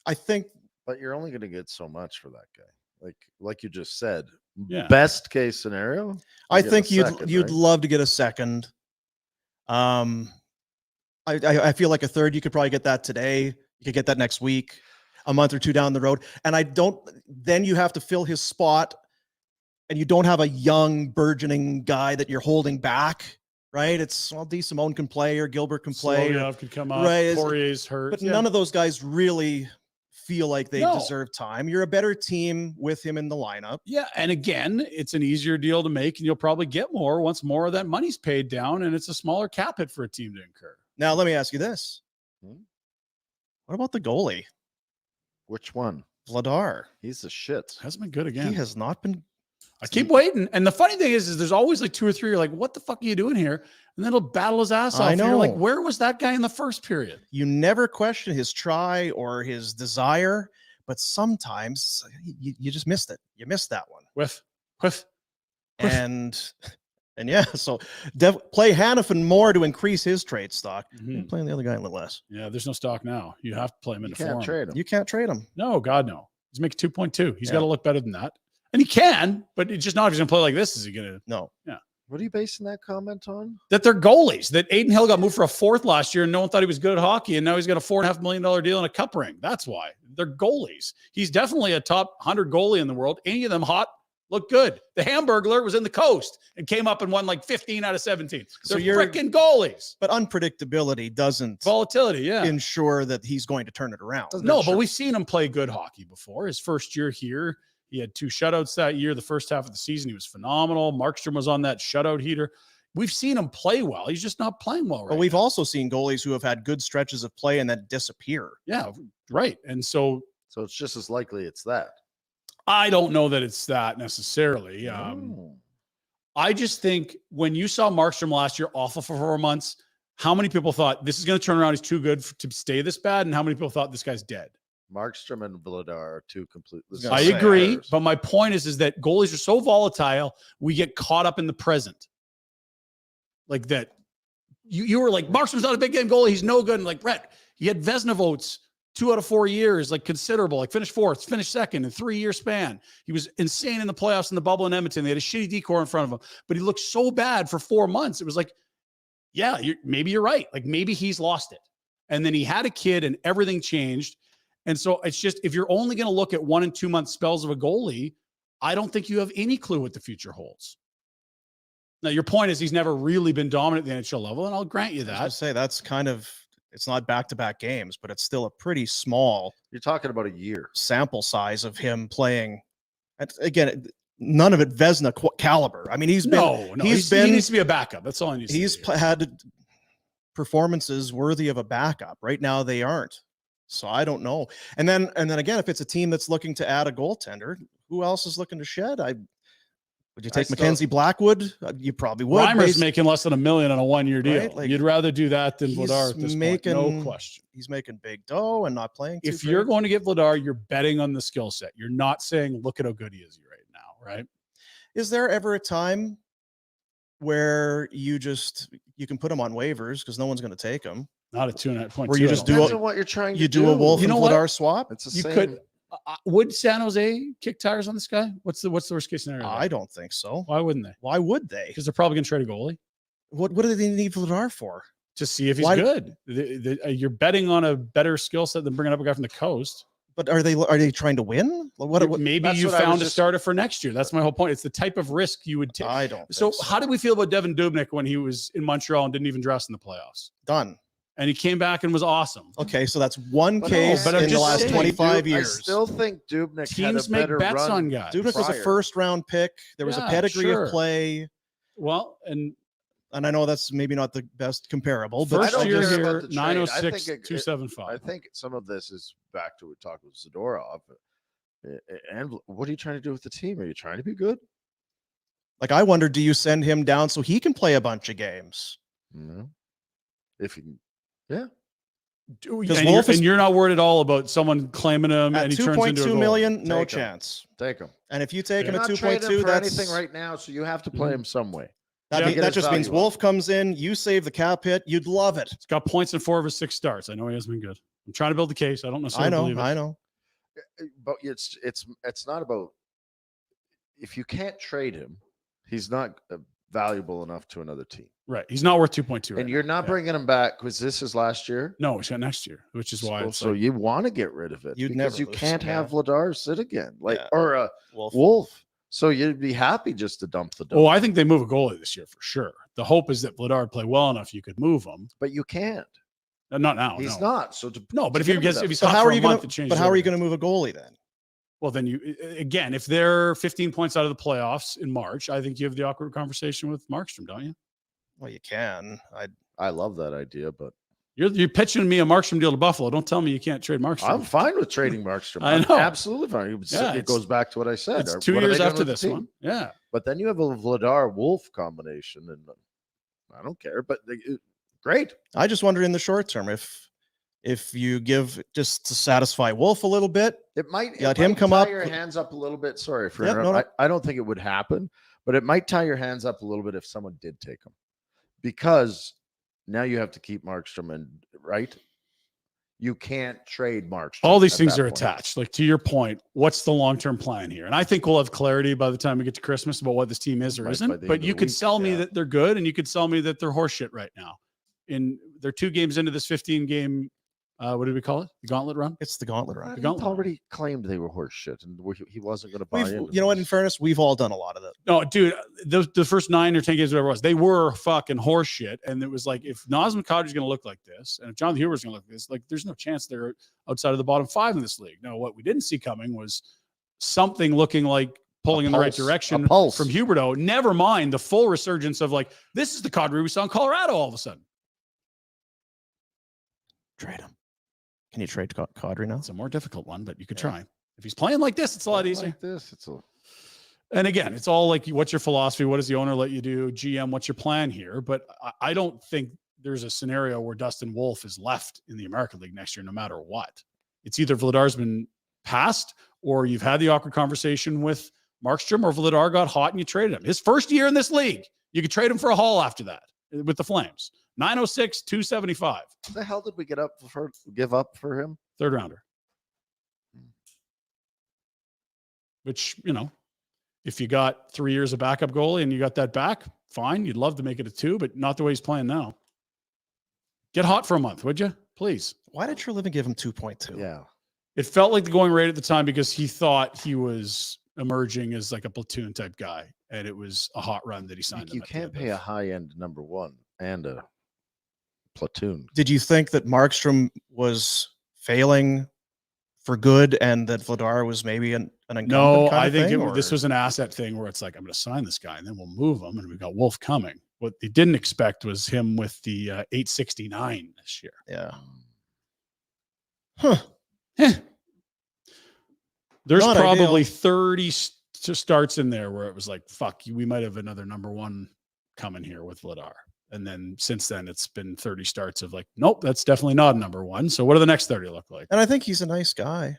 I think. But you're only going to get so much for that guy. Like you just said, Yeah. Best case scenario. I think you'd love to get a second. I feel like a third. You could probably get that today. You could get that next week, a month or two down the road. And then you have to fill his spot, and you don't have a young burgeoning guy that you're holding back. Right? It's DeSimone can play or Gilbert can play. Slovyov could come up. Right. Poirier's hurt. But none of those guys really feel like they deserve time. You're a better team with him in the lineup. Yeah. And again, it's an easier deal to make, and you'll probably get more once more of that money's paid down, and it's a smaller cap hit for a team to incur. Now, let me ask you this. What about the goalie? Which one? Vladar. He's the shit. Hasn't been good again. He has not been. I keep waiting. And the funny thing is there's always like two or three. You're like, what the fuck are you doing here? And then he'll battle his ass off. I And you're know. like, where was that guy in the first period? You never question his try or his desire, but sometimes you just missed it. You missed that one. Whiff. And yeah, so play Hannafin more to increase his trade stock. Playing the other guy a little less. Yeah, there's no stock now. You have to play him into form. Can't trade him. You can't trade him. No, God, no. He's making 2.2. He's got to look better than that. And he can, but it's just not if he's going to play like this. Is he going to? No. Yeah. What are you basing that comment on? That they're goalies. That Aiden Hill got moved for a fourth last year, and no one thought he was good at hockey, and now he's got a $4.5 million deal and a cup ring. That's why they're goalies. He's definitely a top 100 goalie in the world. Any of them hot look good. The Hamburglar was in the Coast and came up and won like 15 out of 17. So They're you're- freaking goalies. But unpredictability doesn't Volatility, yeah. ensure that he's going to turn it around. No, but we've seen him play good hockey before. His first year here, he had 2 shutouts that year. The first half of the season, he was phenomenal. Markstrom was on that shutout heater. We've seen him play well. He's just not playing well right But we've now. also seen goalies who have had good stretches of play and then disappear. Yeah, right. And so So it's just as likely it's that. I don't know that it's that necessarily. I just think when you saw Markstrom last year awful for 4 months, how many people thought this is going to turn around? He's too good to stay this bad. And how many people thought this guy's dead? Markstrom and Vladar are two complete. I agree. But my point is that goalies are so volatile. We get caught up in the present. Like that. You were like, Markstrom's not a big game goalie. He's no good. And like, Brett, he had Vezina votes 2 out of 4 years, like considerable, like finished 4th, finished 2nd in 3-year span. He was insane in the playoffs in the bubble in Edmonton. They had a shitty decor in front of him, but he looked so bad for 4 months. It was like, yeah, maybe you're right. Like maybe he's lost it. And then he had a kid and everything changed. And so it's just, if you're only going to look at 1 and 2 month spells of a goalie, I don't think you have any clue what the future holds. Now, your point is he's never really been dominant at the NHL level, and I'll grant you I was that. gonna say that's kind of, it's not back-to-back games, but it's still a pretty small You're talking about a year. sample size of him playing. And again, none of it Vezina caliber. I mean, he's been he been needs to be a backup. That's all I need to he's say. had performances worthy of a backup. Right now, they aren't. So I don't know. And then again, if it's a team that's looking to add a goaltender, who else is looking to shed? Would you take Mackenzie Blackwood? You probably would. Reimer's making less than $1 million on a 1-year deal. Right? Like, you'd rather do that than he's Vladar at this point. No question. He's making big dough and not playing. If you're going to get Vladar, you're betting on the skill set. You're not saying, look at how good he is right now, right? Is there ever a time where you can put him on waivers because no one's going to take him? Not at 2.5. Where you just Depends on what you're trying to do. a Wolf You and know what? Vladar swap? It's the You same. could. Would San Jose kick tires on this guy? What's the worst case scenario? I don't think so. Why wouldn't they? Why would they? Because they're probably going to trade a goalie What do they need Vladar for? to see if he's Why- good. You're betting on a better skill set than bringing up a guy from the coast. But are they trying to win? What Maybe that's you what I found was a just- starter for next year. That's my whole point. It's the type of risk you would take. I don't. So think how did we feel about Devin Dubnyk when he was in Montreal and didn't even dress in the playoffs? done? And he came back and was awesome. Okay, so that's one But case but I'm in the just last saying, 25 I years. still think Dubnyk had Teams a make better bets run. on guys. Dubnyk was a prior. first-round pick. There was a Yeah, pedigree sure. of play, Well, and and I know that's maybe not the best comparable, but first don't year care here, about the trade. I think 906, it- 275. I think some of this is back to what we talked with Zadorov. And what are you trying to do with the team? Are you trying to be good? like I wonder, do you send him down so he can play a bunch of games? No. If you, yeah. And you're not worried at all about someone claiming him At and he turns into a 2.2 goal. million, no Take him. chance. Take him. And if you take him You're at not trading 2.2, him for that's anything right now, so you have to play him some way. That, Yeah. mean- Get that his just means value up. Wolf comes in, you save the cap hit, you'd love it. He's got points in 4 of his 6 starts. I know he hasn't been good. I'm trying to build the case. I don't necessarily believe it. I know. But it's not about if you can't trade him, he's not valuable enough to another team. Right. He's not worth 2.2. And you're not bringing him back because this is last year. No, he's got next year, which is why. So, It's so like, you want to get rid of it You'd because never you lose, can't yeah. have Vladar sit again, like Yeah. or a Wolf. Wolf. So you'd be happy just to dump the oh, dough, I think they move a goalie this year for sure. The hope is that Vladar would play well enough you could move him. but you can't. Not now. He's no. not. So to, No, but to if you get guess rid if of he's So hot how for are a you month, going it to? changes But how are you everything. going to move a goalie then? Well, then you again, if they're 15 points out of the playoffs in March, I think you have the awkward conversation with Markstrom, don't you? Well, you can. I love that idea, but You're pitching me a Markstrom deal to Buffalo. Don't tell me you can't trade Markstrom. I'm fine with trading Markstrom. I I'm know. absolutely fine. Yeah, It goes back to what I said. It's Or 2 what are years they doing after with the this team? one. Yeah. But then you have a Vladar Wolf combination, and I don't care. But great. I just wonder in the short term if you give just to satisfy Wolf a little bit. It might Let it him might come tie up. your hands up a little bit. Sorry for Yep, no, interrupting. I don't think it would happen, but it might tie your hands up a little bit if someone did take him, because now you have to keep Markstrom and right. you can't trade Markstrom. All these at things that are point. attached. Like to your point, what's the long-term plan here? And I think we'll have clarity by the time we get to Christmas about what this team is or By the isn't. end But of you the could week, sell me yeah. that they're good, and you could sell me that they're horseshit right now. They're 2 games into this 15-game. What did we call it? The gauntlet run. It's the gauntlet run. He's gauntlet. already claimed they were horse shit, and he wasn't going to buy into You know what? In this. fairness, we've all done a lot of that. No, dude, the first 9 or 10 games, whatever it was, they were fucking horseshit. And it was like, if Nazem Kadri's going to look like this, and if Jonathan Huber's going to look like this, like, there's no chance they're outside of the bottom 5 in this league. Now, what we didn't see coming was something looking like pulling in the right direction A pulse. from Huberto. Never mind the full resurgence of like, this is the Kadri we saw in Colorado all of a sudden. Trade him. Can you trade Kadri now? It's a more difficult one, but you could try. If he's playing like this, it's a lot easier. Like this, it's a And again, it's all like, what's your philosophy? What does the owner let you do? GM, what's your plan here? But I don't think there's a scenario where Dustin Wolf is left in the American League next year, no matter what. It's either Vladar's been passed, or you've had the awkward conversation with Markstrom, or Vladar got hot and you traded him. His first year in this league, you could trade him for a haul after that with the Flames. 906, 275. what the hell did we give up for him? 3rd rounder. Which, if you got 3 years of backup goalie and you got that back, fine. You'd love to make it a 2, but not the way he's playing now. Get hot for a month, would you? Please. Why did Treliving give him 2.2? Yeah, It felt like the going rate at the time because he thought he was emerging as like a platoon type guy, and it was a hot run that he signed. you can't pay a high end number 1 and a platoon. Did you think that Markstrom was failing for good and that Vladar was maybe an incumbent No, kind I of think thing, this or- was an asset thing where it's like, I'm going to sign this guy and then we'll move him, and we've got Wolf coming. What they didn't expect was him with the 869 this year. Yeah. Huh. There's Not probably ideal. 30 starts in there where it was like, fuck, we might have another number 1 coming here with Vladar. And then since then, it's been 30 starts of like, nope, that's definitely not a number 1. So what do the next 30 look like? And I think he's a nice guy.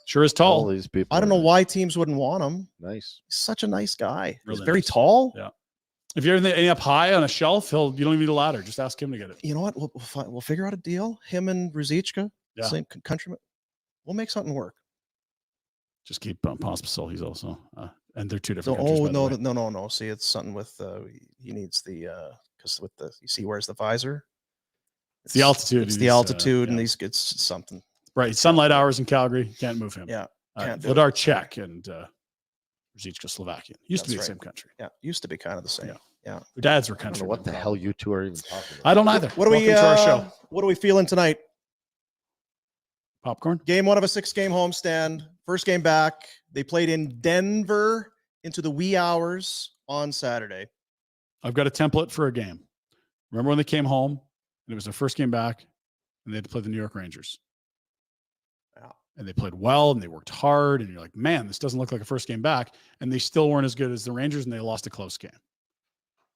Sure is All tall. these people. I don't know are why teams wouldn't want him. Nice. He's such a nice guy. He's Really very nice. tall. Yeah. If you're any up high on a shelf, you don't even need a ladder. Just ask him to get it. You know what? We'll figure out a deal. Him and Ruzicka, Yeah. same countryman. We'll make something work. Just keep Pospisil. He's also, and they're 2 So, different countries. by the way. no. See, it's something with he needs the because with the, you see where's the visor? It's the altitude. It's He's, the altitude, and yeah. he's it's something. Right. Sunlight hours in Calgary. Can't move him. Yeah, can't do it. Vladar Czech and Ruzicka Slovakian. Used to be That's the right. same country. Yeah, used to be kind of the same. Yeah. Yeah. Their dads were I don't country. know what the hell you two are even talking about. I don't either. What are we? Welcome to our show. What are we feeling tonight? Popcorn. Game 1 of a 6-game homestand. First game back. They played in Denver into the wee hours on Saturday. I've got a template for a game. Remember when they came home and it was their first game back and they had to play the New York Rangers? Yeah. And they played well and they worked hard. And you're like, man, this doesn't look like a first game back. And they still weren't as good as the Rangers and they lost a close game.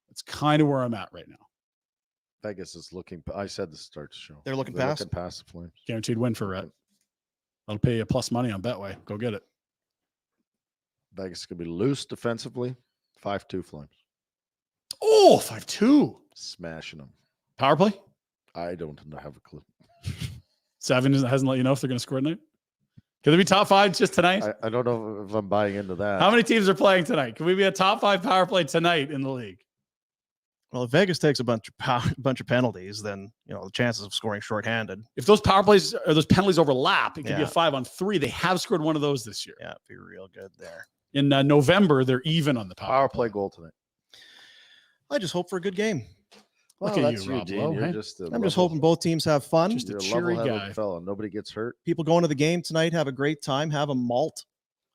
That's kind of where I'm at right now. Vegas is looking. I said this start to show. They're looking past? Looking past the Flames. Guaranteed win for Rhett. I'll pay you plus money on Betway. Go get it. Vegas is going to be loose defensively. 5-2 Flames. Oh, 5-2. Smashing them. Power play? I don't have a clue. 7 hasn't let you know if they're going to score tonight. Can they be top 5 just tonight? I don't know if I'm buying into that. How many teams are playing tonight? Can we be a top 5 power play tonight in the league? Well, if Vegas takes a bunch of penalties, then the chances of scoring shorthanded. If those power plays or those penalties overlap, it could be a Yeah. 5-on-3. They have scored one of those this year. Yeah, it'd be real good there. In November, they're even on the Power play goal tonight. I just hope for a good game. Look Well, at that's you, you, Rob Dean. Lowe, You're hey? just a I'm just hoping both teams have fun. Just You're a a cheery level-headed guy. fella. Nobody gets hurt. People going to the game tonight have a great time. Have a malt.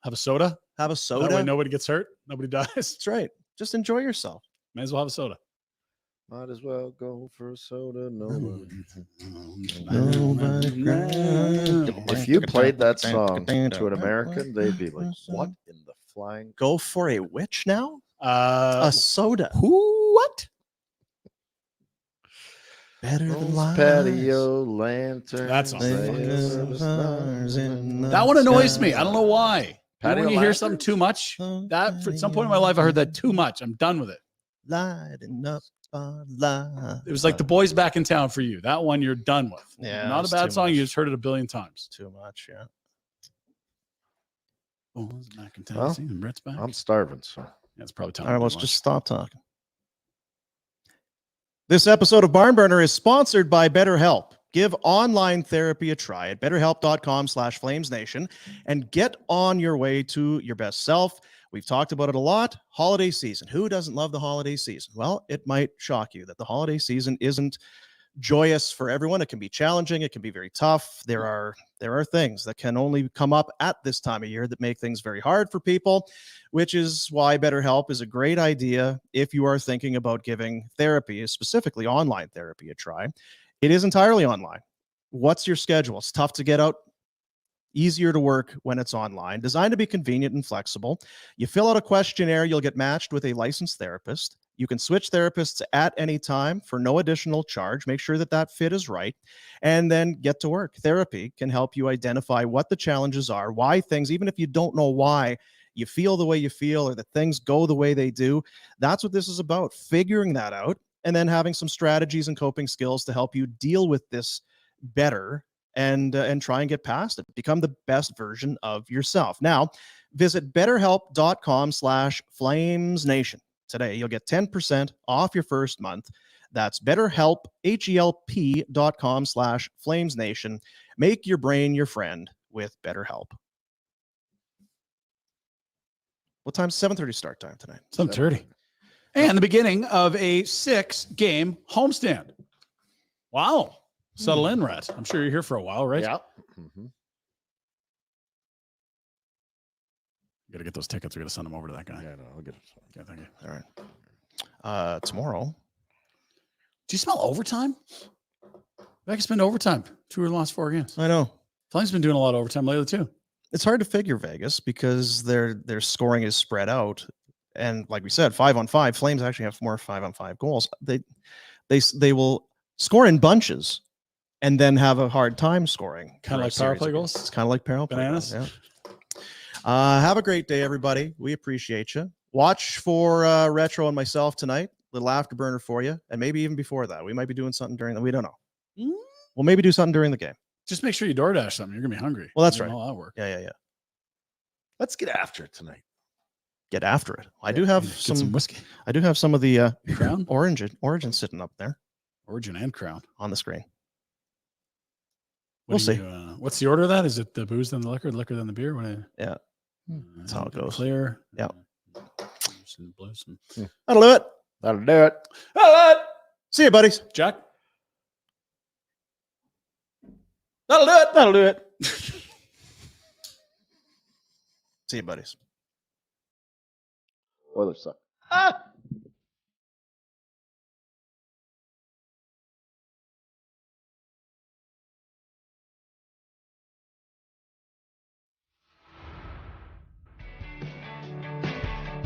Have a soda. Have a That soda. way nobody gets hurt. Nobody dies. That's right. Just enjoy yourself. May as well have a soda. Might as well go for a soda. No. If you played that song to an American, they'd be like, "What in the flying?" Go for a which now? A soda. Who? What? Better than Those lies. patio lantern. That's not That That one annoys me. I don't know why. You know Patio when you hear lanterns? something too much, that for some point in my life, I heard that too much. I'm done with it. Lighting up spotlight. It was like The Boys Back in Town for you. That one you're done with. Yeah, Not a it's bad too song. much. You just heard it a billion times. Too much, yeah. Oh, it's back in town. Well, See, and Brett's back. I'm starving, so Yeah, it's probably time. All right, to let's do just lunch. stop talking. This episode of Barn Burner is sponsored by BetterHelp. Give online therapy a try at betterhelp.com/FlamesNation and get on your way to your best self. We've talked about it a lot. Holiday season. Who doesn't love the holiday season? Well, it might shock you that the holiday season isn't joyous for everyone. It can be challenging. It can be very tough. There are things that can only come up at this time of year that make things very hard for people, which is why BetterHelp is a great idea if you are thinking about giving therapy, specifically online therapy, a try. It is entirely online. What's your schedule? It's tough to get out. Easier to work when it's online. Designed to be convenient and flexible. You fill out a questionnaire, you'll get matched with a licensed therapist. You can switch therapists at any time for no additional charge. Make sure that that fit is right, and then get to work. Therapy can help you identify what the challenges are, why things, even if you don't know why you feel the way you feel or that things go the way they do. That's what this is about, figuring that out and then having some strategies and coping skills to help you deal with this better and try and get past it. Become the best version of yourself. Now, visit betterhelp.com/FlamesNation. Today, you'll get 10% off your first month. That's BetterHelp, HELP.com/FlamesNation. Make your brain your friend with BetterHelp. What time's 7:30 start time tonight? 7:30. And the beginning of a 6-game homestand. Wow. Settle in, Rhett. I'm sure you're here for a while, right? yeah. Mm-hmm. You got to get those tickets. We got to send them over to that guy. Yeah, no, I'll get it. Okay, thank you. All right. Tomorrow. Do you smell overtime? I can spend overtime. 2 of the last 4 games. I know. Flames been doing a lot of overtime lately too. It's hard to figure Vegas because their scoring is spread out. And like we said, 5-on-5, Flames actually have more 5-on-5 goals. They will score in bunches and then have a hard time scoring. Kind of like power play goals. It's kind of like power play Bananas. goals, yeah. Have a great day, everybody. We appreciate you. Watch for Retro and myself tonight. Little afterburner for you, and maybe even before that. We might be doing something during the. We don't know. We'll maybe do something during the game. Just make sure you DoorDash something. You're gonna be hungry. Well, that's Doing right. All that work. Yeah. Let's get after it tonight. Get after it. I do have Get some whiskey. I do have some of the Crown, origin sitting up there Origin, and Crown. on the screen. What We'll do see. you, what's the order of that? Is it the booze then the liquor then the beer? What? Yeah. That's how it goes. Clear. Yeah. Some blues. That'll do it. That'll do it. See you, buddies. Jack. That'll do it. That'll do it. See you, buddies. Oilers suck.